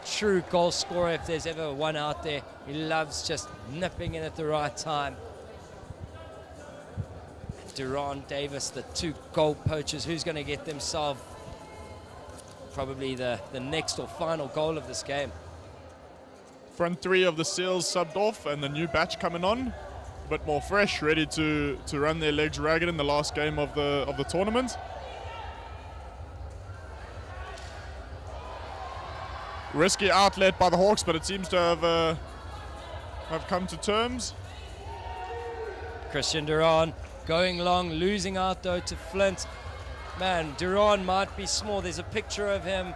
true goal scorer if there's ever one out there. He loves just nipping in at the right time. Duran, Davis, the two goal poachers. Who's going to get themselves probably the next or final goal of this game? Front three of the Seals subbed off and the new batch coming on. A bit more fresh, ready to run their legs ragged in the last game of the tournament. Risky outlet by the Hawks, but it seems to have come to terms. Christian Duran going long, losing out though to Flint. Man, Duran might be small. There's a picture of him,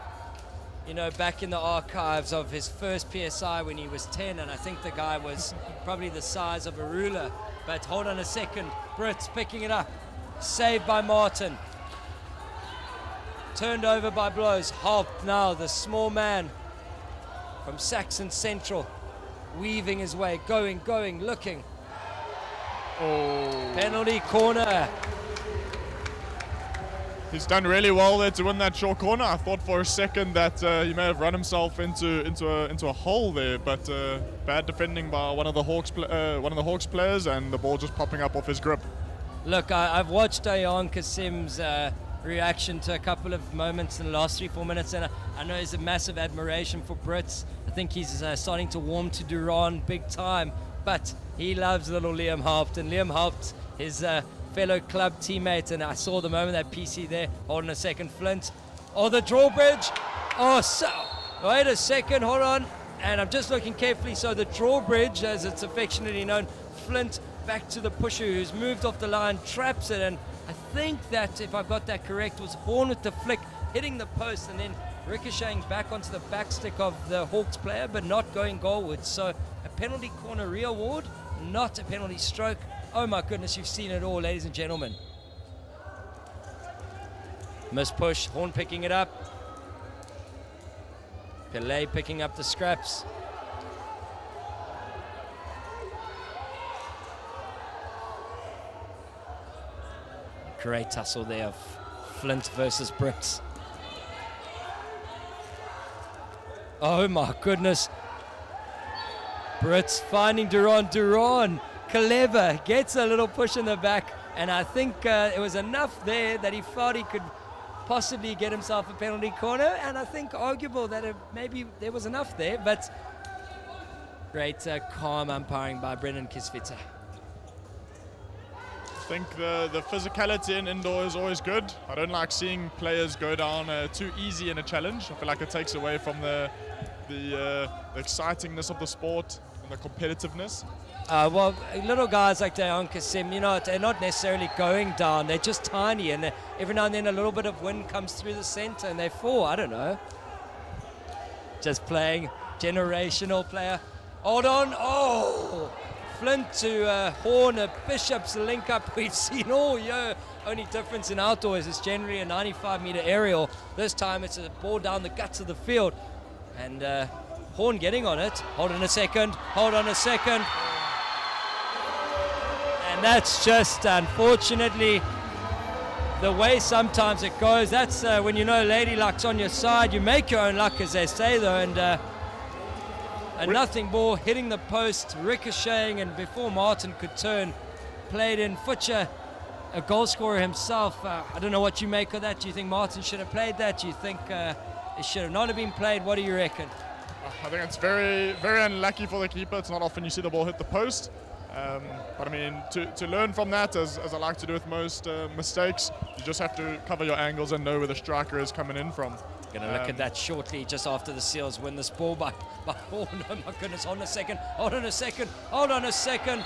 you know, back in the archives of his first PSI when he was 10, and I think the guy was probably the size of a ruler. But hold on a second, Brits picking it up. Saved by Martin. Turned over by Blows. Helped now, the small man from Saxon Central, weaving his way, going, looking. Oh. Penalty corner. He's done really well there to win that short corner. I thought for a second that he may have run himself into a hole there, but bad defending by one of the Hawks players, and the ball just popping up off his grip. Look, I've watched Ayan Kasim's reaction to a couple of moments in the last 3-4 minutes, and I know there's a massive admiration for Brits. I think he's starting to warm to Duran big time, but he loves little Liam Haupt, and Liam Haupt, his fellow club teammate, and I saw the moment that PC there. Hold on a second, Flint. Oh, the drawbridge. Oh, so wait a second, hold on. And I'm just looking carefully. So the drawbridge, as it's affectionately known, Flint back to the pusher who's moved off the line, traps it, and I think that, if I've got that correct, was Horn with the flick, hitting the post and then ricocheting back onto the back stick of the Hawks player, but not going goalwards. So a penalty corner re-award, not a penalty stroke. Oh my goodness, you've seen it all, ladies and gentlemen. Miss push, Horn picking it up. Pillay picking up the scraps. Great tussle there of Flint versus Brits. Oh my goodness. Brits finding Duran. Duran, clever, gets a little push in the back, and I think it was enough there that he felt he could possibly get himself a penalty corner, and I think arguable that maybe there was enough there, but great calm umpiring by Brendan Kisvita. I think the physicality in indoor is always good. I don't like seeing players go down too easy in a challenge. I feel like it takes away from the excitingness of the sport and the competitiveness. Well, little guys like Dayan Kasim, you know, they're not necessarily going down. They're just tiny, and every now and then a little bit of wind comes through the center and they fall. I don't know. Just playing, generational player. Hold on. Oh! Flint to Horn, a Bishop's link up we've seen all year. Only difference in outdoors is generally a 95-meter aerial. This time it's a ball down the guts of the field. And Horn getting on it. Hold on a second. Hold on a second. And that's just, unfortunately, the way sometimes it goes. That's when you know Lady Luck's on your side. You make your own luck, as they say, though. And a nothing ball hitting the post, ricocheting, and before Martin could turn, played in. Futcher, a goal scorer himself. I don't know what you make of that. Do you think Martin should have played that? Do you think it should have not have been played? What do you reckon? I think it's very, very unlucky for the keeper. It's not often you see the ball hit the post. But I mean, to learn from that, as I like to do with most mistakes, you just have to cover your angles and know where the striker is coming in from. Going to look at that shortly, just after the Seals win this ball by oh no, my goodness, hold on a second.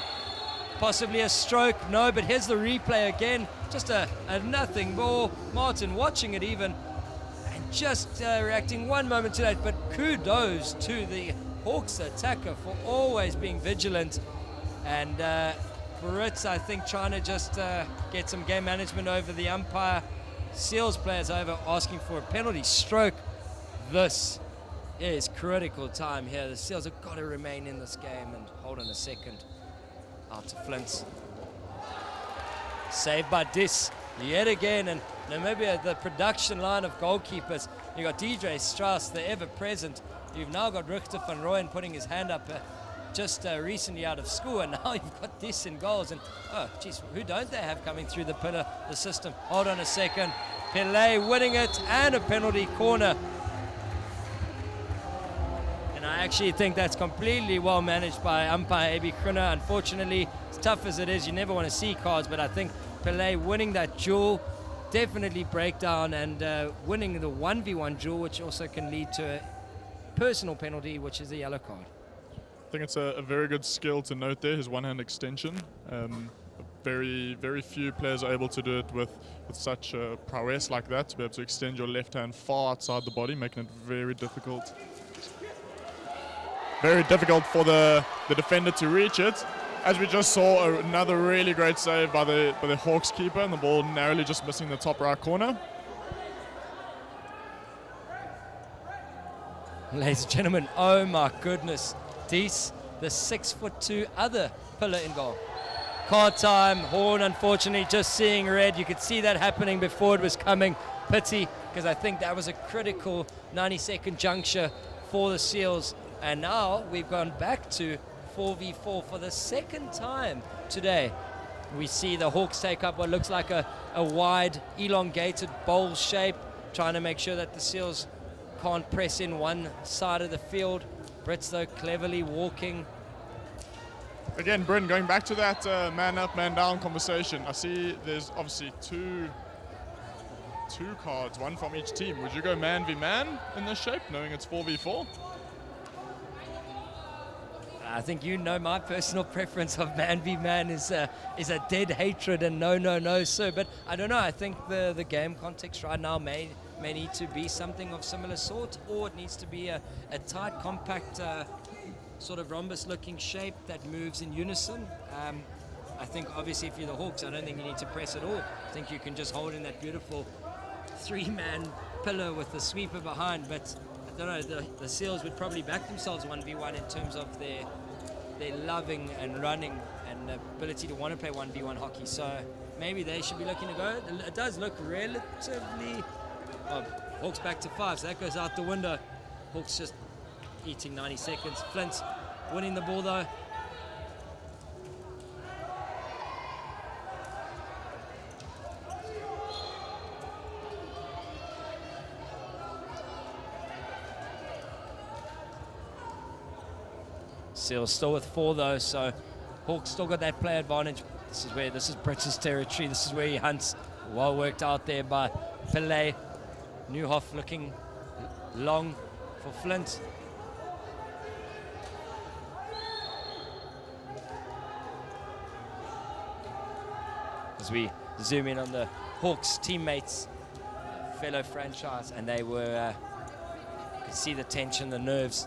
Possibly a stroke, no, but here's the replay again. Just a nothing ball. Martin watching it even, and just reacting one moment too late, but kudos to the Hawks attacker for always being vigilant. And Brits, I think, trying to just get some game management over the umpire. Seals players over asking for a penalty stroke. This is critical time here. The Seals have got to remain in this game. And hold on a second. Out to Flint. Saved by Dis yet again. And Namibia, the production line of goalkeepers. You got DJ Strauss, the ever-present. You've now got Richter van Rooyen putting his hand up just recently out of school, and now you've got this in goals. And oh, geez, who don't they have coming through the pillar, the system? Hold on a second. Pele winning it, and a penalty corner. And I actually think that's completely well managed by umpire Ebi Kruna. Unfortunately, as tough as it is, you never want to see cards, but I think Pele winning that duel, definitely breakdown, and winning the 1v1 duel, which also can lead to a personal penalty, which is a yellow card. I think it's a very good skill to note there, his one-hand extension. Very, very few players are able to do it with such prowess like that, to be able to extend your left hand far outside the body, making it very difficult. Very difficult for the defender to reach it. As we just saw, another really great save by the Hawks keeper, and the ball narrowly just missing the top right corner. Ladies and gentlemen, oh my goodness. Dees, the 6'2" other pillar in goal. Card time, Horn unfortunately just seeing red. You could see that happening before it was coming. Pity, because I think that was a critical 90-second juncture for the Seals. And now we've gone back to 4v4 for the second time today. We see the Hawks take up what looks like a wide, elongated bowl shape, trying to make sure that the Seals can't press in one side of the field. Brits, though, cleverly walking. Again, Bryn, going back to that man up, man down conversation, I see there's obviously two cards, one from each team. Would you go man v man in this shape, knowing it's 4v4? I think you know my personal preference of man v man is a dead hatred and no, sir. But I don't know. I think the game context right now may need to be something of similar sort, or it needs to be a tight, compact, sort of rhombus-looking shape that moves in unison. I think obviously if you're the Hawks, I don't think you need to press at all. I think you can just hold in that beautiful three-man pillar with the sweeper behind. But I don't know, the Seals would probably back themselves 1v1 in terms of their loving and running and ability to want to play 1v1 hockey. So maybe they should be looking to go. It does look relatively... Oh, Hawks back to 5, so that goes out the window. Hawks just eating 90 seconds. Flint winning the ball though. Seals still with 4 though, so Hawks still got that play advantage. This is Brits' territory. This is where he hunts. Well worked out there by Pele. Newhoff looking long for Flint. As we zoom in on the Hawks teammates, fellow franchise, and they were, you could see the tension, the nerves.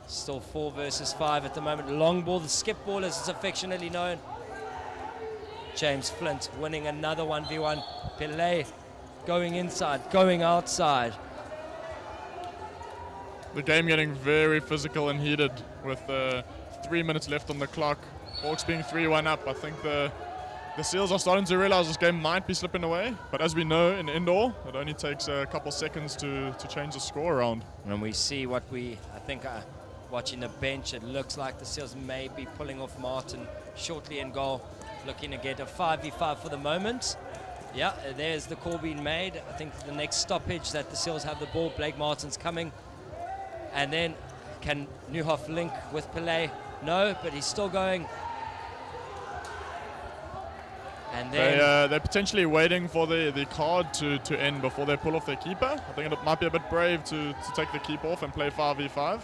Still 4 versus 5 at the moment. Long ball, the skip ball as it's affectionately known. James Flint winning another 1v1. Pele going inside, going outside. The game getting very physical and heated with 3 minutes left on the clock. Hawks being 3-1 up. I think the Seals are starting to realize this game might be slipping away. But as we know, in indoor, it only takes a couple seconds to change the score around. And we see what I think watching the bench, it looks like the Seals may be pulling off Martin shortly in goal. Looking to get a 5v5 for the moment. Yeah, there's the call being made. I think the next stoppage that the Seals have the ball, Blake Martin's coming. And then can Newhoff link with Pele? No, but he's still going. And then They're potentially waiting for the card to end before they pull off their keeper. I think it might be a bit brave to take the keep off and play 5v5.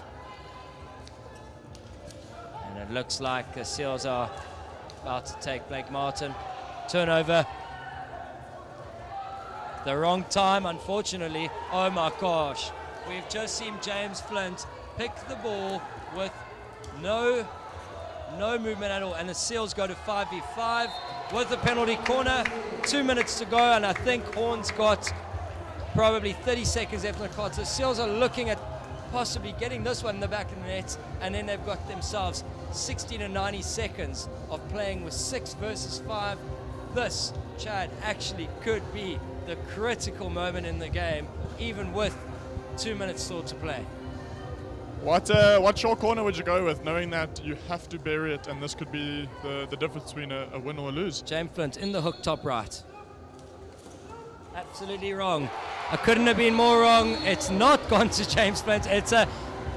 And it looks like the Seals are about to take Blake Martin. Turnover. The wrong time, unfortunately. Oh my gosh. We've just seen James Flint pick the ball with no movement at all. And the Seals go to 5v5. with the penalty corner. 2 minutes to go, and I think Horn's got probably 30 seconds left on the clock. So Seals are looking at possibly getting this one in the back of the net, and then they've got themselves 60 to 90 seconds of playing with 6 versus 5. This, Chad, actually could be the critical moment in the game, even with 2 minutes still to play. What short corner would you go with, knowing that you have to bury it and this could be the difference between a win or a lose? James Flint in the hook top right. Absolutely wrong. I couldn't have been more wrong. It's not gone to James Flint. It's a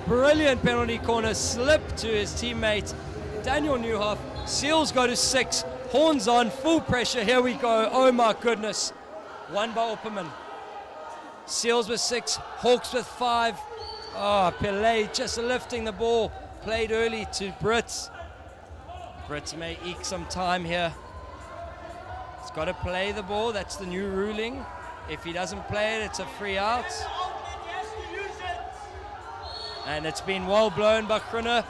brilliant penalty corner slip to his teammate Daniel Newhoff. Seals go to 6. Horns on, full pressure. Here we go. Oh my goodness. 1 by Opperman. Seals with 6. Hawks with 5. Oh, Pele just lifting the ball. Played early to Brits. Brits may eke some time here. He's got to play the ball. That's the new ruling. If he doesn't play it, it's a free out. And it's been well blown by Grunner.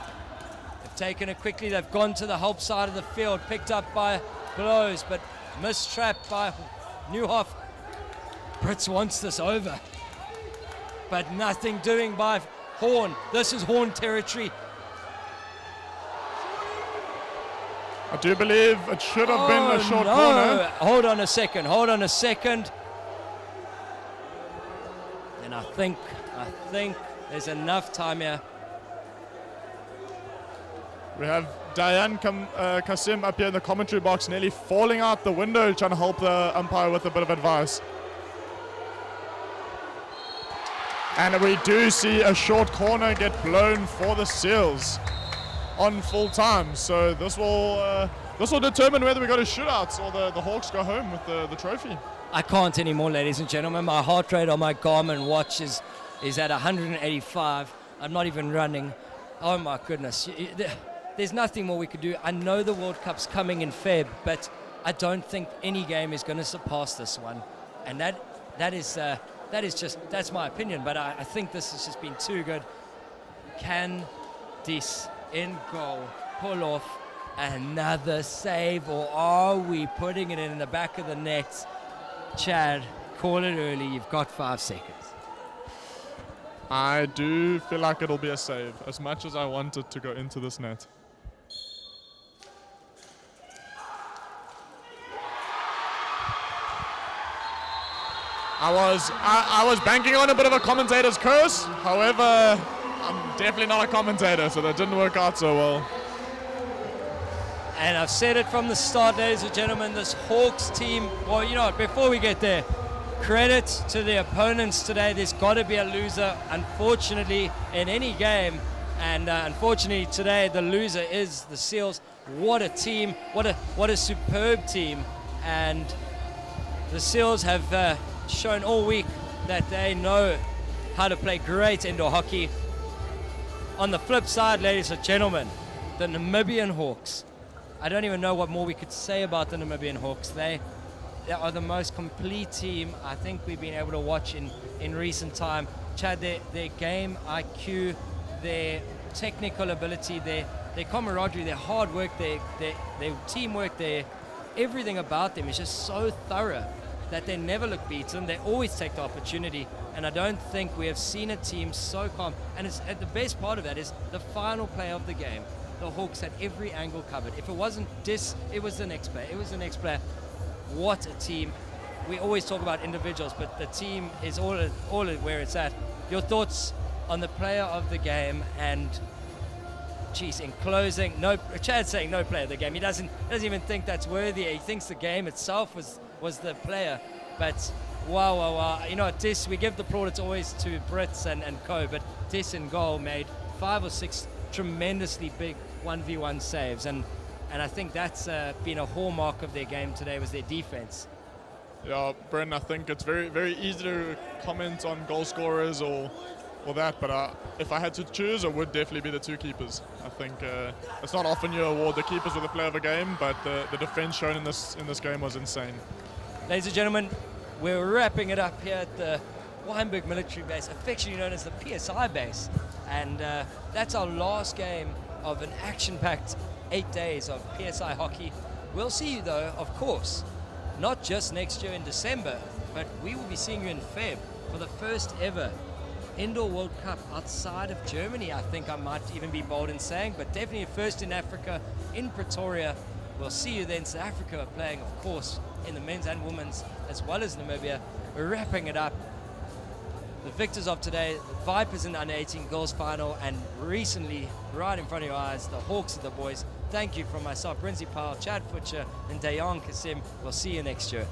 They've taken it quickly. They've gone to the help side of the field. Picked up by Blows, but mistrapped by Newhoff. Brits wants this over. But nothing doing by Horn. This is Horn territory. I do believe it should have been a short corner. Hold on a second. And I think there's enough time here. We have Diane Kasim up here in the commentary box, nearly falling out the window, trying to help the umpire with a bit of advice. And we do see a short corner get blown for the Seals on full time. So this will determine whether we go to shootouts or the Hawks go home with the trophy. I can't anymore, ladies and gentlemen. My heart rate on my Garmin watch is at 185. I'm not even running. Oh my goodness. There's nothing more we could do. I know the World Cup's coming in Feb, but I don't think any game is going to surpass this one. And that's my opinion, but I think this has just been too good. Can this in goal pull off another save, or are we putting it in the back of the net? Chad, call it early. You've got 5 seconds. I do feel like it'll be a save, as much as I want it to go into this net. I was banking on a bit of a commentator's curse. However, I'm definitely not a commentator, so that didn't work out so well. And I've said it from the start, ladies and gentlemen, this Hawks team, well, you know what, before we get there, credit to the opponents today. There's got to be a loser, unfortunately, in any game. And unfortunately today, the loser is the Seals. What a team, what a superb team. And the Seals have shown all week that they know how to play great indoor hockey. On the flip side, ladies and gentlemen, the Namibian Hawks. I don't even know what more we could say about the Namibian Hawks. They are the most complete team I think we've been able to watch in recent time. Chad, their game IQ, their technical ability, their camaraderie, their hard work, their teamwork, everything about them is just so thorough that they never look beaten. They always take the opportunity, and I don't think we have seen a team so calm. And the best part of that is the final play of the game. The Hawks had every angle covered. If it wasn't this, it was the next player. It was the next player. What a team. We always talk about individuals, but the team is all where it's at. Your thoughts on the player of the game, and geez, in closing, Chad's saying no player of the game. He doesn't even think that's worthy. He thinks the game itself was the player. But wow. You know, Dis, we give the plaudits always to Brits and co, but Dis in goal made 5 or 6 tremendously big 1v1 saves, and I think that's been a hallmark of their game today, was their defense. Yeah, Bren, I think it's very, very easy to comment on goal scorers or that, but if I had to choose, it would definitely be the 2 keepers. I think it's not often you award the keepers with the player of a game, but the defense shown in this game was insane. Ladies and gentlemen, we're wrapping it up here at the Wynberg military base, affectionately known as the PSI base. And that's our last game of an action-packed 8 days of PSI hockey. We'll see you though, of course, not just next year in December, but we will be seeing you in Feb for the first ever Indoor World Cup outside of Germany. I think I might even be bold in saying, but definitely first in Africa, in Pretoria. We'll see you then. South Africa are playing, of course, in the men's and women's, as well as Namibia. We're wrapping it up. The victors of today, the Vipers in the under-18 girls final, and recently, right in front of your eyes, the Hawks of the boys. Thank you from myself, Brinsley Powell, Chad Futcher, and Dayan Kasim. We'll see you next year.